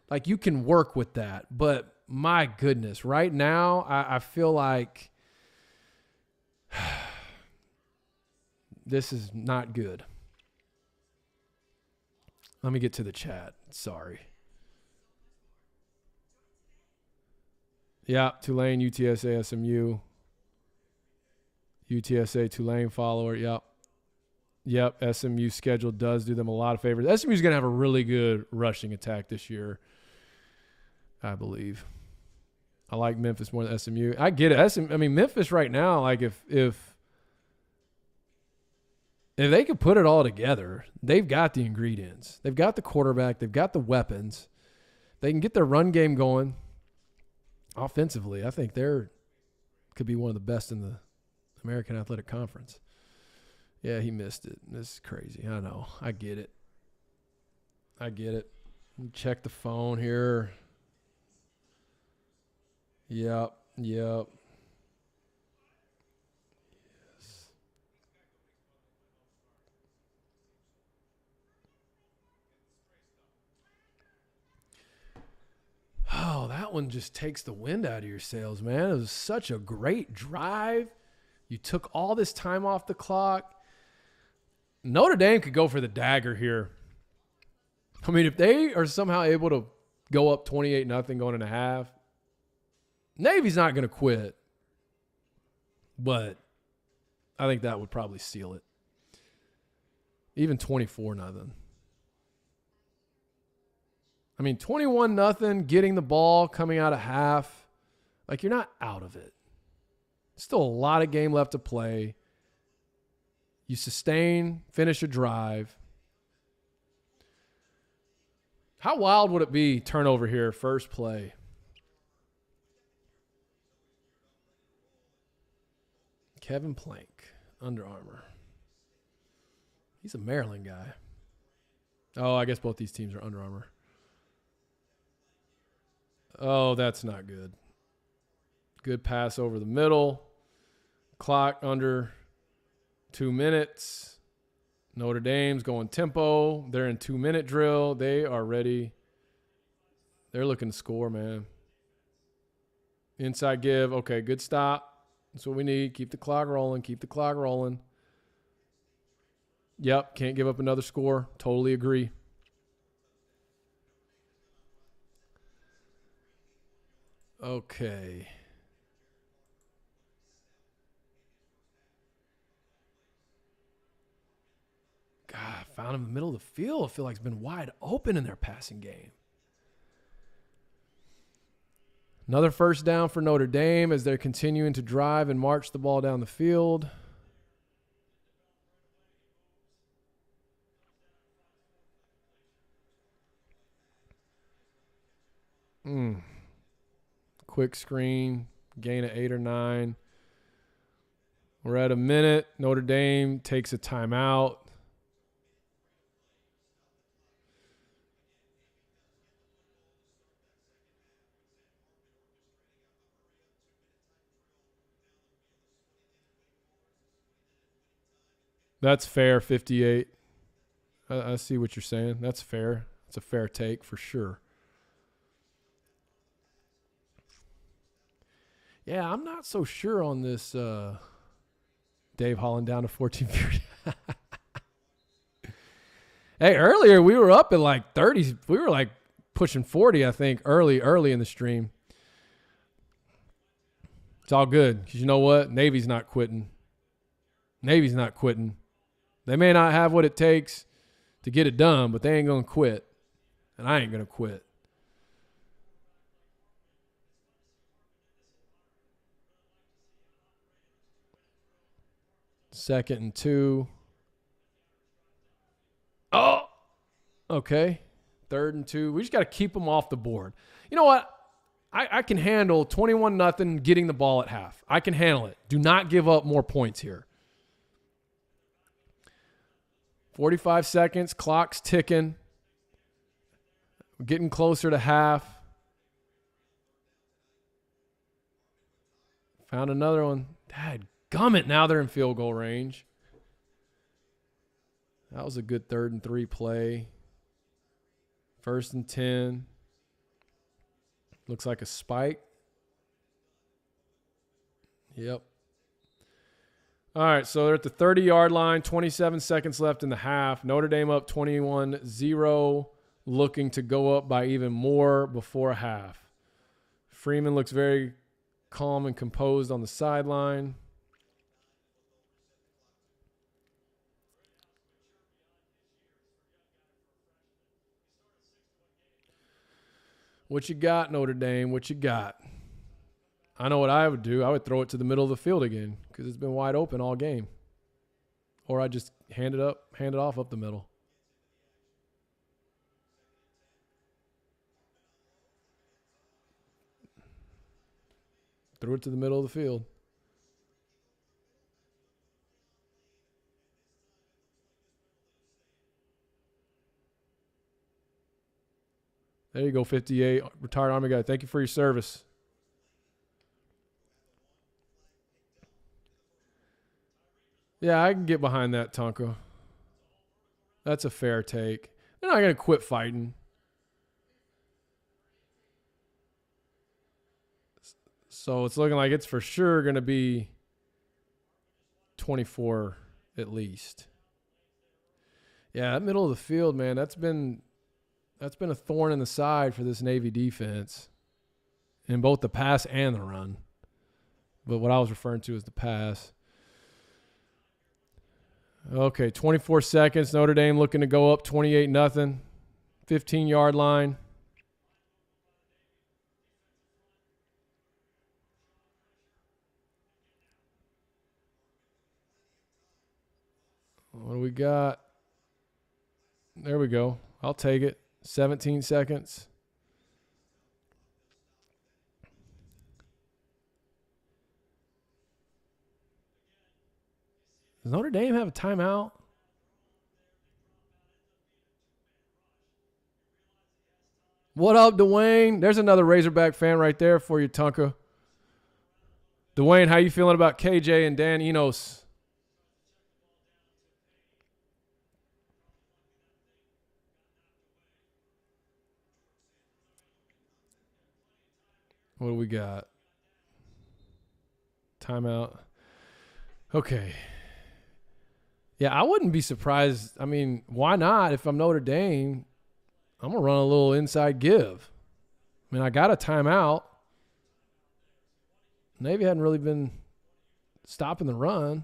Like, you can work with that. But my goodness, right now, I feel like this is not good. Let me get to the chat. Sorry. Yeah, Tulane, UTSA, SMU. UTSA, Tulane follower. Yep. Yep, SMU schedule does do them a lot of favors. SMU's going to have a really good rushing attack this year, I believe. I like Memphis more than SMU. I get it. I mean, Memphis right now, like if they could put it all together, they've got the ingredients. They've got the quarterback. They've got the weapons. They can get their run game going. Offensively, I think could be one of the best in the American Athletic Conference. Yeah, he missed it. This is crazy. I know. I get it. Check the phone here. Yep. Yes. Oh, that one just takes the wind out of your sails, man. It was such a great drive. You took all this time off the clock. Notre Dame could go for the dagger here. I mean, if they are somehow able to go up 28-0 going into half, Navy's not going to quit. But I think that would probably seal it. Even 24-0. I mean, 21-0, getting the ball, coming out of half. Like, you're not out of it. Still a lot of game left to play. You sustain, finish a drive. How wild would it be, turnover here, first play? Kevin Plank, Under Armour. He's a Maryland guy. Oh, I guess both these teams are Under Armour. Oh, that's not good. Good pass over the middle. Clock under 2 minutes. Notre Dame's going tempo. They're in 2-minute drill. They are ready. They're looking to score, man. Inside give. Okay, good stop. That's what we need. Keep the clock rolling. Yep, can't give up another score. Totally agree. Okay. God, found him in the middle of the field. I feel like it's been wide open in their passing game. Another first down for Notre Dame as they're continuing to drive and march the ball down the field. Quick screen, gain of 8 or 9. We're at a minute. Notre Dame takes a timeout. That's fair, 58. I see what you're saying. That's fair. It's a fair take for sure. Yeah, I'm not so sure on this Dave Holland down to 14 period. Hey, earlier we were up at like 30s. We were like pushing 40, I think, early in the stream. It's all good because you know what? Navy's not quitting. Navy's not quitting. They may not have what it takes to get it done, but they ain't going to quit. And I ain't going to quit. Second and 2. Oh, okay. Third and 2. We just got to keep them off the board. You know what? I can handle 21-0 getting the ball at half. I can handle it. Do not give up more points here. 45 seconds. Clock's ticking. We're getting closer to half. Found another one. Dadgummit, now they're in field goal range. That was a good 3rd and 3 play. 1st and 10. Looks like a spike. Yep. All right, so they're at the 30-yard line, 27 seconds left in the half. Notre Dame up 21-0, looking to go up by even more before half. Freeman looks very calm and composed on the sideline. What you got, Notre Dame? What you got? I know what I would do. I would throw it to the middle of the field again because it's been wide open all game. Or I just hand it off up the middle. Threw it to the middle of the field. There you go, 58, retired Army guy. Thank you for your service. Yeah, I can get behind that, Tonka. That's a fair take. They're not going to quit fighting. So it's looking like it's for sure going to be 24 at least. Yeah, that middle of the field, man, that's been a thorn in the side for this Navy defense in both the pass and the run. But what I was referring to is the pass. Okay, 24 seconds. Notre Dame looking to go up 28-0. 15-yard line. What do we got? There we go. I'll take it. 17 seconds. Does Notre Dame have a timeout? What up, Dwayne? There's another Razorback fan right there for you, Tonka. Dwayne, how you feeling about KJ and Dan Enos? What do we got? Timeout. Okay. Yeah, I wouldn't be surprised. I mean, why not? If I'm Notre Dame, I'm going to run a little inside give. I mean, I got a timeout. Navy hadn't really been stopping the run.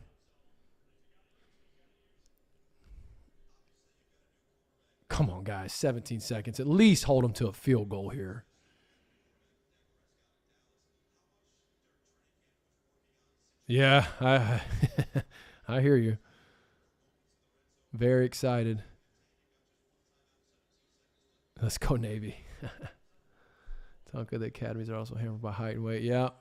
Come on, guys. 17 seconds. At least hold them to a field goal here. Yeah, I hear you. Very excited. Let's go Navy. Tonka, the academies are also hampered by height and weight. Yep.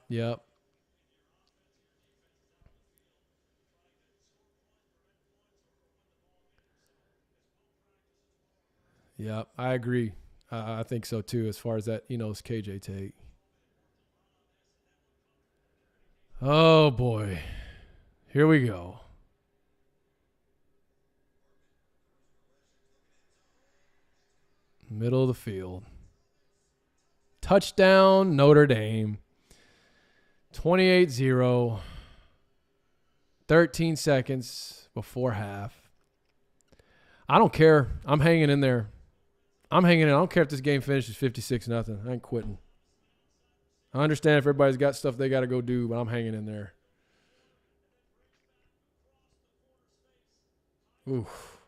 Yep, I agree. I think so too, as far as that Enos KJ take. Oh boy. Here we go. Middle of the field. Touchdown, Notre Dame. 28-0. 13 seconds before half. I don't care. I'm hanging in there. I'm hanging in. I don't care if this game finishes 56-0. I ain't quitting. I understand if everybody's got stuff they got to go do, but I'm hanging in there. Oof.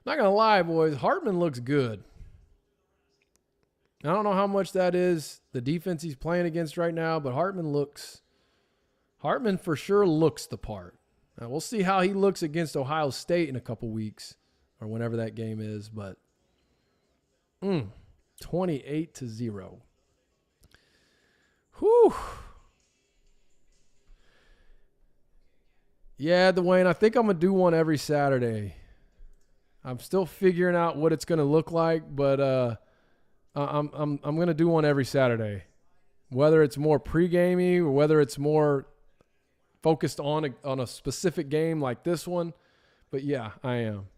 Not going to lie, boys. Hartman looks good. I don't know how much that is the defense he's playing against right now, but Hartman for sure looks the part. Now, we'll see how he looks against Ohio State in a couple weeks or whenever that game is, but 28-0. Whew. Yeah, Dwayne, I think I'm going to do one every Saturday. I'm still figuring out what it's going to look like, but I'm going to do one every Saturday. Whether it's more pre-gamey or whether it's more focused on a specific game like this one. But yeah, I am.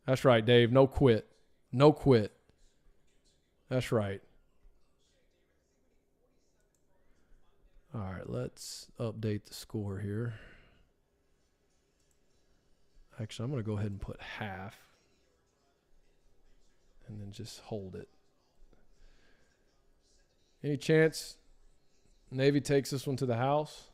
That's right, Dave. No quit. No quit. That's right. All right, let's update the score here. Actually, I'm going to go ahead and put half and then just hold it. Any chance Navy takes this one to the house?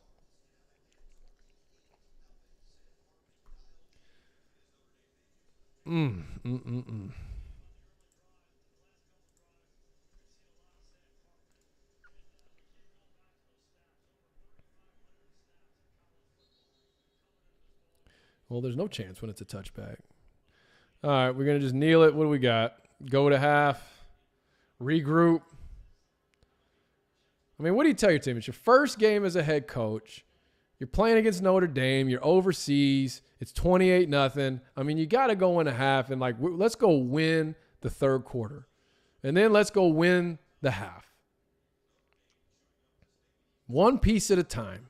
Well, there's no chance when it's a touchback. All right, we're going to just kneel it. What do we got? Go to half. Regroup. I mean, what do you tell your team? It's your first game as a head coach. You're playing against Notre Dame. You're overseas. It's 28-0. I mean, you got to go in a half and, let's go win the third quarter. And then let's go win the half. One piece at a time.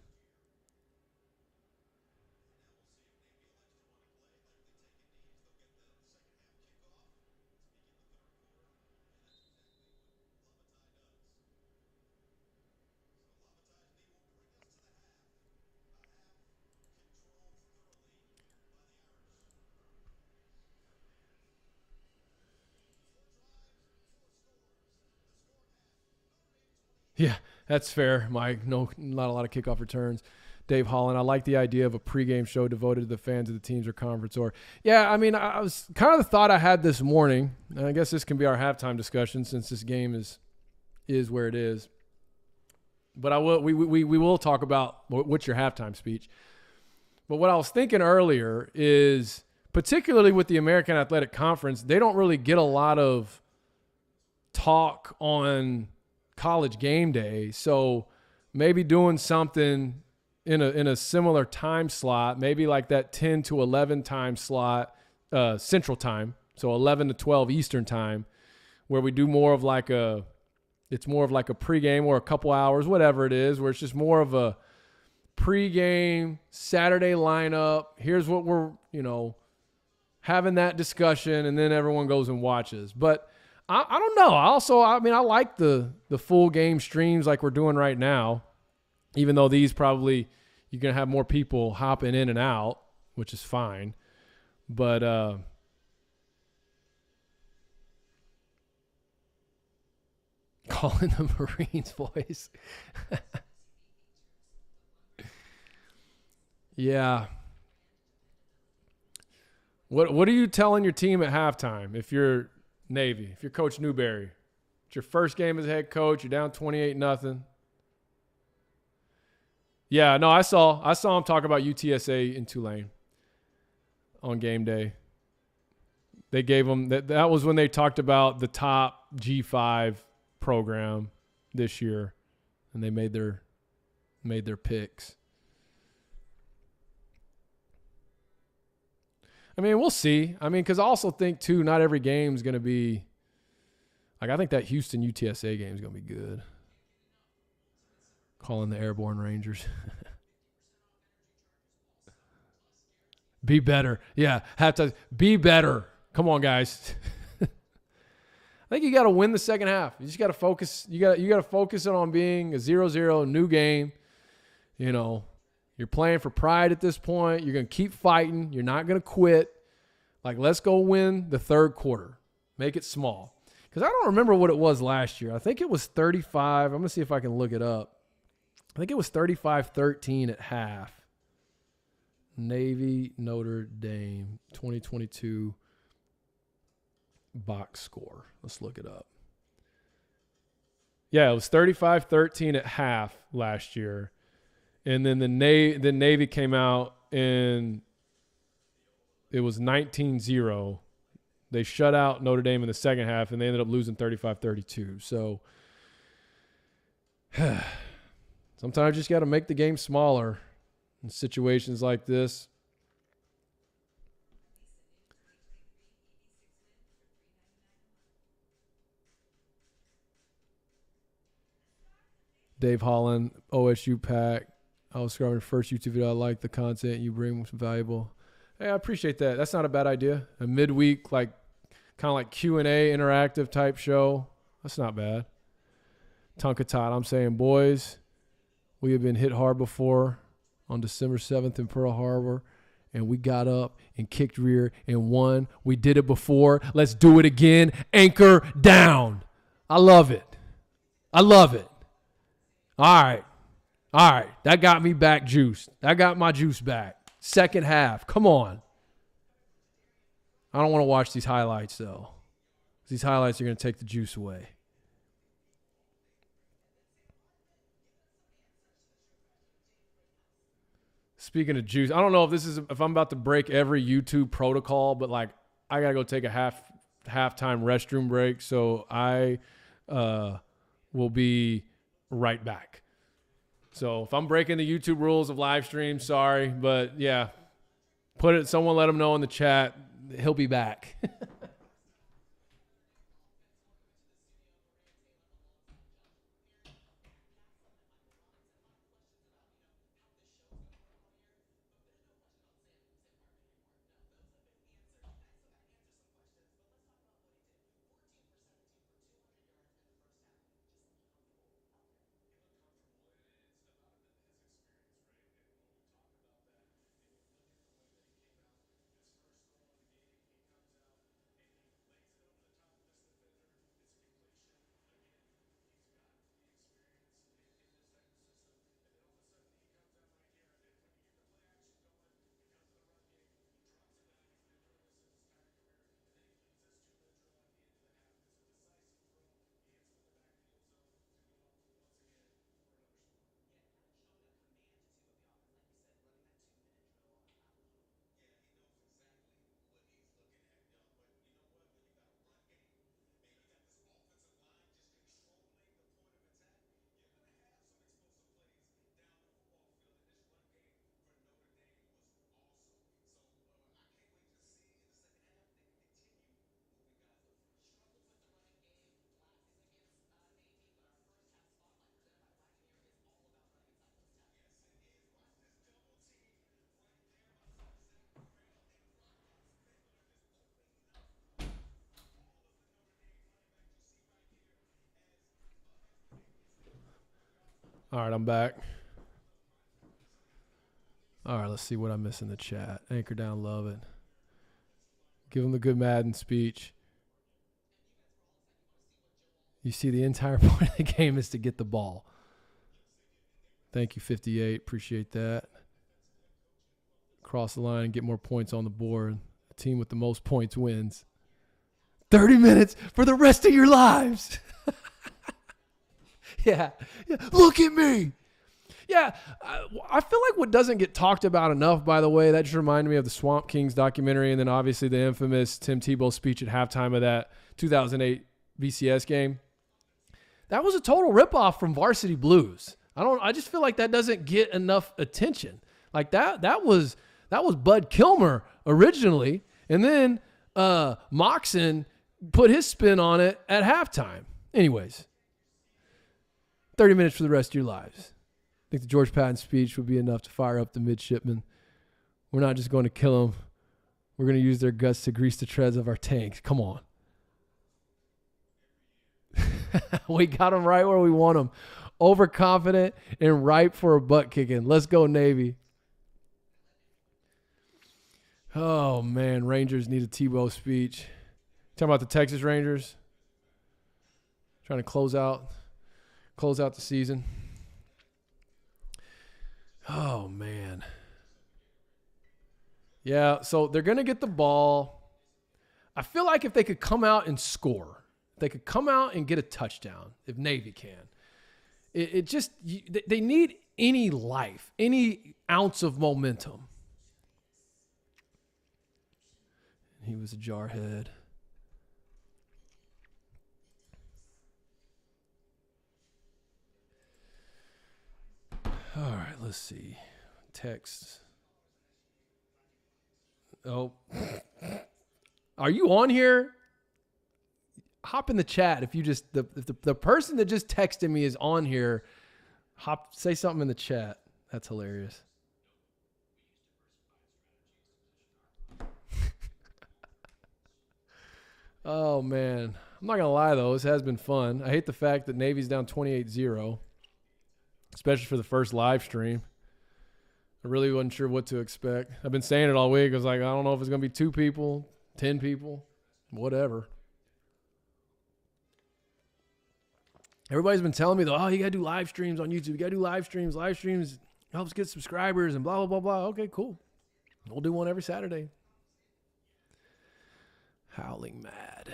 Yeah, that's fair, Mike. No, not a lot of kickoff returns. Dave Holland, I like the idea of a pregame show devoted to the fans of the teams or conference. I mean, I was kind of the thought I had this morning, and I guess this can be our halftime discussion since this game is where it is. But we will talk about what's your halftime speech. But what I was thinking earlier is, particularly with the American Athletic Conference, they don't really get a lot of talk on College game day, so maybe doing something in a similar time slot, maybe like that 10 to 11 time slot, Central Time, so 11 to 12 Eastern Time, where we do more of like a pregame or a couple hours, whatever it is, where it's just more of a pregame Saturday lineup. Here's what we're having that discussion, and then everyone goes and watches. But I don't know. I like the full game streams like we're doing right now, even though these probably you're going to have more people hopping in and out, which is fine. But calling the Marines voice. Yeah. What are you telling your team at halftime if you're Navy, if you're Coach Newberry? It's your first game as head coach. You're down 28-0. Yeah, no, I saw him talk about UTSA in Tulane on game day. They gave them that was when they talked about the top G5 program this year, and they made their picks. I mean, we'll see. I mean, because I also think, too, not every game is going to be – I think that Houston UTSA game is going to be good. Calling the Airborne Rangers. Be better. Yeah, have to be better. Come on, guys. I think you got to win the second half. You just got to focus. You got to focus on being a 0-0 new game. You know, you're playing for pride at this point. You're going to keep fighting. You're not going to quit. Like, let's go win the third quarter. Make it small. Because I don't remember what it was last year. I think it was 35. I'm going to see if I can look it up. I think it was 35-13 at half. Navy, Notre Dame, 2022 box score. Let's look it up. Yeah, it was 35-13 at half last year. And then the Navy came out and it was 19-0. They shut out Notre Dame in the second half, and they ended up losing 35-32. So sometimes you just got to make the game smaller in situations like this. Dave Holland, OSU Pack. I was scrubbing the first YouTube video. I like the content you bring, was valuable. Hey, I appreciate that. That's not a bad idea. A midweek, like kind of like Q&A interactive type show. That's not bad. Tonka Tot, I'm saying, boys, we have been hit hard before on December 7th in Pearl Harbor, and we got up and kicked rear and won. We did it before. Let's do it again. Anchor down. I love it. I love it. All right. That got me back juiced. That got my juice back. Second half. Come on. I don't want to watch these highlights, though. These highlights are going to take the juice away. Speaking of juice, I don't know if I'm about to break every YouTube protocol, but like I got to go take a halftime restroom break. So I will be right back. So if I'm breaking the YouTube rules of live stream, sorry, but yeah, someone let him know in the chat. He'll be back. All right, I'm back. All right, let's see what I miss in the chat. Anchor down, love it. Give him the good Madden speech. You see, the entire point of the game is to get the ball. Thank you, 58. Appreciate that. Cross the line and get more points on the board. The team with the most points wins. 30 minutes for the rest of your lives. Yeah. Look at me. Yeah. I feel like what doesn't get talked about enough, by the way, that just reminded me of the Swamp Kings documentary and then obviously the infamous Tim Tebow speech at halftime of that 2008 VCS game. That was a total ripoff from Varsity Blues. I just feel like that doesn't get enough attention. Like that was Bud Kilmer originally, and then Moxon put his spin on it at halftime. Anyways, 30 minutes for the rest of your lives. I think the George Patton speech would be enough to fire up the midshipmen. We're not just going to kill them. We're going to use their guts to grease the treads of our tanks. Come on. We got them right where we want them. Overconfident and ripe for a butt kicking. Let's go, Navy. Oh, man. Rangers need a Tebow speech. Talking about the Texas Rangers. Trying to close out the season. Oh, man. Yeah, so they're going to get the ball. I feel like if they could come out and score, they could come out and get a touchdown, if Navy can. They need any life, any ounce of momentum. He was a jarhead. All right, let's see. Text. Oh. Are you on here? Hop in the chat if you just if the person that just texted me is on here. Say something in the chat. That's hilarious. Oh man. I'm not gonna lie though, this has been fun. I hate the fact that Navy's down 28-0. Especially for the first live stream. I really wasn't sure what to expect. I've been saying it all week. I was like, I don't know if it's going to be 2 people, 10 people, whatever. Everybody's been telling me, though, you got to do live streams on YouTube. You got to do live streams. Live streams helps get subscribers and blah, blah, blah, blah. Okay, cool. We'll do one every Saturday. Howling mad.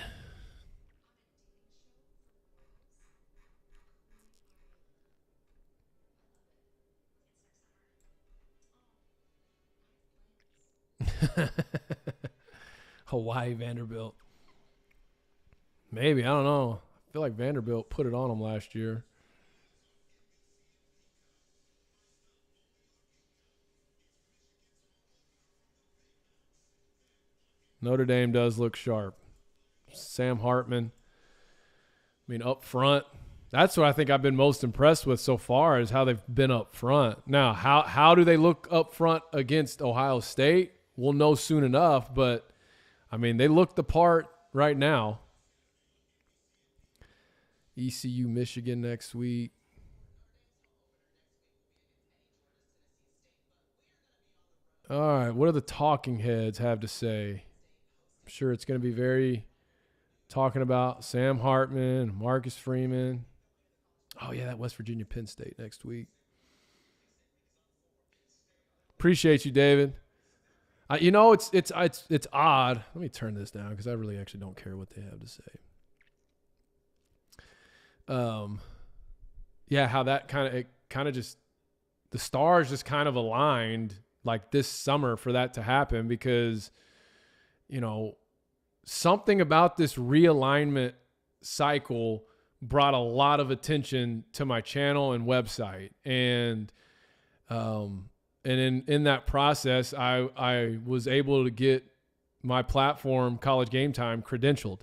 Hawaii Vanderbilt. Maybe. I don't know. I feel like Vanderbilt put it on them last year. Notre Dame does look sharp. Sam Hartman. I mean, up front. That's what I think I've been most impressed with so far is how they've been up front. Now, how do they look up front against Ohio State? We'll know soon enough, but, I mean, they look the part right now. ECU, Michigan next week. All right, what do the talking heads have to say? I'm sure it's going to be very talking about Sam Hartman, Marcus Freeman. Oh, yeah, that West Virginia Penn State next week. Appreciate you, David. It's odd. Let me turn this down because I really actually don't care what they have to say. How that kind of just the stars just kind of aligned like this summer for that to happen because, something about this realignment cycle brought a lot of attention to my channel and website. And in that process, I was able to get my platform, College GameTime, credentialed.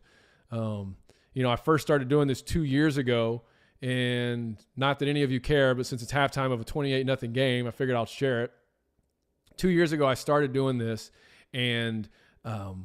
I first started doing this 2 years ago, and not that any of you care, but since it's halftime of a 28-0 game, I figured I'll share it. 2 years ago, I started doing this, and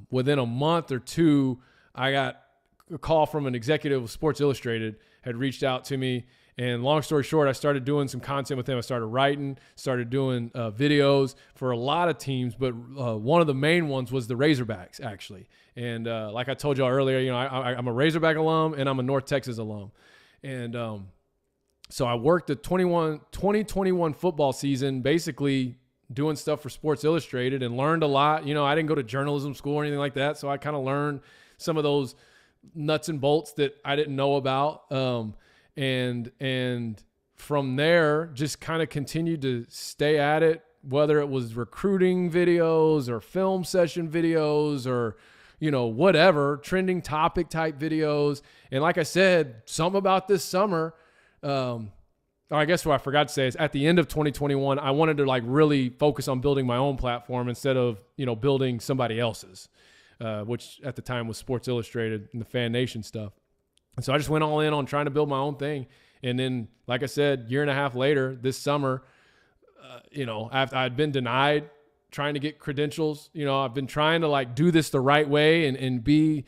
within a month or two, I got a call from an executive of Sports Illustrated, had reached out to me. And long story short, I started doing some content with them. I started writing, started doing videos for a lot of teams, but one of the main ones was the Razorbacks, actually. And like I told y'all earlier, I'm a Razorback alum and I'm a North Texas alum. And so I worked the 2021 football season basically doing stuff for Sports Illustrated and learned a lot. I didn't go to journalism school or anything like that, so I kind of learned some of those nuts and bolts that I didn't know about. And from there, just kind of continued to stay at it, whether it was recruiting videos or film session videos or, whatever, trending topic type videos. And like I said, something about this summer, I guess what I forgot to say is at the end of 2021, I wanted to really focus on building my own platform instead of, building somebody else's, which at the time was Sports Illustrated and the Fan Nation stuff. And so I just went all in on trying to build my own thing. And then, like I said, year and a half later, this summer, after I'd been denied trying to get credentials. I've been trying to like do this the right way and be,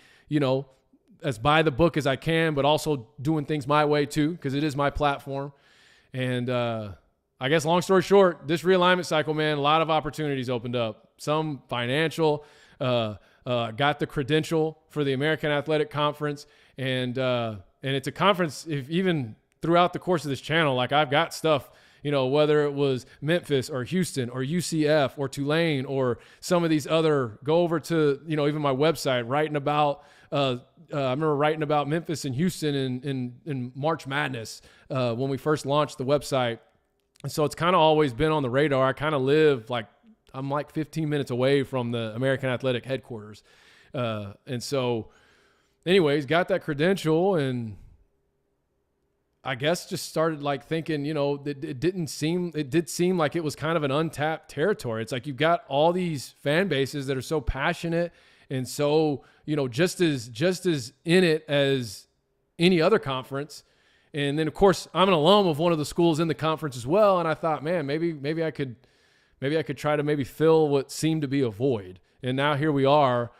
as by the book as I can, but also doing things my way too, because it is my platform. And I guess long story short, this realignment cycle, man, a lot of opportunities opened up. Some financial, got the credential for the American Athletic Conference. And it's a conference, if even throughout the course of this channel, like I've got stuff, whether it was Memphis or Houston or UCF or Tulane or some of these other, go over to, even my website, writing about, I remember writing about Memphis and Houston in March Madness when we first launched the website. And so it's kind of always been on the radar. I kind of live I'm like 15 minutes away from the American Athletic headquarters. And so anyways, got that credential and I guess just started like thinking, it did seem like it was kind of an untapped territory. It's like you've got all these fan bases that are so passionate and so, just as in it as any other conference. And then of course I'm an alum of one of the schools in the conference as well. And I thought, man, maybe I could try to maybe fill what seemed to be a void. And now here we are,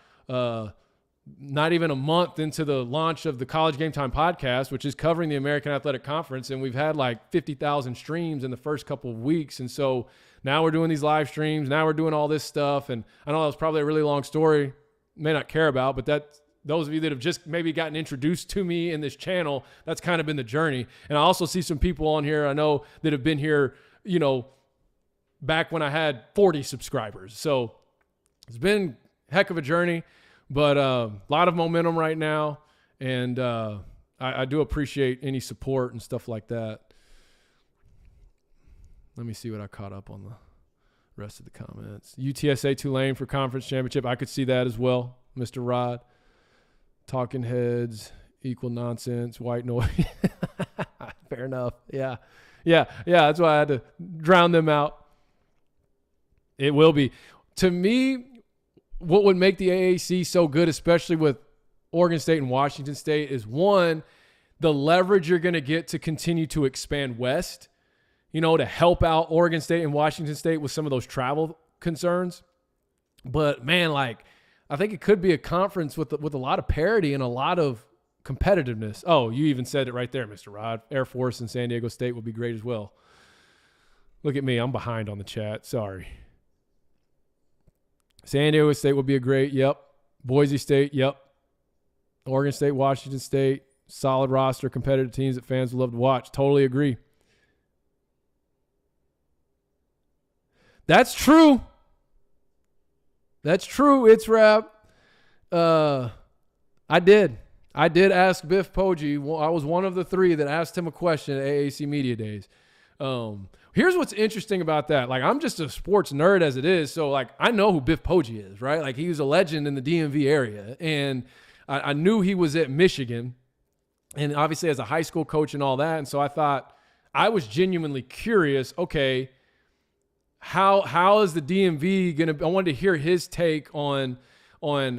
not even a month into the launch of the College GameTime podcast, which is covering the American Athletic Conference. And we've had like 50,000 streams in the first couple of weeks. And so now we're doing these live streams. Now we're doing all this stuff. And I know that was probably a really long story, may not care about, but those of you that have just maybe gotten introduced to me in this channel, that's kind of been the journey. And I also see some people on here I know that have been here, back when I had 40 subscribers. So it's been a heck of a journey, but a lot of momentum right now. And I do appreciate any support and stuff like that. Let me see what I caught up on the rest of the comments. UTSA Tulane for conference championship. I could see that as well, Mr. Rod. Talking heads, equal nonsense, white noise. Fair enough. Yeah. That's why I had to drown them out. It will be. To me, what would make the AAC so good, especially with Oregon State and Washington State, is one, the leverage you're going to get to continue to expand west, to help out Oregon State and Washington State with some of those travel concerns. But man, I think it could be a conference with a lot of parity and a lot of competitiveness. Oh, you even said it right there, Mr. Rod. Air Force and San Diego State will be great as well. Look at me. I'm behind on the chat. Sorry. San Diego State will be a great. Yep. Boise State. Yep. Oregon State, Washington State. Solid roster, competitive teams that fans would love to watch. Totally agree. That's true. That's true. It's rap. I did ask Biff Poggi. I was one of the three that asked him a question at AAC Media Days. Here's what's interesting about that. I'm just a sports nerd as it is. So I know who Biff Poggi is, right? He was a legend in the DMV area. And I knew he was at Michigan and obviously as a high school coach and all that. And so I thought, I was genuinely curious. Okay, how is the DMV going to, I wanted to hear his take on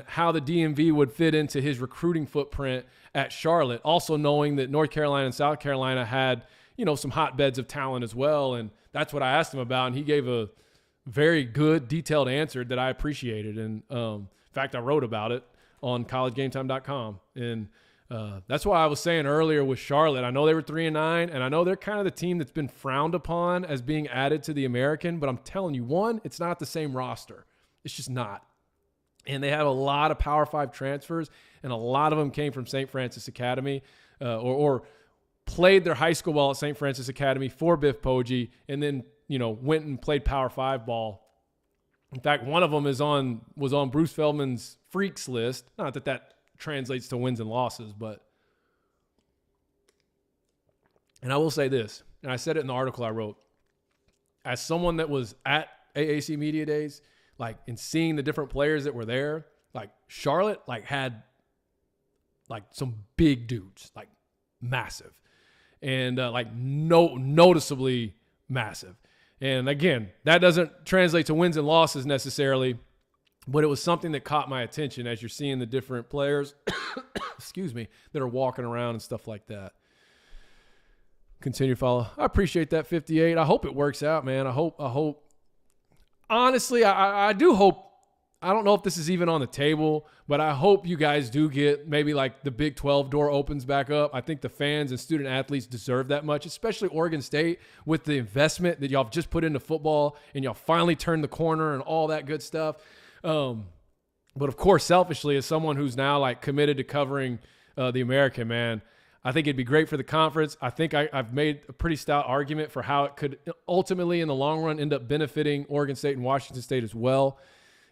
how the DMV would fit into his recruiting footprint at Charlotte. Also knowing that North Carolina and South Carolina had, some hotbeds of talent as well. And that's what I asked him about. And he gave a very good, detailed answer that I appreciated. And in fact, I wrote about it on collegegametime.com. And that's why I was saying earlier with Charlotte, I know they were 3-9, and I know they're kind of the team that's been frowned upon as being added to the American, but I'm telling you, one, it's not the same roster. It's just not. And they have a lot of Power 5 transfers, and a lot of them came from St. Francis Academy or played their high school ball at St. Francis Academy for Biff Poggi, and then, went and played Power 5 ball. In fact, one of them was on Bruce Feldman's freaks list. Not that translates to wins and losses, but, and I will say this, and I said it in the article I wrote, as someone that was at AAC Media Days, and seeing the different players that were there, Charlotte, had some big dudes, massive, and noticeably massive. And again, that doesn't translate to wins and losses necessarily, but it was something that caught my attention as you're seeing the different players, excuse me, that are walking around and stuff like that. Continue to follow. I appreciate that 58. I hope it works out, man. I hope honestly, I do hope, I don't know if this is even on the table, but I hope you guys do get maybe like the Big 12 door opens back up. I think the fans and student athletes deserve that much, especially Oregon State with the investment that y'all have just put into football and y'all finally turned the corner and all that good stuff. But of course, selfishly, as someone who's now like committed to covering the American, man, I think it'd be great for the conference. I think I've made a pretty stout argument for how it could ultimately in the long run end up benefiting Oregon State and Washington State as well,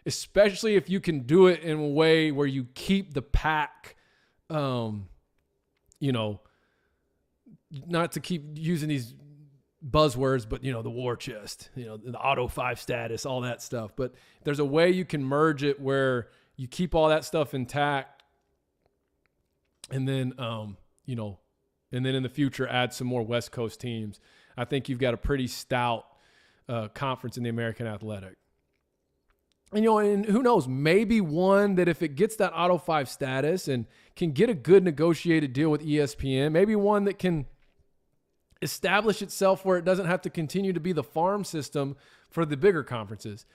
especially if you can do it in a way where you keep the pack, not to keep using these buzzwords, but, the war chest, the Auto 5 status, all that stuff. But there's a way you can merge it where you keep all that stuff intact and then, and then in the future add some more West Coast teams. I think you've got a pretty stout conference in the American Athletic. And, and who knows, maybe one that if it gets that Auto 5 status and can get a good negotiated deal with ESPN, maybe one that can establish itself where it doesn't have to continue to be the farm system for the bigger conferences.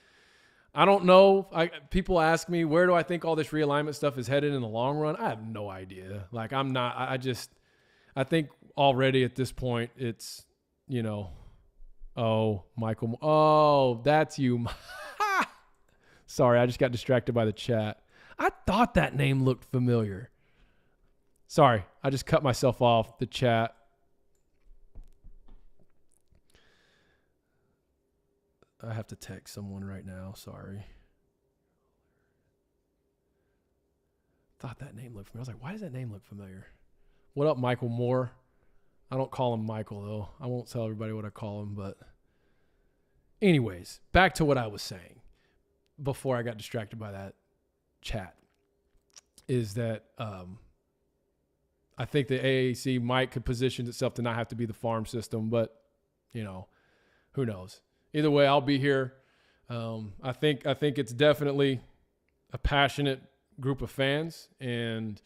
I don't know. People ask me, where do I think all this realignment stuff is headed in the long run? I have no idea. Like, I think already at this point it's, Michael. Oh, that's you. Sorry, I just got distracted by the chat. I thought that name looked familiar. Sorry, I just cut myself off the chat. I have to text someone right now. Sorry. Thought that name looked familiar. I was like, why does that name look familiar? What up, Michael Moore? I don't call him Michael, though. I won't tell everybody what I call him. But anyways, back to what I was saying before I got distracted by that chat is that I think the AAC could position itself to not have to be the farm system, but, who knows? Either way, I'll be here. I think it's definitely a passionate group of fans, and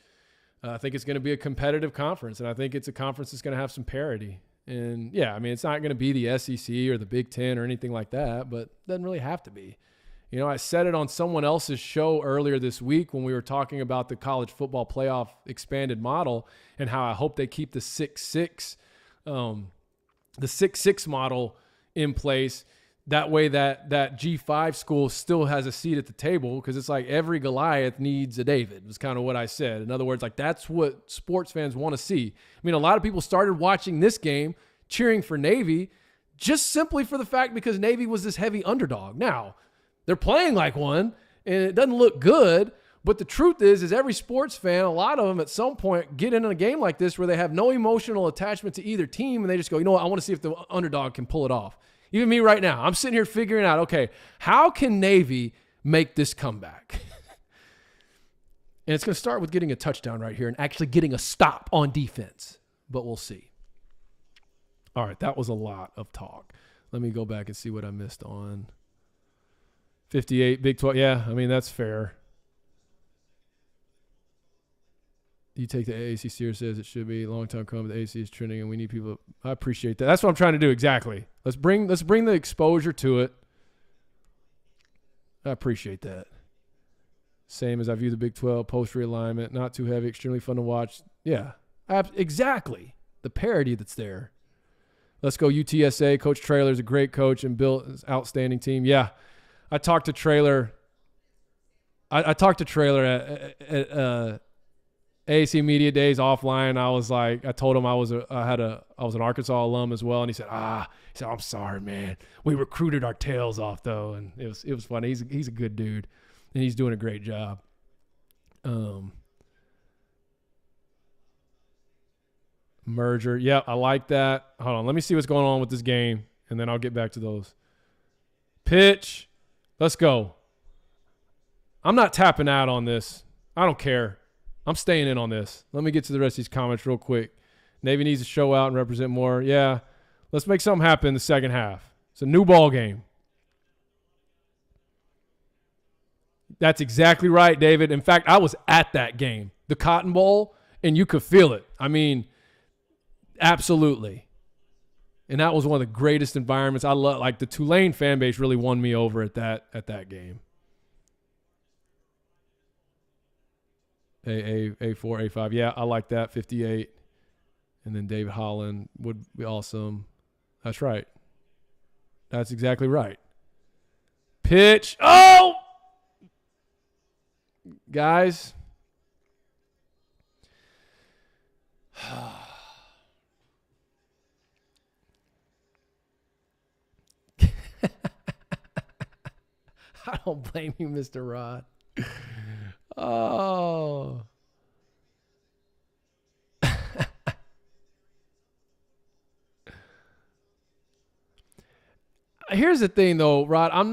I think it's going to be a competitive conference, and I think it's a conference that's going to have some parity. And, yeah, I mean, it's not going to be the SEC or the Big Ten or anything like that, but it doesn't really have to be. I said it on someone else's show earlier this week when we were talking about the college football playoff expanded model and how I hope they keep the 6-6 model in place. That way that G5 school still has a seat at the table, because it's like every Goliath needs a David, was kind of what I said. In other words, like that's what sports fans want to see. I mean, a lot of people started watching this game cheering for Navy just simply for the fact because Navy was this heavy underdog. Now, they're playing like one, and it doesn't look good, but the truth is every sports fan, a lot of them at some point get in a game like this where they have no emotional attachment to either team, and they just go, I want to see if the underdog can pull it off. Even me right now, I'm sitting here figuring out, okay, how can Navy make this comeback? And it's going to start with getting a touchdown right here and actually getting a stop on defense, but we'll see. All right, that was a lot of talk. Let me go back and see what I missed on 58, Big 12. Yeah, I mean, that's fair. You take the AAC seriously as it should be. Long time coming, the AAC is trending, and we need people. I appreciate that. That's what I'm trying to do. Exactly. Let's bring the exposure to it. I appreciate that. Same as I view the Big 12 post realignment. Not too heavy, extremely fun to watch. Yeah, exactly. The parity that's there. Let's go UTSA. Coach Traylor's a great coach and built an outstanding team. Yeah, I talked to Traylor. I talked to Traylor at AAC Media Days offline. I told him I was an Arkansas alum as well, and he said, I'm sorry, man. We recruited our tails off though, and it was funny. He's a good dude, and he's doing a great job. Merger, yeah, I like that. Hold on, let me see what's going on with this game, and then I'll get back to those. Pitch, let's go. I'm not tapping out on this. I don't care. I'm staying in on this. Let me get to the rest of these comments real quick. Navy needs to show out and represent more. Yeah, let's make something happen in the second half. It's a new ball game. That's exactly right, David. In fact, I was at that game, the Cotton Bowl, and you could feel it. I mean, absolutely. And that was one of the greatest environments. I love, like, the Tulane fan base really won me over at that game. A4, A5. Yeah, I like that. 58. And then David Holland would be awesome. That's right. That's exactly right. Pitch. Oh! Guys. I don't blame you, Mr. Rod. Oh. Here's the thing, though, Rod. I'm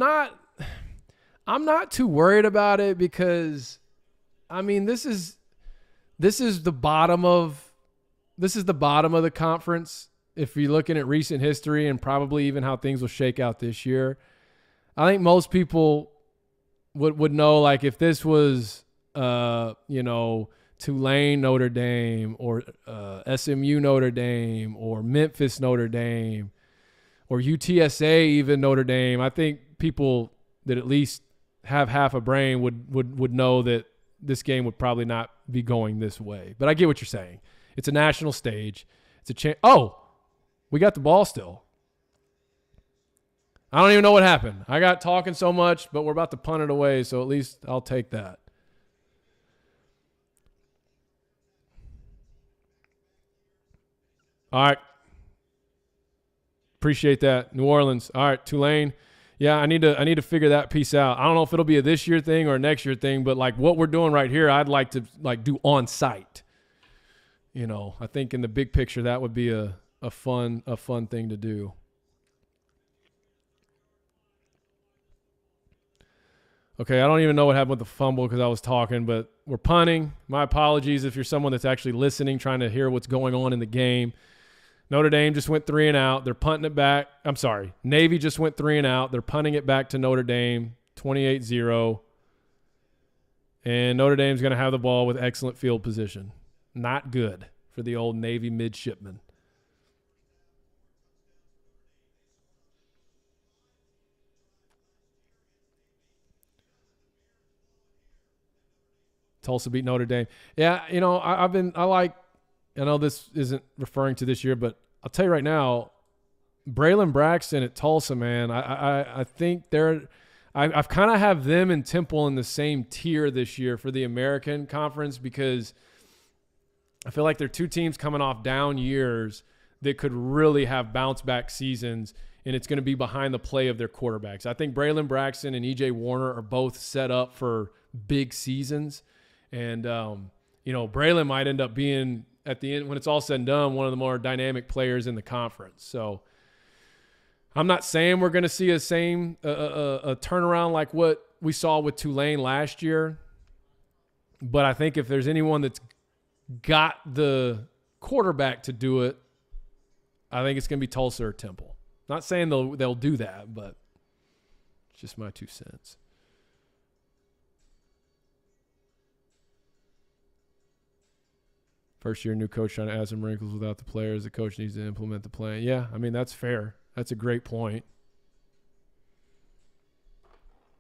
not too worried about it because, I mean, this is the bottom of the conference. If you're looking at recent history and probably even how things will shake out this year, I think most people would know, like, if this was, Tulane Notre Dame or SMU Notre Dame or Memphis Notre Dame or UTSA even Notre Dame, I think people that at least have half a brain would know that this game would probably not be going this way. But I get what you're saying. It's a national stage. It's a chance. Oh, we got the ball still. I don't even know what happened. I got talking so much, but we're about to punt it away, so at least I'll take that. All right. Appreciate that. New Orleans. All right, Tulane. Yeah, I need to figure that piece out. I don't know if it'll be a this year thing or a next year thing, but like what we're doing right here, I'd like to like do on site. I think in the big picture that would be a fun thing to do. Okay, I don't even know what happened with the fumble because I was talking, but we're punting. My apologies if you're someone that's actually listening, trying to hear what's going on in the game. Notre Dame just went 3 and out. They're punting it back. I'm sorry. Navy just went 3 and out. They're punting it back to Notre Dame, 28-0. And Notre Dame's going to have the ball with excellent field position. Not good for the old Navy Midshipmen. Tulsa beat Notre Dame. Yeah, I know this isn't referring to this year, but I'll tell you right now, Braylon Braxton at Tulsa, man, I think I've kind of have them and Temple in the same tier this year for the American Conference because I feel like they're two teams coming off down years that could really have bounce back seasons, and it's going to be behind the play of their quarterbacks. I think Braylon Braxton and E.J. Warner are both set up for big seasons, and Braylon might end up being, at the end, when it's all said and done, one of the more dynamic players in the conference. So I'm not saying we're going to see a turnaround like what we saw with Tulane last year, but I think if there's anyone that's got the quarterback to do it, I think it's going to be Tulsa or Temple. Not saying they'll do that, but it's just my 2 cents. First year, new coach trying to add some wrinkles without the players. The coach needs to implement the plan. Yeah, I mean, that's fair. That's a great point.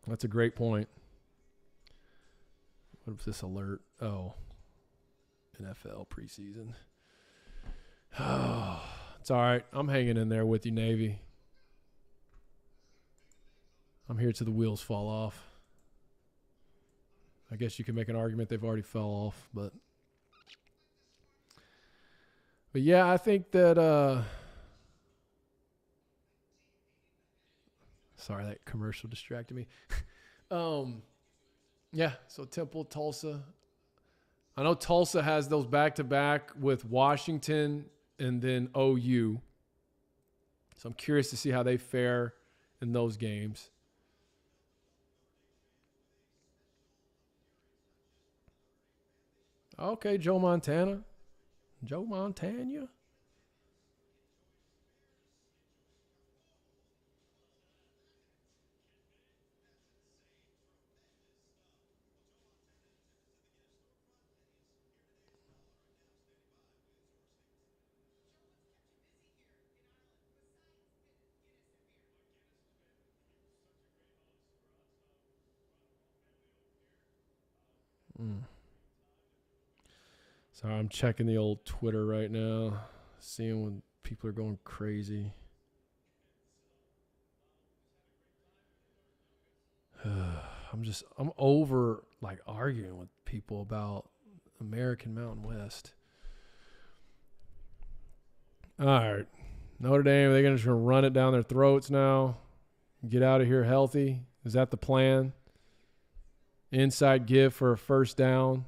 That's a great point. What is this alert? Oh, NFL preseason. Oh, it's all right. I'm hanging in there with you, Navy. I'm here till the wheels fall off. I guess you can make an argument they've already fell off, but yeah, I think that sorry, that commercial distracted me. Yeah, so Temple, Tulsa. I know Tulsa has those back-to-back with Washington and then OU. So I'm curious to see how they fare in those games. Okay, Joe Montana. Joe Montana. Sorry, I'm checking the old Twitter right now, seeing when people are going crazy. I'm over like arguing with people about American Mountain West. All right. Notre Dame, they're just going to run it down their throats now. Get out of here healthy. Is that the plan? Inside give for a first down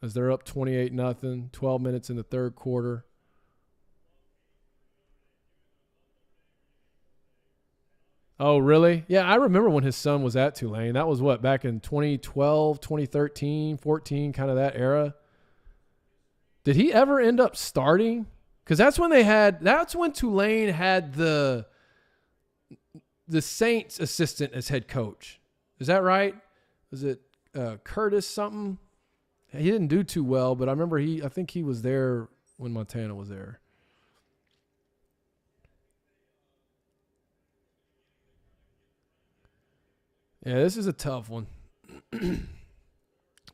as they're up 28-0, 12 minutes in the third quarter. Oh, really? Yeah, I remember when his son was at Tulane. That was what, back in 2012, 2013, 14, kind of that era. Did he ever end up starting? Because that's when Tulane had the Saints assistant as head coach. Is that right? Was it Curtis something? He didn't do too well, but I remember I think he was there when Montana was there. Yeah, this is a tough one.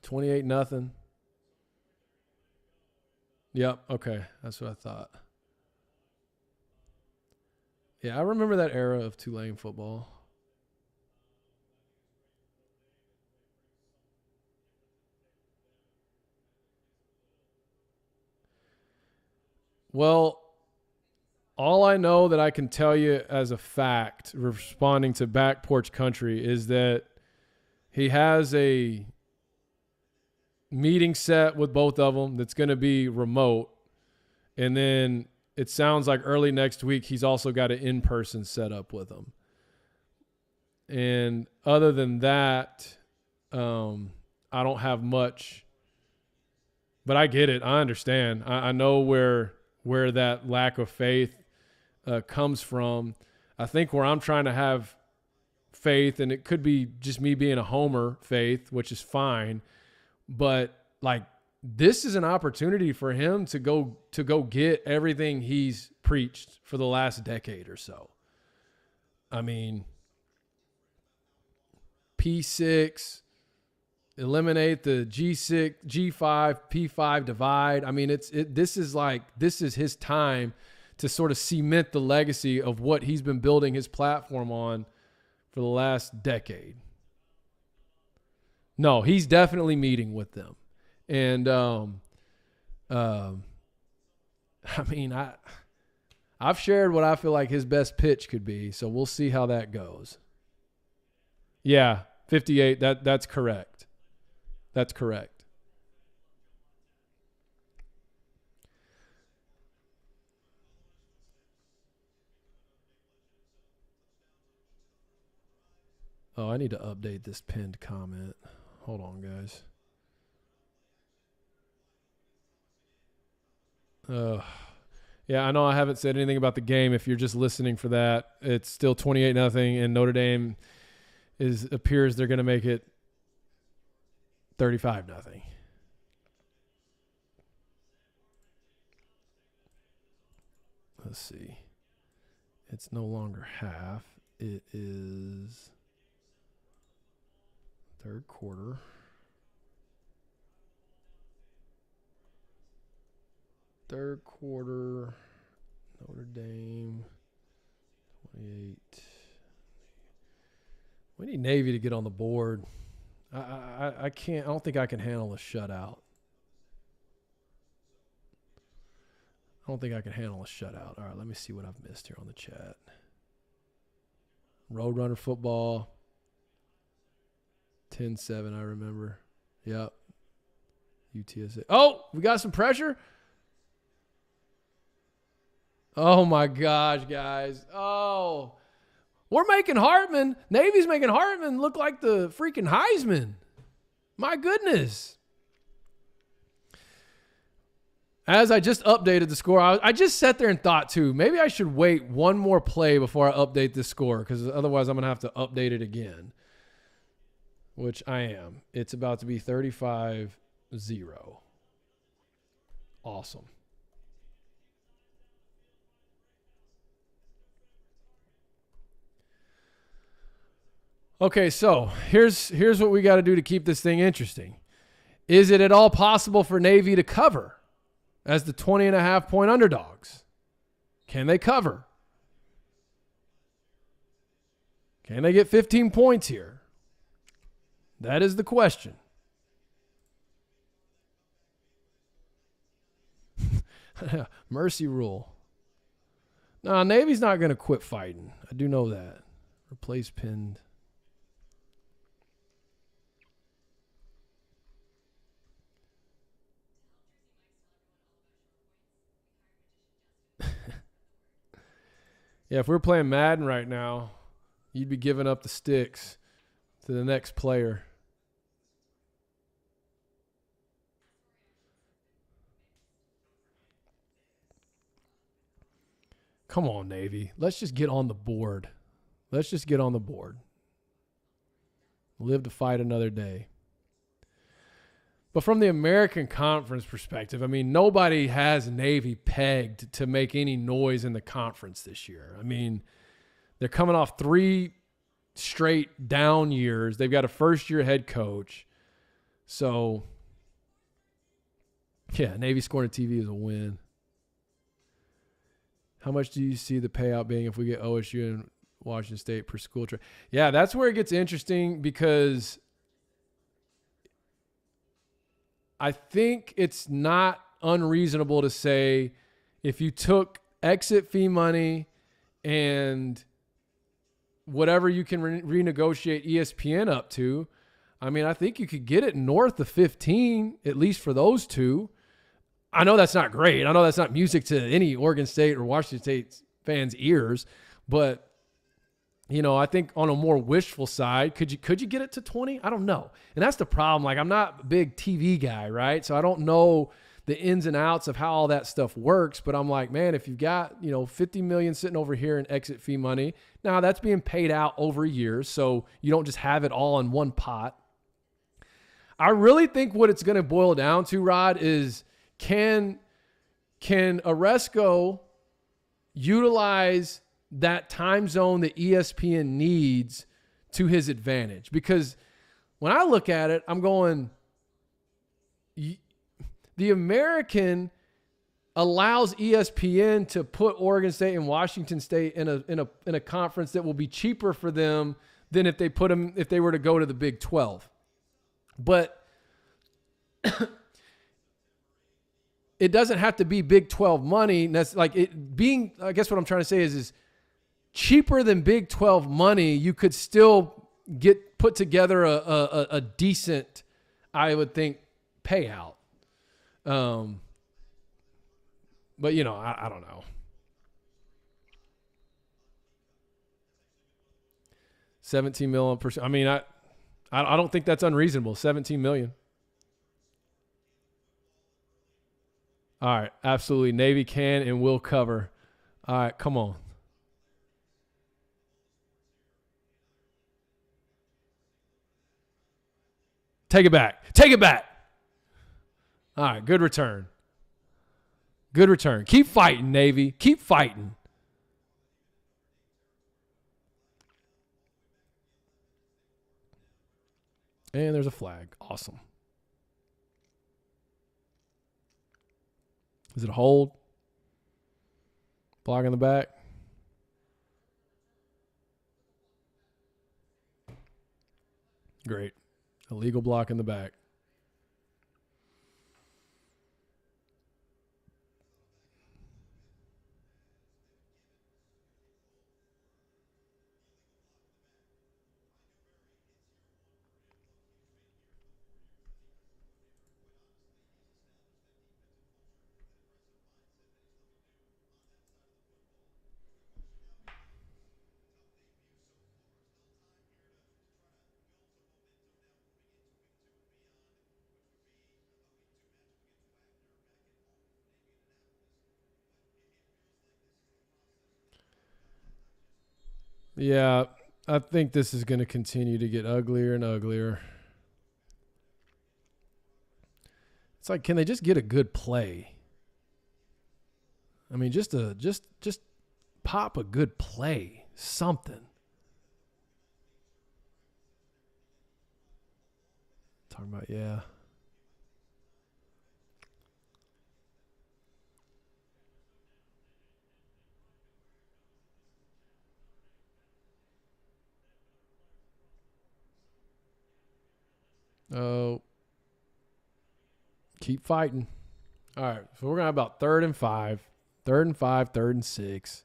28-0. Yep, okay. That's what I thought. Yeah, I remember that era of Tulane football. Well, all I know that I can tell you as a fact, responding to Back Porch Country, is that he has a meeting set with both of them that's going to be remote. And then it sounds like early next week he's also got an in-person setup with them. And other than that, I don't have much. But I get it. I understand. I know where that lack of faith comes from. I think where I'm trying to have faith, and it could be just me being a homer faith, which is fine, but like this is an opportunity for him to go get everything he's preached for the last decade or so. I mean, P6, eliminate the G6, G5, P5 divide. I mean, this is his time to sort of cement the legacy of what he's been building his platform on for the last decade. No, he's definitely meeting with them. And I mean, I've shared what I feel like his best pitch could be, so we'll see how that goes. Yeah, 58, that's correct. That's correct. Oh, I need to update this pinned comment. Hold on, guys. Yeah, I know I haven't said anything about the game. If you're just listening for that, it's still 28-0, and Notre Dame appears they're going to make it 35-0. Let's see. It's no longer half. It is third quarter. Third quarter, Notre Dame, 28. We need Navy to get on the board. I can't. I don't think I can handle a shutout. I don't think I can handle a shutout. All right, let me see what I've missed here on the chat. Roadrunner football, 10-7, I remember. Yep. UTSA. Oh, we got some pressure. Oh, my gosh, guys. Oh, we're making Navy's making Hartman look like the freaking Heisman. My goodness. As I just updated the score, I just sat there and thought, too, maybe I should wait one more play before I update this score, because otherwise I'm going to have to update it again, which I am. It's about to be 35-0. Awesome. Okay, so here's what we got to do to keep this thing interesting. Is it at all possible for Navy to cover as the 20.5-point underdogs? Can they cover? Can they get 15 points here? That is the question. Mercy rule. No, Navy's not going to quit fighting. I do know that. Replace pinned. Yeah, if we're playing Madden right now, you'd be giving up the sticks to the next player. Come on, Navy. Let's just get on the board. Let's just get on the board. Live to fight another day. But from the American Conference perspective, I mean, nobody has Navy pegged to make any noise in the conference this year. I mean, they're coming off 3 straight down years. They've got a first-year head coach. So, yeah, Navy scoring a TV is a win. How much do you see the payout being if we get OSU and Washington State per school trip? Yeah, that's where it gets interesting because I think it's not unreasonable to say if you took exit fee money and whatever you can renegotiate ESPN up to, I mean, I think you could get it north of 15, at least for those two. I know that's not great. I know that's not music to any Oregon State or Washington State fans' ears, but you know, I think on a more wishful side, could you get it to 20? I don't know. And that's the problem. Like, I'm not a big TV guy, right? So I don't know the ins and outs of how all that stuff works, but I'm like, man, if you've got, you know, $50 million sitting over here in exit fee money, now that's being paid out over years, so you don't just have it all in one pot. I really think what it's going to boil down to, Rod, is can Oresco utilize that time zone that ESPN needs to his advantage? Because when I look at it, I'm going, the American allows ESPN to put Oregon State and Washington State in a conference that will be cheaper for them than if they were to go to the Big 12. But it doesn't have to be Big 12 money. That's like it being, I guess what I'm trying to say is cheaper than Big 12 money. You could still put together a decent, I would think, payout. But you know, I don't know. 17 million per. I mean, I don't think that's unreasonable. 17 million. All right, absolutely. Navy can and will cover. All right, come on. Take it back. Take it back. All right, good return. Good return. Keep fighting, Navy. Keep fighting. And there's a flag. Awesome. Is it a hold? Block in the back? Great. Illegal block in the back. Yeah, I think this is going to continue to get uglier and uglier. It's like, can they just get a good play? I mean, just pop a good play, something. Talking about, yeah. Oh. Keep fighting. All right. So we're going to have about 3rd and 5. 3rd and 5, 3rd and 6.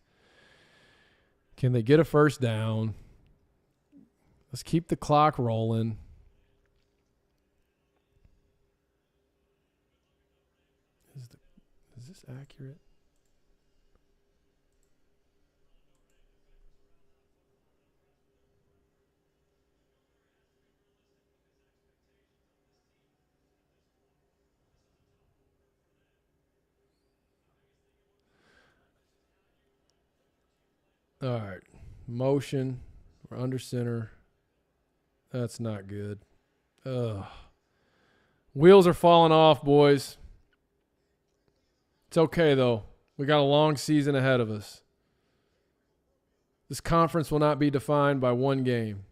Can they get a first down? Let's keep the clock rolling. Is this accurate? All right. Motion. We're under center. That's not good. Ugh. Wheels are falling off, boys. It's okay, though. We got a long season ahead of us. This conference will not be defined by one game.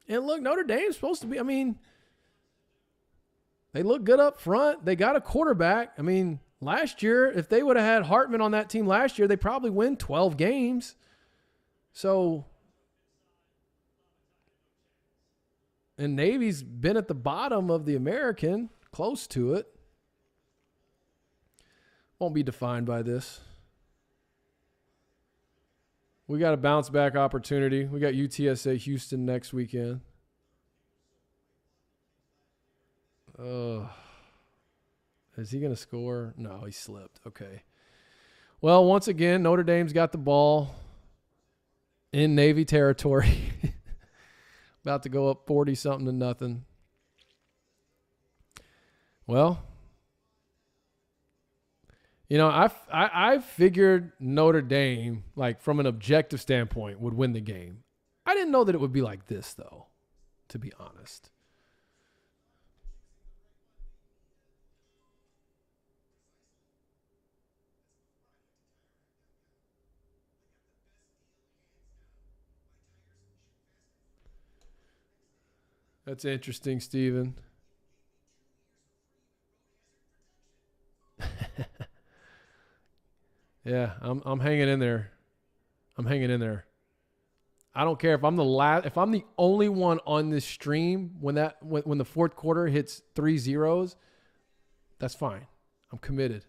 And look, Notre Dame's supposed to be, they look good up front. They got a quarterback. Last year, if they would have had Hartman on that team last year, they probably win 12 games. So, and Navy's been at the bottom of the American, close to it. Won't be defined by this. We got a bounce back opportunity. We got UTSA Houston next weekend. Is he going to score? No, he slipped. Okay. Well, once again, Notre Dame's got the ball in Navy territory. About to go up 40-something to nothing. Well, I figured Notre Dame, from an objective standpoint, would win the game. I didn't know that it would be like this, though, to be honest. That's interesting, Steven. Yeah, I'm hanging in there. I'm hanging in there. I don't care if I'm the only one on this stream when the fourth quarter hits 3 zeros, that's fine. I'm committed.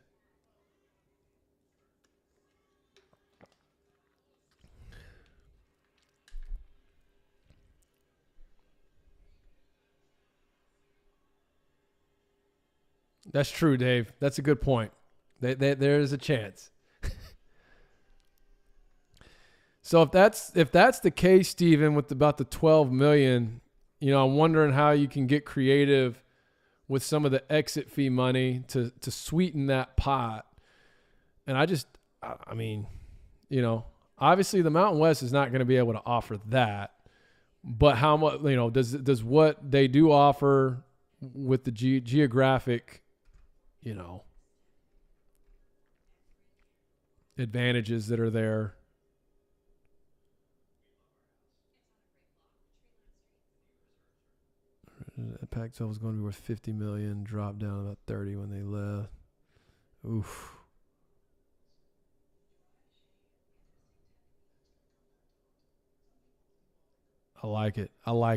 That's true, Dave. That's a good point. There is a chance. So if that's the case, Stephen, with about the 12 million, I'm wondering how you can get creative with some of the exit fee money to sweeten that pot. And obviously the Mountain West is not going to be able to offer that. But how much, does what they do offer with the geographic, advantages that are there. Pac-12 was going to be worth $50 million, dropped down about 30 when they left. Oof. I like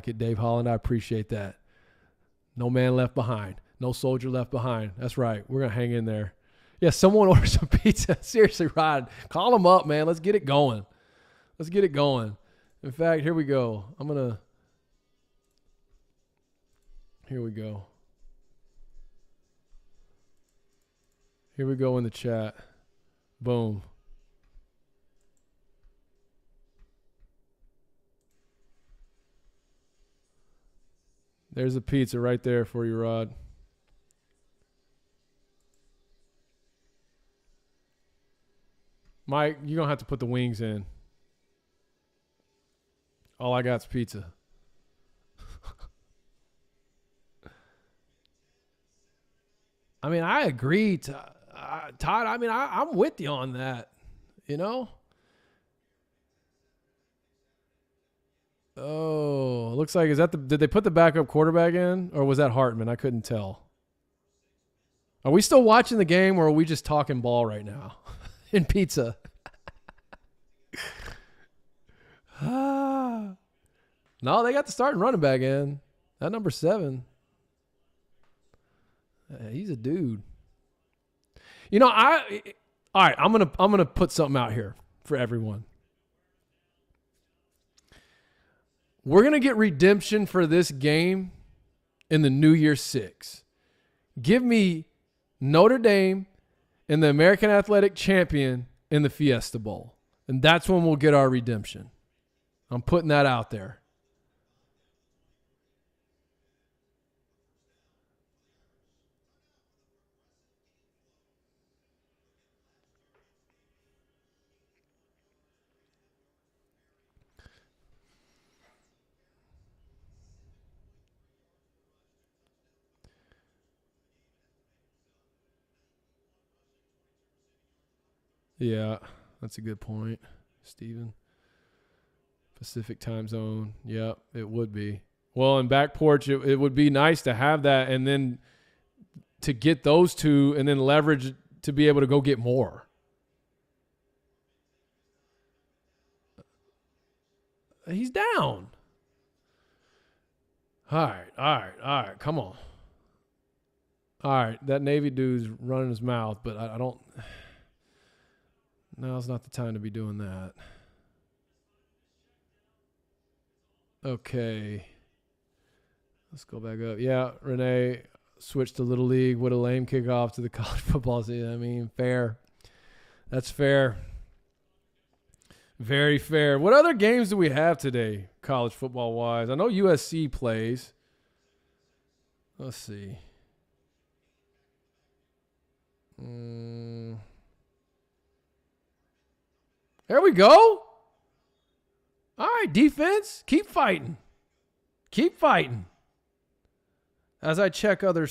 it, Dave Holland. I appreciate that. No man left behind. No soldier left behind. That's right. We're going to hang in there. Yeah, someone order some pizza. Seriously, Rod. Call them up, man. Let's get it going. In fact, here we go. Here we go. Here we go in the chat. Boom. There's a pizza right there for you, Rod. Mike, you're going to have to put the wings in. All I got's pizza. I agree, Todd. I'm with you on that, Oh, looks like, did they put the backup quarterback in, or was that Hartman? I couldn't tell. Are we still watching the game, or are we just talking ball right now? In pizza. No, they got the starting running back in. That number 7, he's a dude. You know, all right, I'm gonna put something out here for everyone. We're gonna get redemption for this game in the New Year's 6. Give me Notre Dame and the American Athletic Champion in the Fiesta Bowl. And that's when we'll get our redemption. I'm putting that out there. Yeah, that's a good point, Steven. Pacific time zone. Yep, it would be. Well, in back porch, it would be nice to have that and then to get those two and then leverage to be able to go get more. He's down. All right. Come on. All right, that Navy dude's running his mouth, but I don't. Now's not the time to be doing that. Okay. Let's go back up. Yeah, Renee switched to Little League. What a lame kickoff to the college football season. I mean, fair. That's fair. Very fair. What other games do we have today, college football-wise? I know USC plays. Let's see. There we go. All right, defense, keep fighting. Keep fighting. As I check other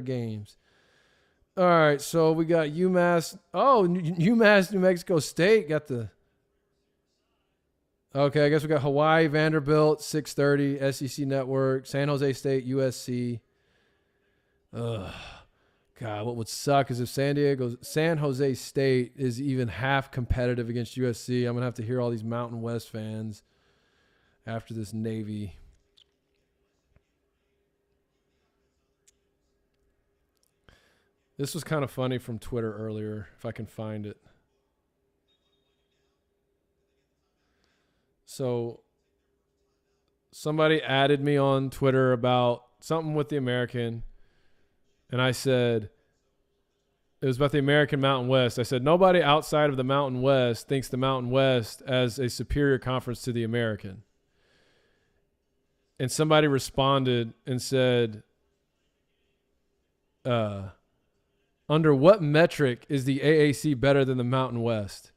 games. All right, so we got UMass. Oh, UMass, New Mexico State got the. Okay, I guess we got Hawaii, Vanderbilt, 6:30, SEC Network, San Jose State, USC. Ugh. God, what would suck is if San Jose State is even half competitive against USC, I'm going to have to hear all these Mountain West fans after this Navy. This was kind of funny from Twitter earlier, if I can find it. So somebody added me on Twitter about something with the American. And I said, it was about the American Mountain West. I said, nobody outside of the Mountain West thinks the Mountain West as a superior conference to the American. And somebody responded and said, under what metric is the AAC better than the Mountain West?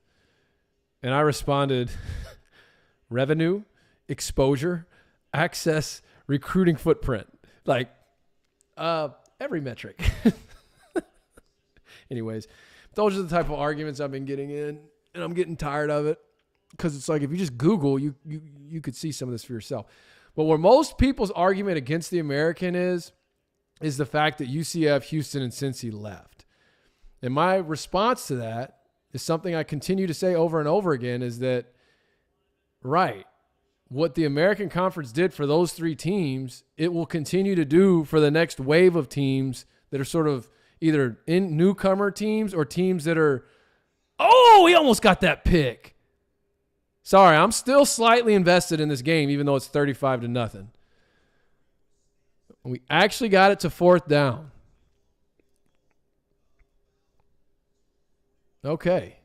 And I responded, revenue, exposure, access, recruiting footprint. Like, every metric. Anyways, those are the type of arguments I've been getting in, and I'm getting tired of it because it's like if you just Google, you could see some of this for yourself. But where most people's argument against the American is the fact that UCF, Houston, and Cincy left. And my response to that is something I continue to say over and over again is that, right, what the American Conference did for those 3 teams, it will continue to do for the next wave of teams that are sort of either in newcomer teams or teams that are, oh, he almost got that pick. Sorry, I'm still slightly invested in this game, even though it's 35-0. We actually got it to 4th down. Okay.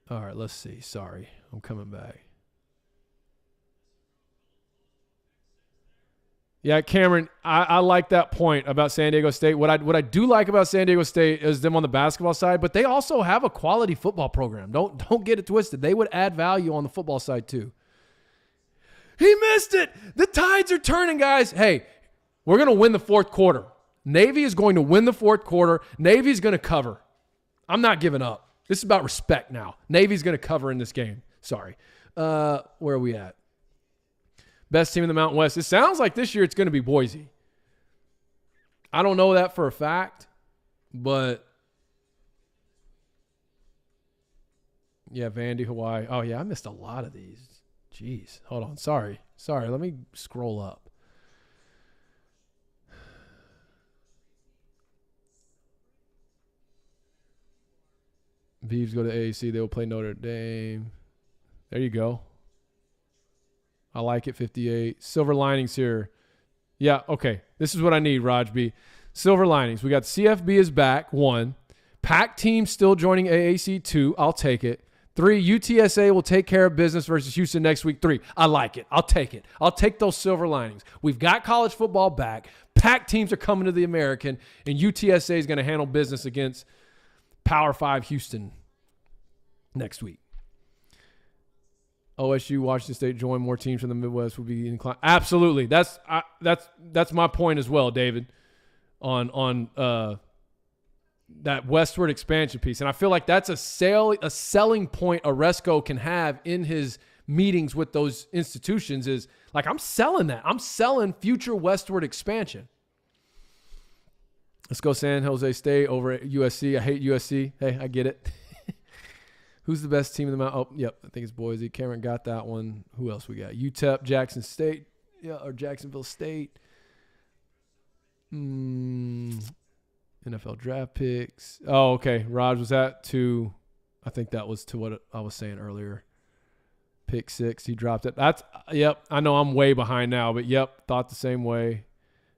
All right, let's see. Sorry, I'm coming back. Yeah, Cameron, I like that point about San Diego State. What I do like about San Diego State is them on the basketball side, but they also have a quality football program. Don't get it twisted. They would add value on the football side too. He missed it. The tides are turning, guys. Hey, we're going to win the 4th quarter. Navy is going to win the 4th quarter. Navy's going to cover. I'm not giving up. This is about respect now. Navy's going to cover in this game. Sorry. Where are we at? Best team in the Mountain West. It sounds like this year it's going to be Boise. I don't know that for a fact, but yeah, Vandy, Hawaii. Oh, yeah, I missed a lot of these. Jeez. Hold on. Sorry. Let me scroll up. Beavs go to AAC. They will play Notre Dame. There you go. I like it, 58. Silver linings here. Yeah, okay. This is what I need, Raj B. Silver linings. We got CFB is back, 1. Pac team still joining AAC, 2. I'll take it. 3, UTSA will take care of business versus Houston next week, 3. I like it. I'll take it. I'll take those silver linings. We've got college football back. Pac teams are coming to the American, and UTSA is going to handle business against Power 5 Houston next week. OSU, Washington State join more teams from the Midwest would be inclined. Absolutely. That's my point as well, David, on that westward expansion piece. And I feel like that's a selling point Oresco can have in his meetings with those institutions is like, I'm selling that. I'm selling future westward expansion. Let's go San Jose State over at USC. I hate USC. Hey, I get it. Who's the best team in the Mountain? Oh, yep. I think it's Boise. Cameron got that one. Who else we got? UTEP, Jackson State. Yeah, or Jacksonville State. NFL draft picks. Oh, okay. Raj, was that to – I think that was to what I was saying earlier. Pick 6. He dropped it. Yep. I know I'm way behind now, but yep. Thought the same way.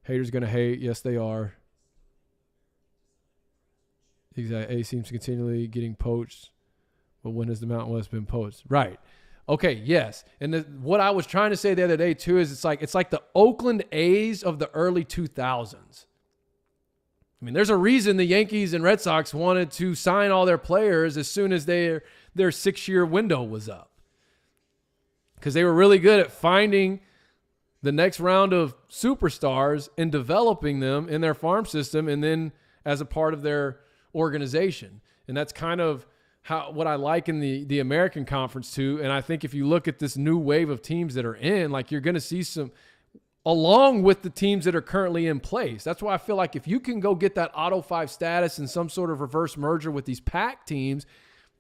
Haters going to hate. Yes, they are. Exactly. A seems to continually getting poached. But when has the Mountain West been poached? Right. Okay, yes. And what I was trying to say the other day, too, is it's like the Oakland A's of the early 2000s. I mean, there's a reason the Yankees and Red Sox wanted to sign all their players as soon as their 6-year window was up. Because they were really good at finding the next round of superstars and developing them in their farm system and then as a part of their organization. And that's kind of what I like in the American Conference too. And I think if you look at this new wave of teams that are in, like you're going to see some, along with the teams that are currently in place. That's why I feel like if you can go get that Auto 5 status and some sort of reverse merger with these Pac teams,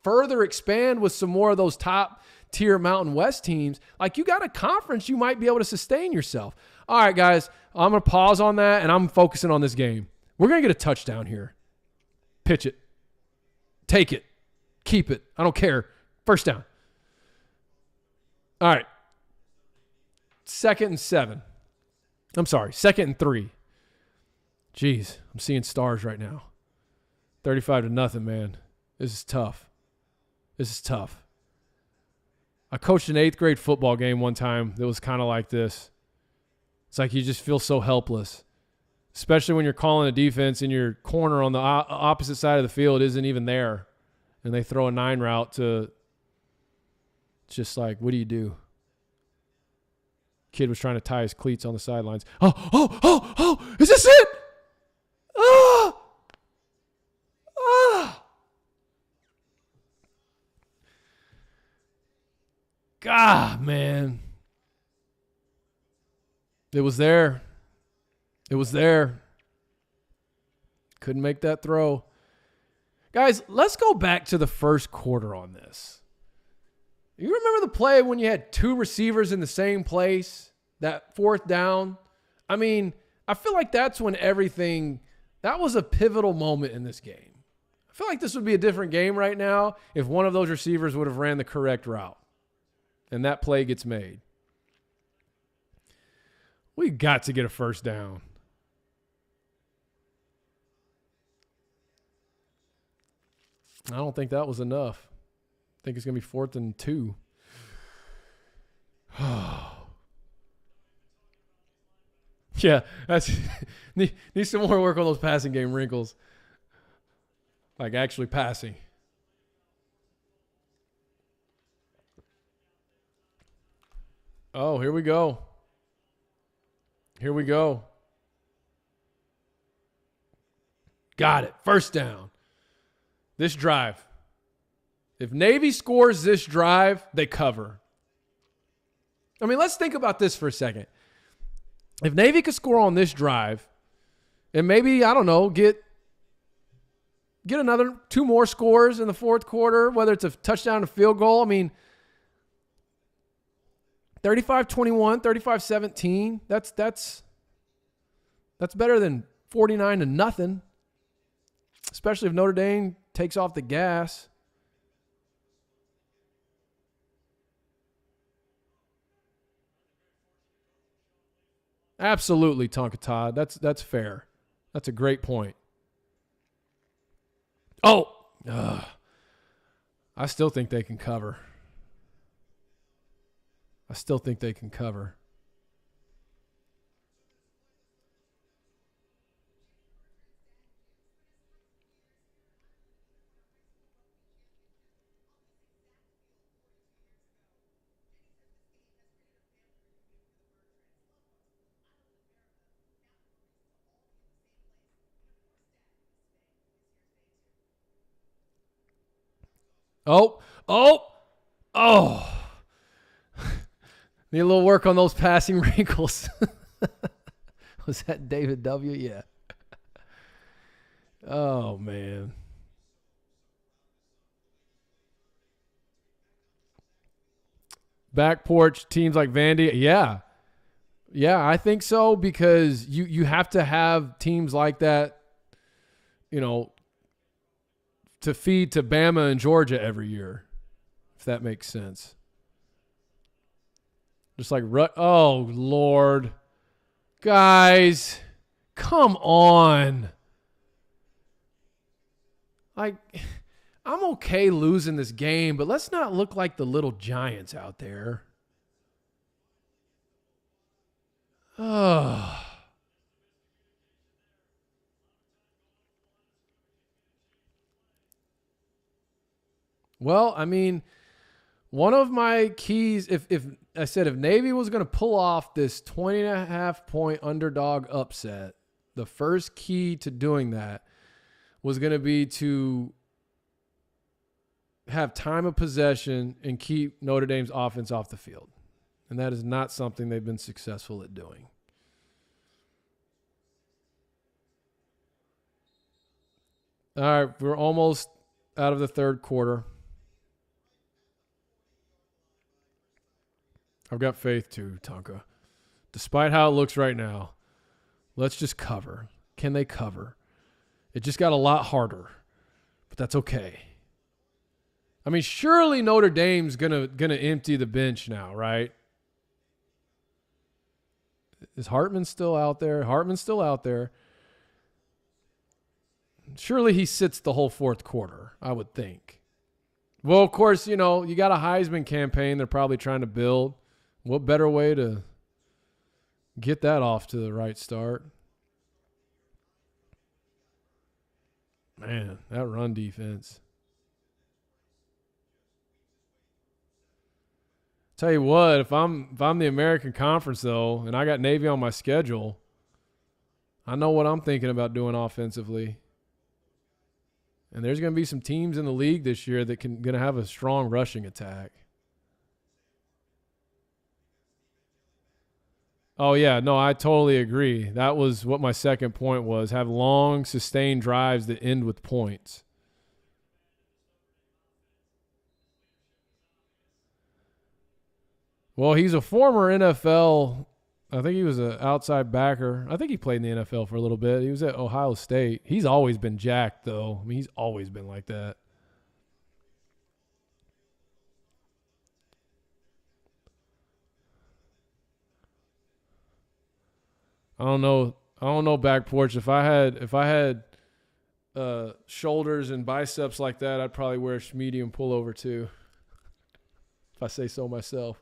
further expand with some more of those top tier Mountain West teams, like you got a conference, you might be able to sustain yourself. All right, guys, I'm going to pause on that and I'm focusing on this game. We're going to get a touchdown here. Pitch it. Take it. Keep it. I don't care. First down. All right. 2nd and 7. I'm sorry. 2nd and 3. Jeez, I'm seeing stars right now. 35-0, man. This is tough. I coached an 8th grade football game one time that was kind of like this. It's like you just feel so helpless, especially when you're calling a defense and your corner on the opposite side of the field isn't even there. And they throw a 9 route to just like, what do you do? Kid was trying to tie his cleats on the sidelines. Oh, is this it? God, man. It was there. Couldn't make that throw. Guys, let's go back to the first quarter on this. You remember the play when you had 2 receivers in the same place, that 4th down? I mean, I feel like that's when that was a pivotal moment in this game. I feel like this would be a different game right now if one of those receivers would have ran the correct route and that play gets made. We got to get a first down. I don't think that was enough. I think it's going to be 4th and 2. Yeah, need some more work on those passing game wrinkles. Like actually passing. Oh, here we go. Got it. First down. This drive. If Navy scores this drive, they cover. I mean, let's think about this for a second. If Navy could score on this drive and maybe, I don't know, get another 2 more scores in the 4th quarter, whether it's a touchdown or field goal, I mean, 35-21, 35-17. That's better than 49-0, especially if Notre Dame takes off the gas. Absolutely, Tonka Todd. That's fair. That's a great point. Oh, I still think they can cover. Oh. Need a little work on those passing wrinkles. Was that David W? Yeah. Oh, man. Back porch teams like Vandy. Yeah. Yeah, I think so, because you have to have teams like that, to feed to Bama and Georgia every year, if that makes sense. Just like, oh, Lord. Guys, come on. Like, I'm okay losing this game, but let's not look like the little giants out there. Oh. Well, I mean, one of my keys, if Navy was going to pull off this 20.5-point underdog upset, the first key to doing that was going to be to have time of possession and keep Notre Dame's offense off the field. And that is not something they've been successful at doing. All right, we're almost out of the third quarter. I've got faith too, Tonka. Despite how it looks right now, let's just cover. Can they cover? It just got a lot harder, but that's okay. I mean, surely Notre Dame's gonna empty the bench now, right? Is Hartman still out there? Hartman's still out there. Surely he sits the whole fourth quarter, I would think. Well, of course, you got a Heisman campaign they're probably trying to build. What better way to get that off to the right start? Man, that run defense. Tell you what, if I'm the American Conference, though, and I got Navy on my schedule, I know what I'm thinking about doing offensively. And there's going to be some teams in the league this year that going to have a strong rushing attack. Oh, yeah. No, I totally agree. That was what my second point was. Have long, sustained drives that end with points. Well, he's a former NFL. I think he was an outside backer. I think he played in the NFL for a little bit. He was at Ohio State. He's always been jacked, though. I mean, he's always been like that. I don't know back porch. If I had shoulders and biceps like that, I'd probably wear a medium pullover too. If I say so myself.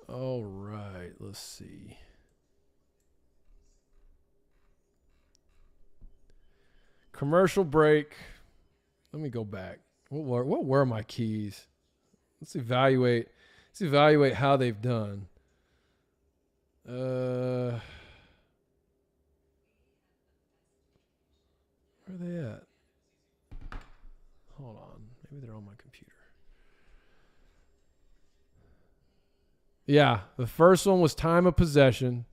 All right, let's see. Commercial break. Let me go back. What were my keys? Let's evaluate how they've done. Where are they at? Hold on. Maybe they're on my computer. Yeah, the first one was time of possession.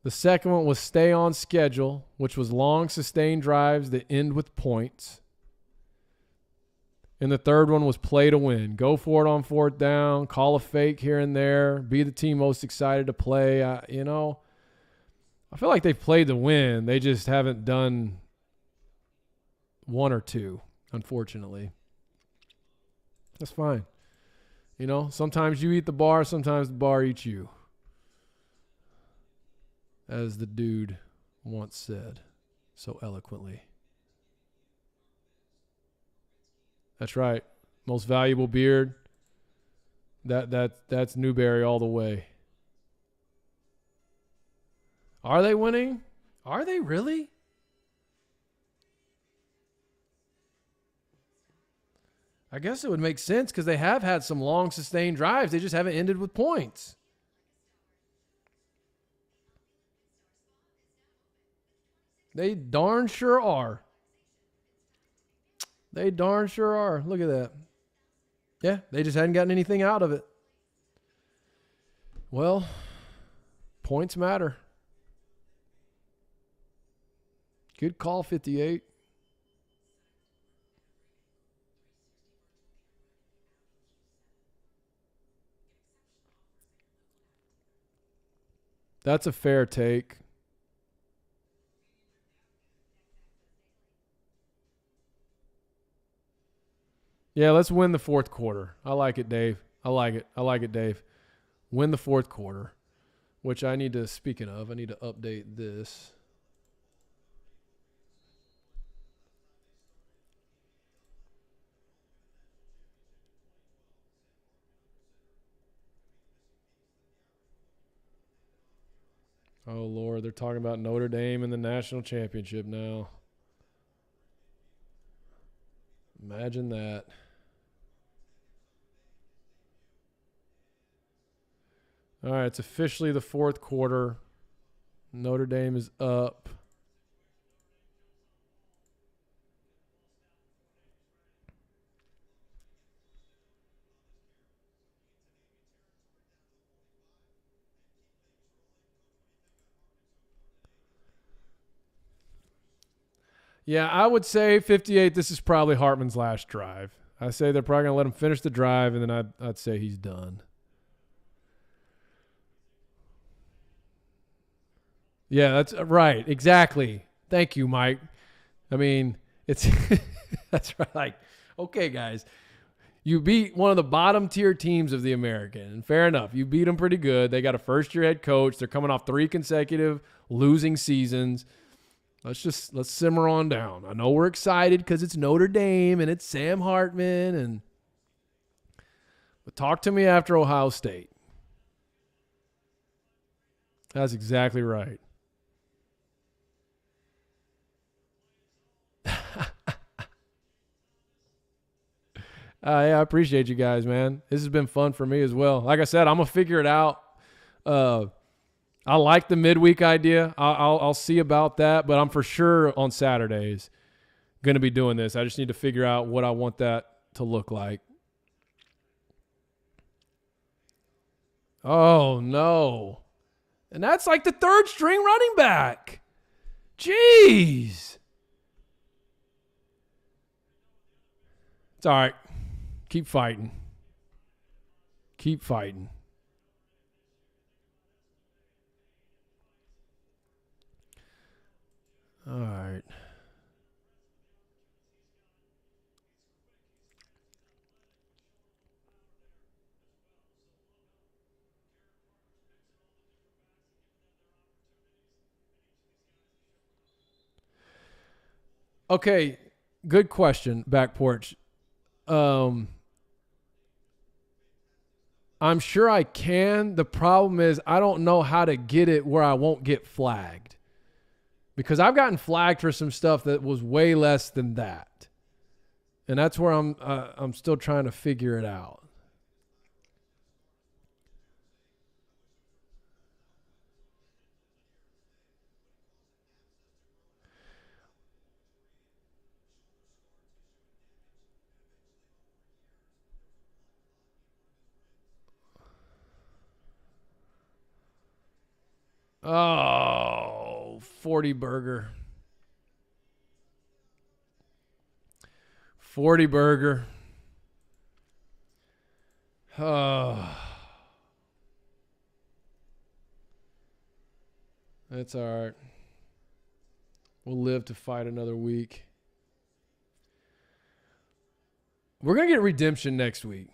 The second one was stay on schedule, which was long, sustained drives that end with points. And the third one was play to win. Go for it on fourth down, call a fake here and there, be the team most excited to play. I feel like they've played to win. They just haven't done one or two, unfortunately. That's fine. Sometimes you eat the bar, sometimes the bar eats you. As the dude once said so eloquently. That's right. Most valuable beard. That's Newberry all the way. Are they winning? Are they really? I guess it would make sense because they have had some long sustained drives. They just haven't ended with points. They darn sure are. They darn sure are. Look at that. Yeah, they just hadn't gotten anything out of it. Well, points matter. Good call, 58. That's a fair take. Yeah, let's win the fourth quarter. I like it, Dave. I like it, Dave. Win the fourth quarter, which I need to, speaking of, I need to update this. Oh, Lord, they're talking about Notre Dame in the national championship now. Imagine that. All right, it's officially the fourth quarter. Notre Dame is up. Yeah, I would say 58, this is probably Hartman's last drive. I say they're probably going to let him finish the drive, and then I'd say he's done. Yeah, that's right. Exactly. Thank you, Mike. I mean, it's that's right. Okay, guys. You beat one of the bottom tier teams of the American. And fair enough. You beat them pretty good. They got a first-year head coach. They're coming off 3 consecutive losing seasons. Let's simmer on down. I know we're excited because it's Notre Dame and it's Sam Hartman, but talk to me after Ohio State. That's exactly right. Yeah, I appreciate you guys, man. This has been fun for me as well. Like I said, I'm gonna figure it out. I like the midweek idea. I'll see about that, but I'm for sure on Saturdays going to be doing this. I just need to figure out what I want that to look like. Oh, no. And that's like the third string running back. Jeez. It's all right. Keep fighting. Keep fighting. All right. Okay, good question, Back Porch. I'm sure I can. The problem is I don't know how to get it where I won't get flagged. Because I've gotten flagged for some stuff that was way less than that. And that's where I'm still trying to figure it out. Oh, 40 burger. 40 burger. That's all right. We'll live to fight another week. We're going to get redemption next week.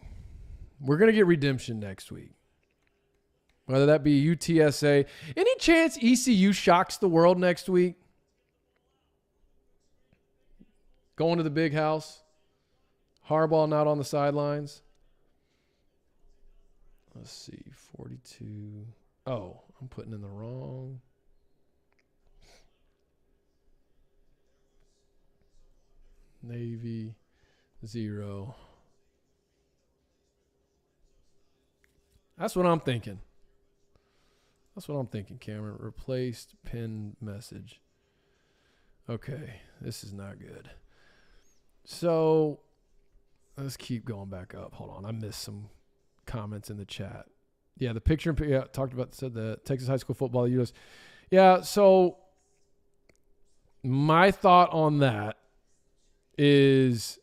Whether that be UTSA. Any chance ECU shocks the world next week? Going to the big house? Harbaugh not on the sidelines? Let's see. 42. Oh, I'm putting in the wrong. Navy 0. That's what I'm thinking. Cameron. Replaced pinned message. Okay, this is not good. So let's keep going back up. Hold on, I missed some comments in the chat. Yeah, the picture. Yeah, said the Texas high school football. US. Yeah. So my thought on that is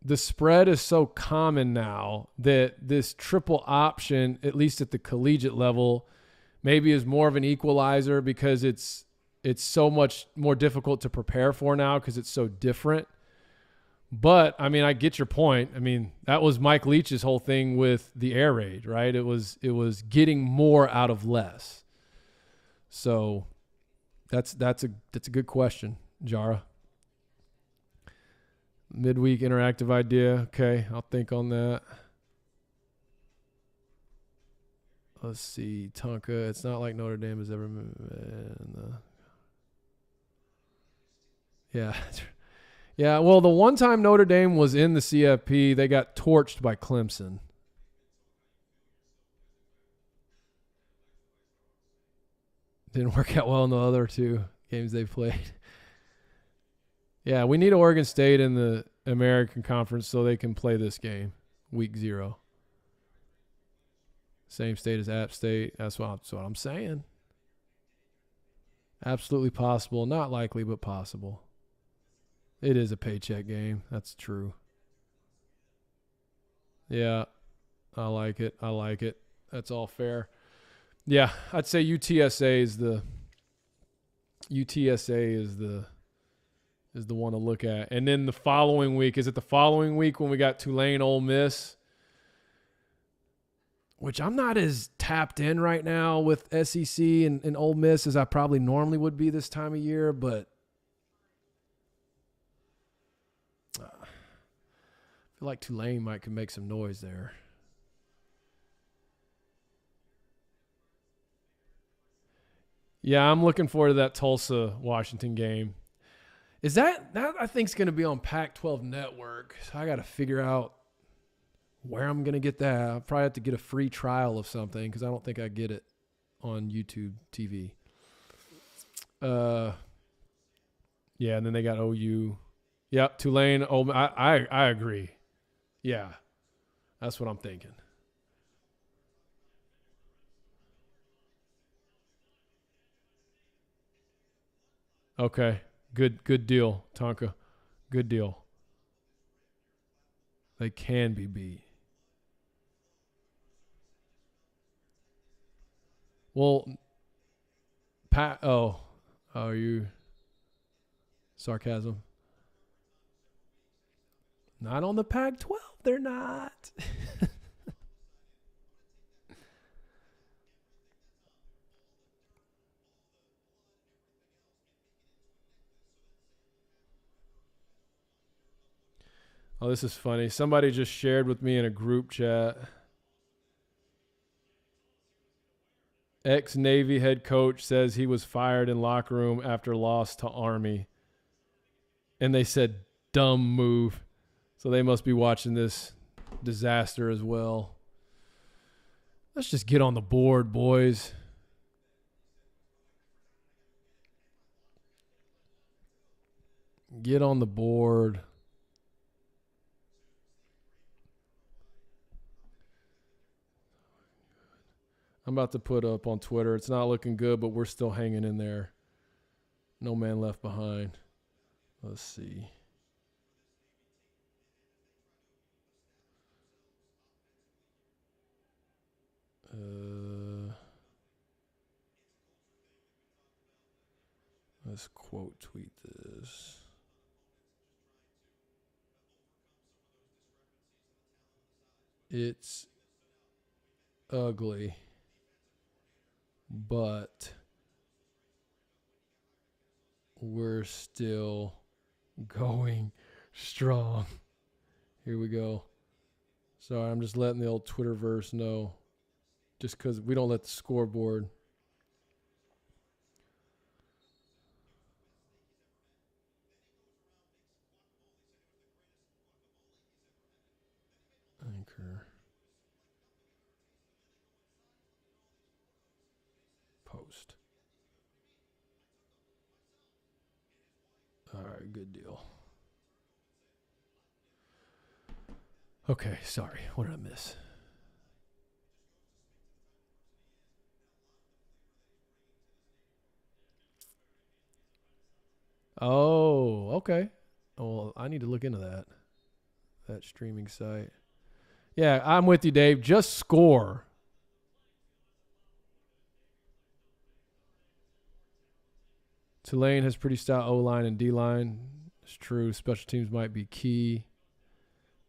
the spread is so common now that this triple option, at least at the collegiate level, maybe is more of an equalizer because it's so much more difficult to prepare for now because it's so different. But, I mean, I get your point. I mean, that was Mike Leach's whole thing with the air raid, right? It was getting more out of less. So that's a good question, Jara. Midweek interactive idea. Okay, I'll think on that. Let's see. Tonka. It's not like Notre Dame has ever been. Yeah. Yeah, well, the one time Notre Dame was in the CFP, they got torched by Clemson. Didn't work out well in the other two games they played. Yeah, we need Oregon State in the American Conference so they can play this game, week 0. Same state as App State. That's what I'm saying. Absolutely possible. Not likely, but possible. It is a paycheck game. That's true. Yeah, I like it. That's all fair. Yeah, I'd say UTSA is the one to look at. And then the following week, is it the following week when we got Tulane, Ole Miss? Which I'm not as tapped in right now with SEC and Ole Miss as I probably normally would be this time of year, but I feel like Tulane could make some noise there. Yeah, I'm looking forward to that Tulsa-Washington game. Is that I think is going to be on Pac-12 Network, so I got to figure out where I'm going to get that. I'll probably have to get a free trial of something because I don't think I get it on YouTube TV. Yeah, and then they got OU. Yep, Tulane. I agree. Yeah, that's what I'm thinking. Okay, good deal, Tonka. Good deal. They can be beat. Well, are you sarcasm? Not on the Pac-12. They're not. Oh, this is funny. Somebody just shared with me in a group chat. Ex-Navy head coach says he was fired in locker room after loss to Army. And they said, dumb move. So they must be watching this disaster as well. Let's just get on the board, boys. Get on the board. I'm about to put up on Twitter. It's not looking good, but we're still hanging in there. No man left behind. Let's see. Let's quote tweet this. It's ugly, but we're still going strong. Here we go. Sorry, I'm just letting the old Twitterverse know, just because we don't let the scoreboard. Anchor. Post. All right, good deal. Okay, sorry. What did I miss? Oh, okay. Well, I need to look into that streaming site. Yeah, I'm with you, Dave. Just score. Tulane has pretty stout O-line and D-line. It's true. Special teams might be key.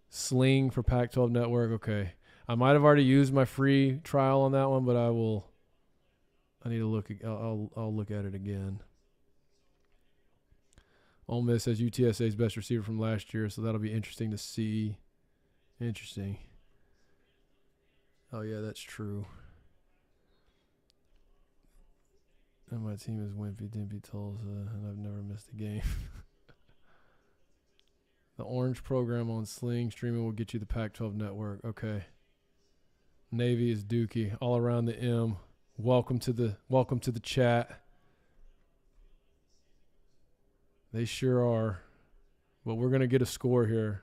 Sling for Pac-12 Network. Okay. I might have already used my free trial on that one, but I need to look. I'll look at it again. Ole Miss has UTSA's best receiver from last year, so that'll be interesting to see. Interesting. Oh, yeah, that's true. And my team is Wimpy, Dimpy, Tulsa, and I've never missed a game. The Orange program on Sling streaming will get you the Pac-12 Network. Okay. Navy is Dookie. All around the M. Welcome to the chat. They sure are. But we're going to get a score here.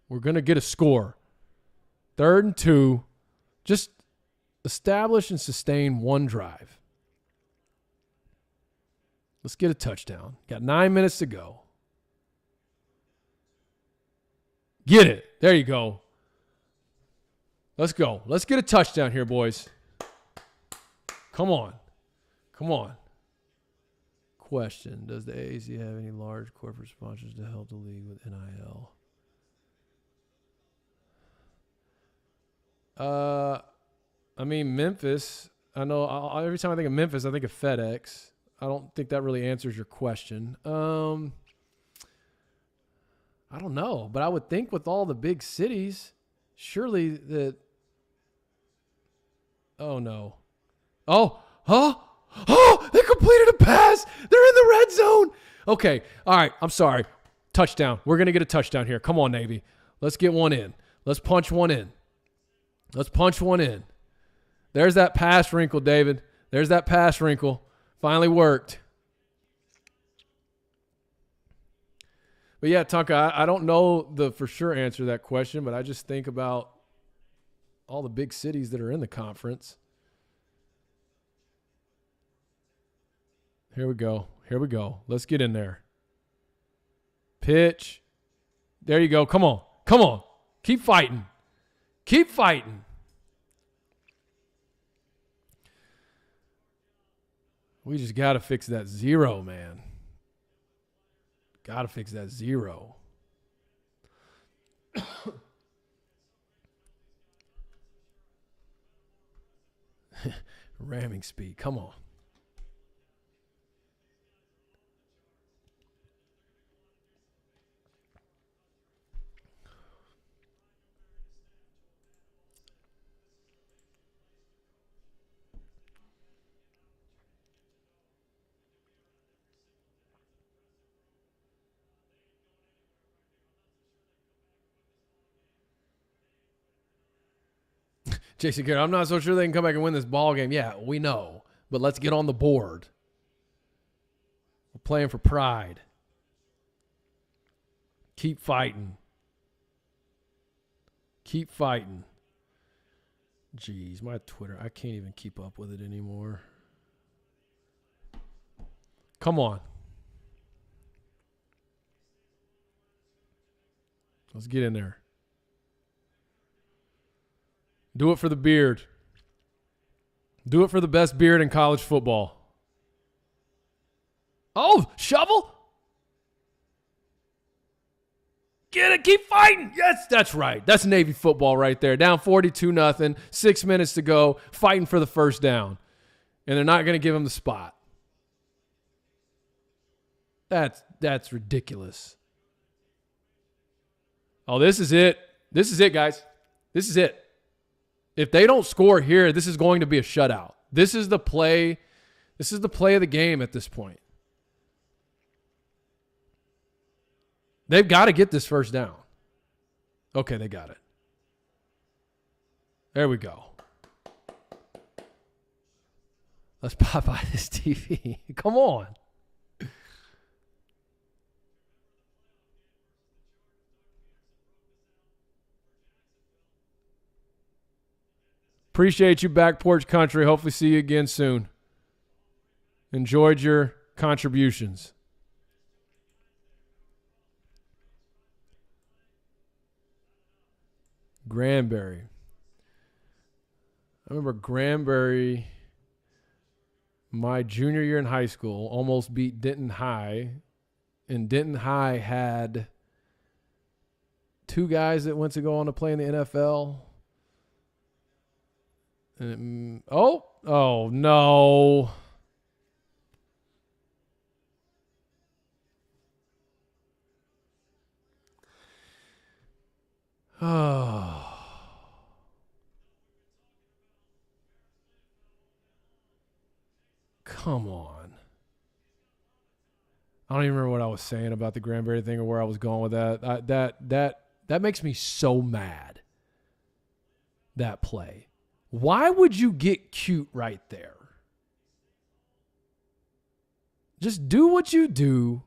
We're going to get a score. 3rd and 2. Just establish and sustain one drive. Let's get a touchdown. Got 9 minutes to go. Get it. There you go. Let's go. Let's get a touchdown here, boys. Come on. Come on. Question. Does the AAC have any large corporate sponsors to help the league with NIL? I mean, Memphis. I know every time I think of Memphis, I think of FedEx. I don't think that really answers your question. I don't know, but I would think with all the big cities, surely that. Oh no! Oh! They completed a pass. They're in the red zone. Okay, all right. I'm sorry. Touchdown. We're gonna get a touchdown here. Come on, Navy. Let's get one in. Let's punch one in. Let's punch one in. There's that pass wrinkle, David. There's that pass wrinkle. Finally worked. But yeah, Tonka, I don't know the for sure answer to that question, but I just think about all the big cities that are in the conference. Here we go. Here we go. Let's get in there. Pitch. There you go. Come on. Come on. Keep fighting. Keep fighting. We just got to fix that 0, man. Got to fix that 0. Ramming speed. Come on. Jason Garrett, I'm not so sure they can come back and win this ball game. Yeah, we know. But let's get on the board. We're playing for pride. Keep fighting. Keep fighting. Jeez, my Twitter, I can't even keep up with it anymore. Come on. Let's get in there. Do it for the beard. Do it for the best beard in college football. Oh, shovel. Get it. Keep fighting. Yes, that's right. That's Navy football right there. Down 42-0. 6 minutes to go. Fighting for the first down. And they're not going to give him the spot. That's ridiculous. Oh, this is it. This is it, guys. This is it. If they don't score here, this is going to be a shutout. This is the play. This is the play of the game at this point. They've got to get this first down. Okay, they got it. There we go. Let's pop by this TV. Come on. Appreciate you, Back Porch Country. Hopefully see you again soon. Enjoyed your contributions. Granbury. I remember Granbury, my junior year in high school, almost beat Denton High. And Denton High had 2 guys that went to go on to play in the NFL. And oh no. Oh. Come on. I don't even remember what I was saying about the Granbury thing or where I was going with that. That makes me so mad. That play. Why would you get cute right there? Just do what you do.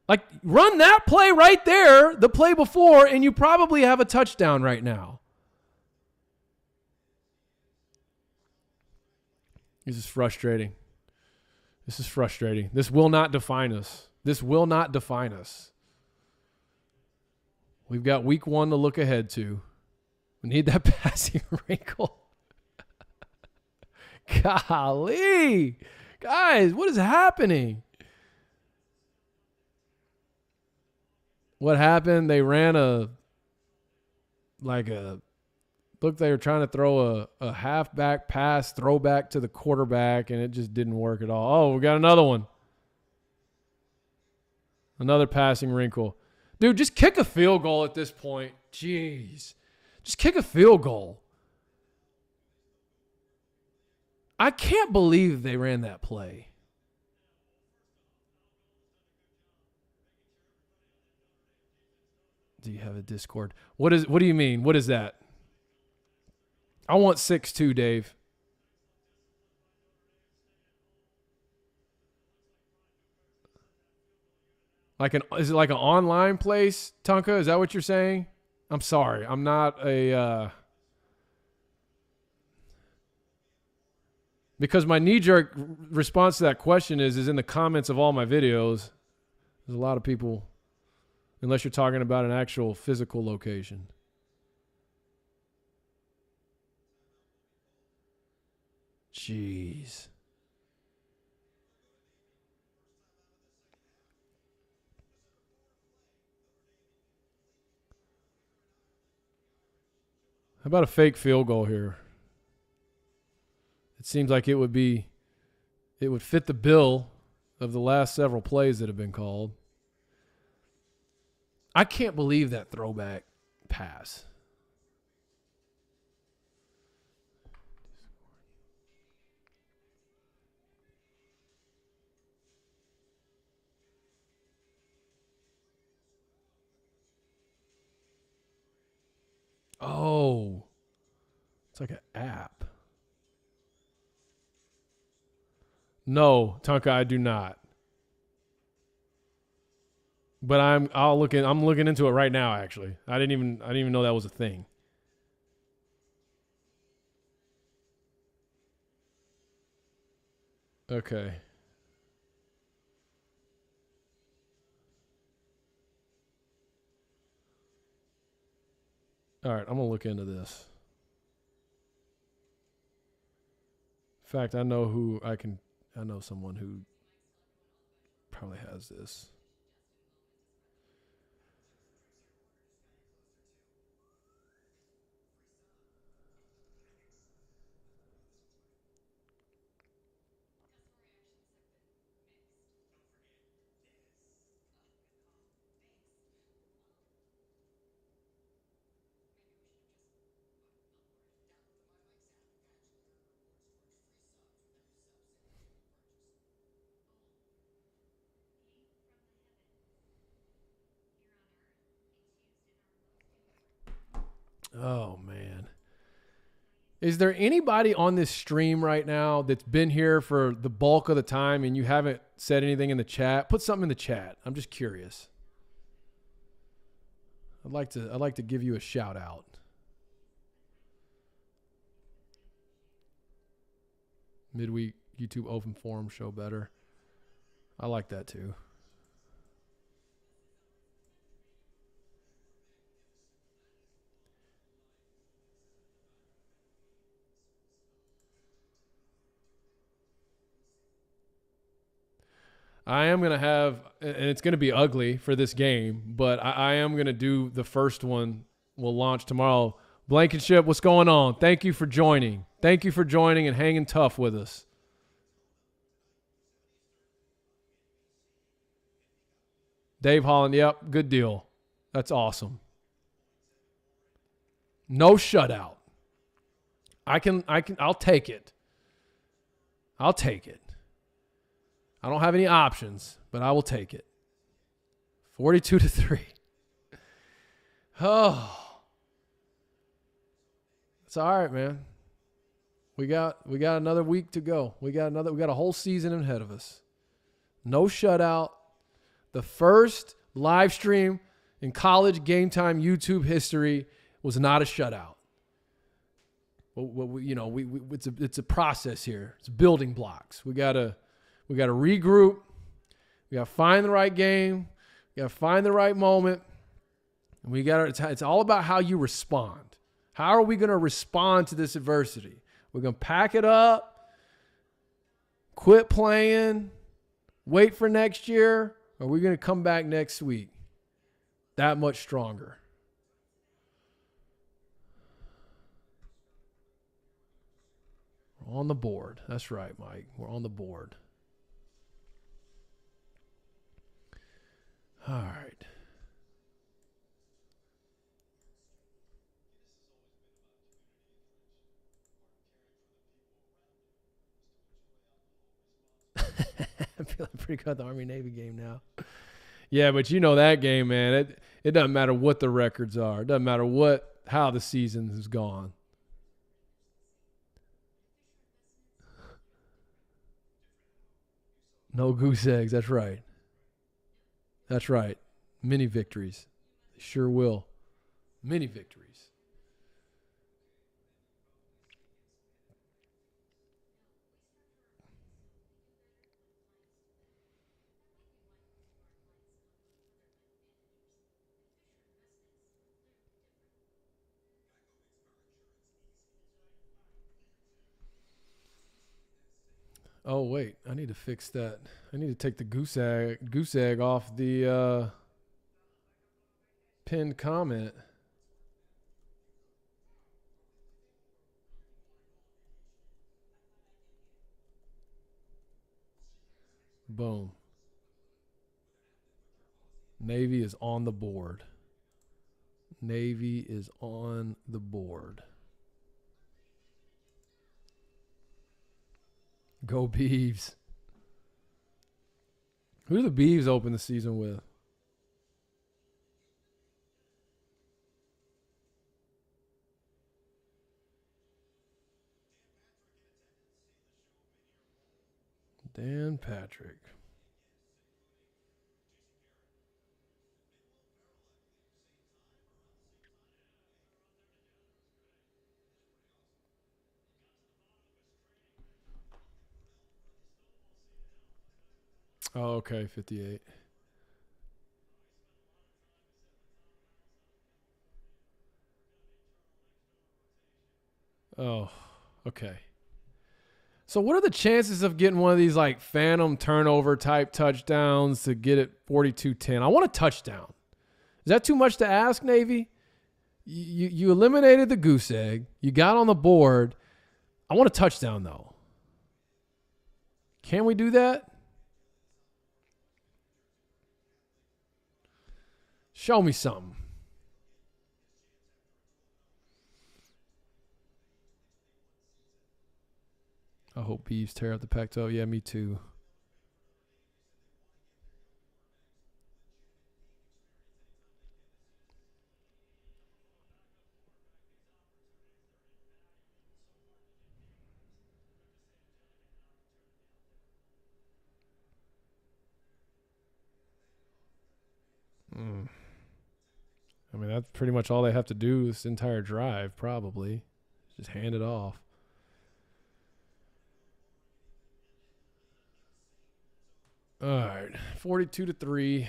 Like, run that play right there, the play before, and you probably have a touchdown right now. This is frustrating. This is frustrating. This will not define us. This will not define us. We've got week 1 to look ahead to. We need that passing wrinkle. Golly. Guys, what is happening? What happened? They ran looked like they were trying to throw a halfback pass, throwback to the quarterback, and it just didn't work at all. Oh, we got another one. Another passing wrinkle. Dude, just kick a field goal at this point. Jeez. Just kick a field goal. I can't believe they ran that play. Do you have a Discord? What do you mean? What is that? I want 6-2, Dave. Is it like an online place, Tonka? Is that what you're saying? I'm sorry. I'm not because my knee-jerk response to that question is in the comments of all my videos. There's a lot of people, unless you're talking about an actual physical location. Jeez. How about a fake field goal here? It seems like it would fit the bill of the last several plays that have been called. I can't believe that throwback pass. Oh, it's like an app. No, Tonka, I do not. But I'm looking into it right now. Actually, I didn't even know that was a thing. Okay. All right, I'm going to look into this. In fact, I know someone who probably has this. Oh, man. Is there anybody on this stream right now that's been here for the bulk of the time and you haven't said anything in the chat? Put something in the chat. I'm just curious. I'd like to give you a shout out. Midweek YouTube open forum show better. I like that too. I am going to have, and it's going to be ugly for this game, but I am going to do the first one. We'll launch tomorrow. Blankenship, what's going on? Thank you for joining. Thank you for joining and hanging tough with us. Dave Holland, yep, good deal. That's awesome. No shutout. I'll take it. I'll take it. I don't have any options, but I will take it. 42-3. Oh. It's all right, man. We got another week to go. We got a whole season ahead of us. No shutout. The first live stream in College GameTime YouTube history was not a shutout. It's a process here. It's building blocks. We gotta regroup. We gotta find the right game. We gotta find the right moment. And it's all about how you respond. How are we gonna respond to this adversity? We're gonna pack it up, quit playing, wait for next year, or are we gonna come back next week that much stronger? We're on the board. That's right, Mike. We're on the board. All right. I'm feeling pretty good at the Army-Navy game now. Yeah, but you know that game, man. It doesn't matter what the records are. It doesn't matter how the season has gone. No goose eggs. That's right. That's right. Mini victories. Sure will. Mini victories. Oh, wait. I need to fix that. I need to take the goose egg off the pinned comment. Boom. Navy is on the board. Navy is on the board. Go Beavs. Who do the Beavs open the season with? Dan Patrick. Oh, okay, 58. Oh, okay. So what are the chances of getting one of these like phantom turnover type touchdowns to get it 42-10? I want a touchdown. Is that too much to ask, Navy? You eliminated the goose egg. You got on the board. I want a touchdown, though. Can we do that? Show me something. I hope Beavs tear up the Pac-12. Yeah, me too. I mean, that's pretty much all they have to do this entire drive, probably. Just hand it off. All right, 42-3. Let's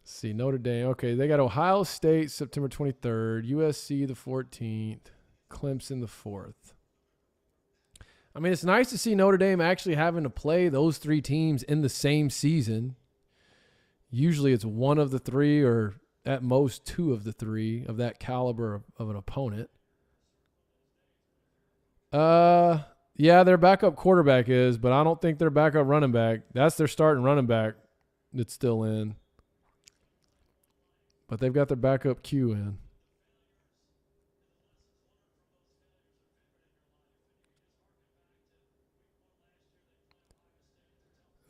see, Notre Dame. Okay, they got Ohio State September 23rd, USC the 14th, Clemson the 4th. I mean, it's nice to see Notre Dame actually having to play those three teams in the same season. Usually it's one of the three or at most two of the three of that caliber of an opponent. Yeah, their backup quarterback is, but I don't think their backup running back. That's their starting running back that's still in. But they've got their backup Q in.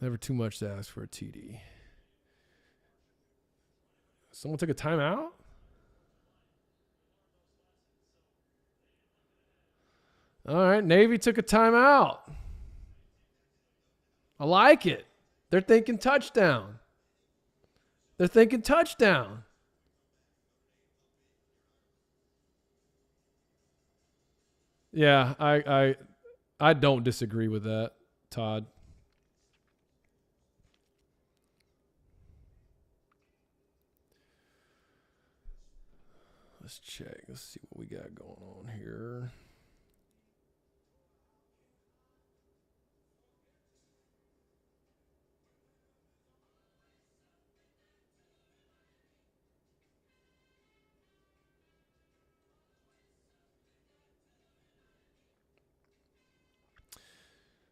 Never too much to ask for a TD. Someone took a timeout? All right, Navy took a timeout. I like it. They're thinking touchdown. They're thinking touchdown. Yeah, I don't disagree with that, Todd. Let's check. Let's see what we got going on here.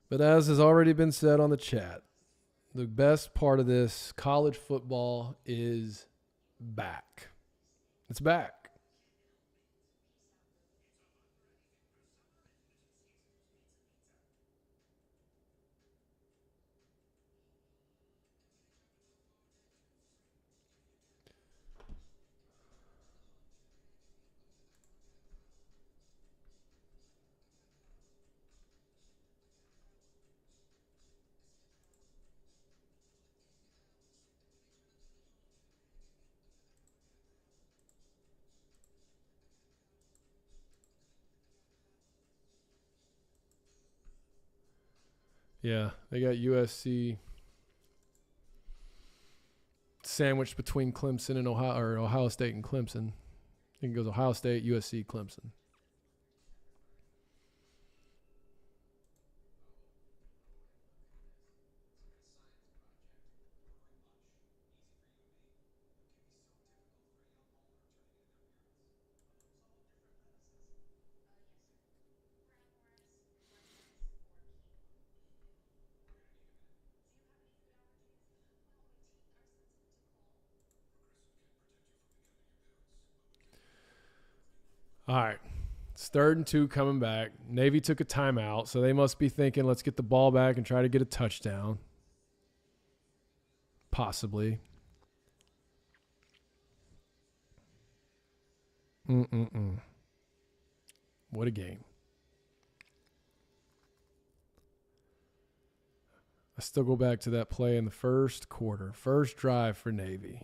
But as has already been said on the chat, the best part of this, college football is back. It's back. Yeah, they got USC sandwiched between Clemson and Ohio State and Clemson. I think it goes Ohio State, USC, Clemson. All right. It's 3rd and 2 coming back. Navy took a timeout, so they must be thinking, let's get the ball back and try to get a touchdown. Possibly. What a game. I still go back to that play in the first quarter. First drive for Navy.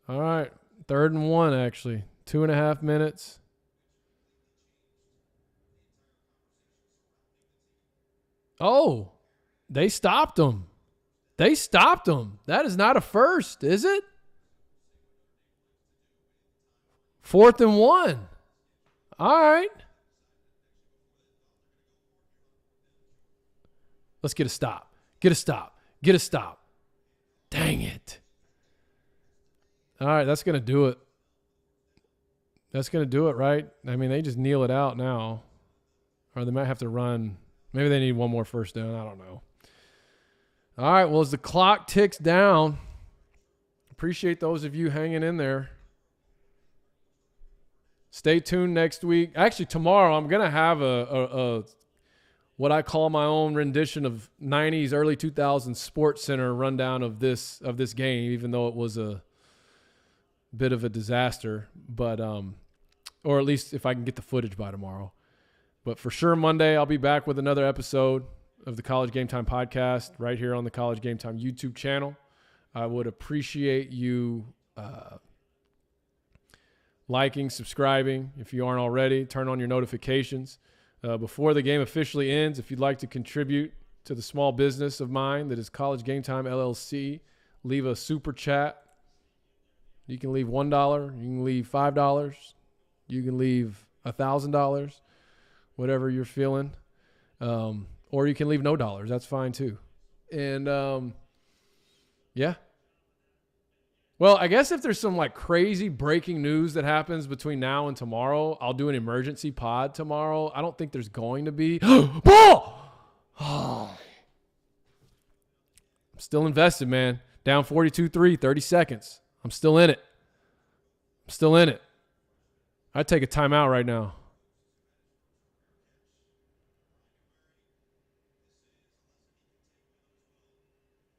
All right. 3rd and 1, actually. 2.5 minutes. Oh, they stopped them. They stopped them. That is not a first, is it? 4th and 1. All right. Let's get a stop. Get a stop. Get a stop. Dang it. All right, that's going to do it. That's going to do it, right? I mean, they just kneel it out now. Or they might have to run. Maybe they need one more first down. I don't know. All right, well, as the clock ticks down, appreciate those of you hanging in there. Stay tuned next week. Actually, tomorrow I'm going to have a what I call my own rendition of 90s, early 2000s Sports Center rundown of this game, even though it was a bit of a disaster. But or at least if I can get the footage by tomorrow. But for sure, Monday, I'll be back with another episode of the College GameTime podcast right here on the College GameTime YouTube channel. I would appreciate you liking, subscribing. If you aren't already, turn on your notifications. Before the game officially ends, if you'd like to contribute to the small business of mine that is College GameTime LLC, leave a super chat. You can leave $1. You can leave $5. You can leave $1,000, whatever you're feeling. Or you can leave no dollars. That's fine too. And yeah. Well, I guess if there's some like crazy breaking news that happens between now and tomorrow, I'll do an emergency pod tomorrow. I don't think there's going to be. Ball! Oh. I'm still invested, man. Down 42-3, 30 seconds. I'm still in it. I'm still in it. I'd take a timeout right now.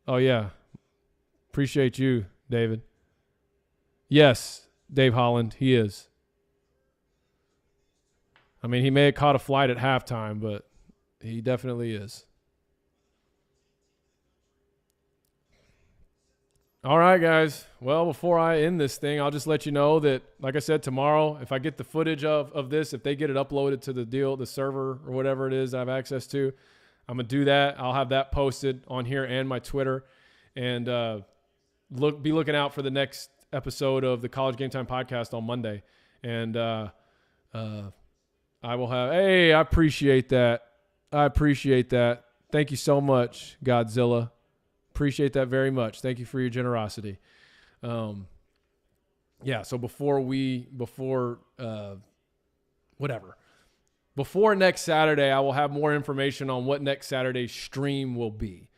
Oh, yeah. Appreciate you, David. Yes, Dave Holland, he is. I mean, he may have caught a flight at halftime, but he definitely is. All right, guys. Well, before I end this thing, I'll just let you know that, like I said, tomorrow, if I get the footage of this, if they get it uploaded to the server or whatever it is I have access to, I'm going to do that. I'll have that posted on here and my Twitter. And be looking out for the next episode of the College GameTime podcast on Monday. And I will have, hey, I appreciate that. Thank you so much, Godzilla. Appreciate that very much. Thank you for your generosity. Yeah, so before next Saturday, I will have more information on what next Saturday's stream will be.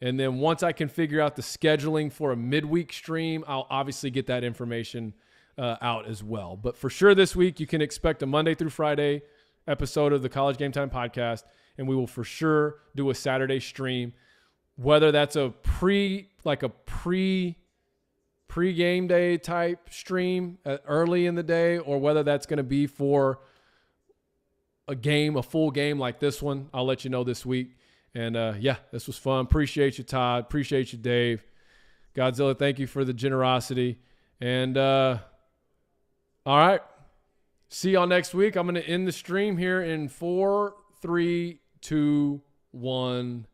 And then once I can figure out the scheduling for a midweek stream, I'll obviously get that information out as well. But for sure this week, you can expect a Monday through Friday episode of the College GameTime podcast, and we will for sure do a Saturday stream, whether that's a pre-game day type stream early in the day, or whether that's going to be for a full game like this one. I'll let you know this week. And, yeah, this was fun. Appreciate you, Todd. Appreciate you, Dave. Godzilla, thank you for the generosity. And, all right. See y'all next week. I'm going to end the stream here in 4, 3, 2, 1.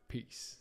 Peace.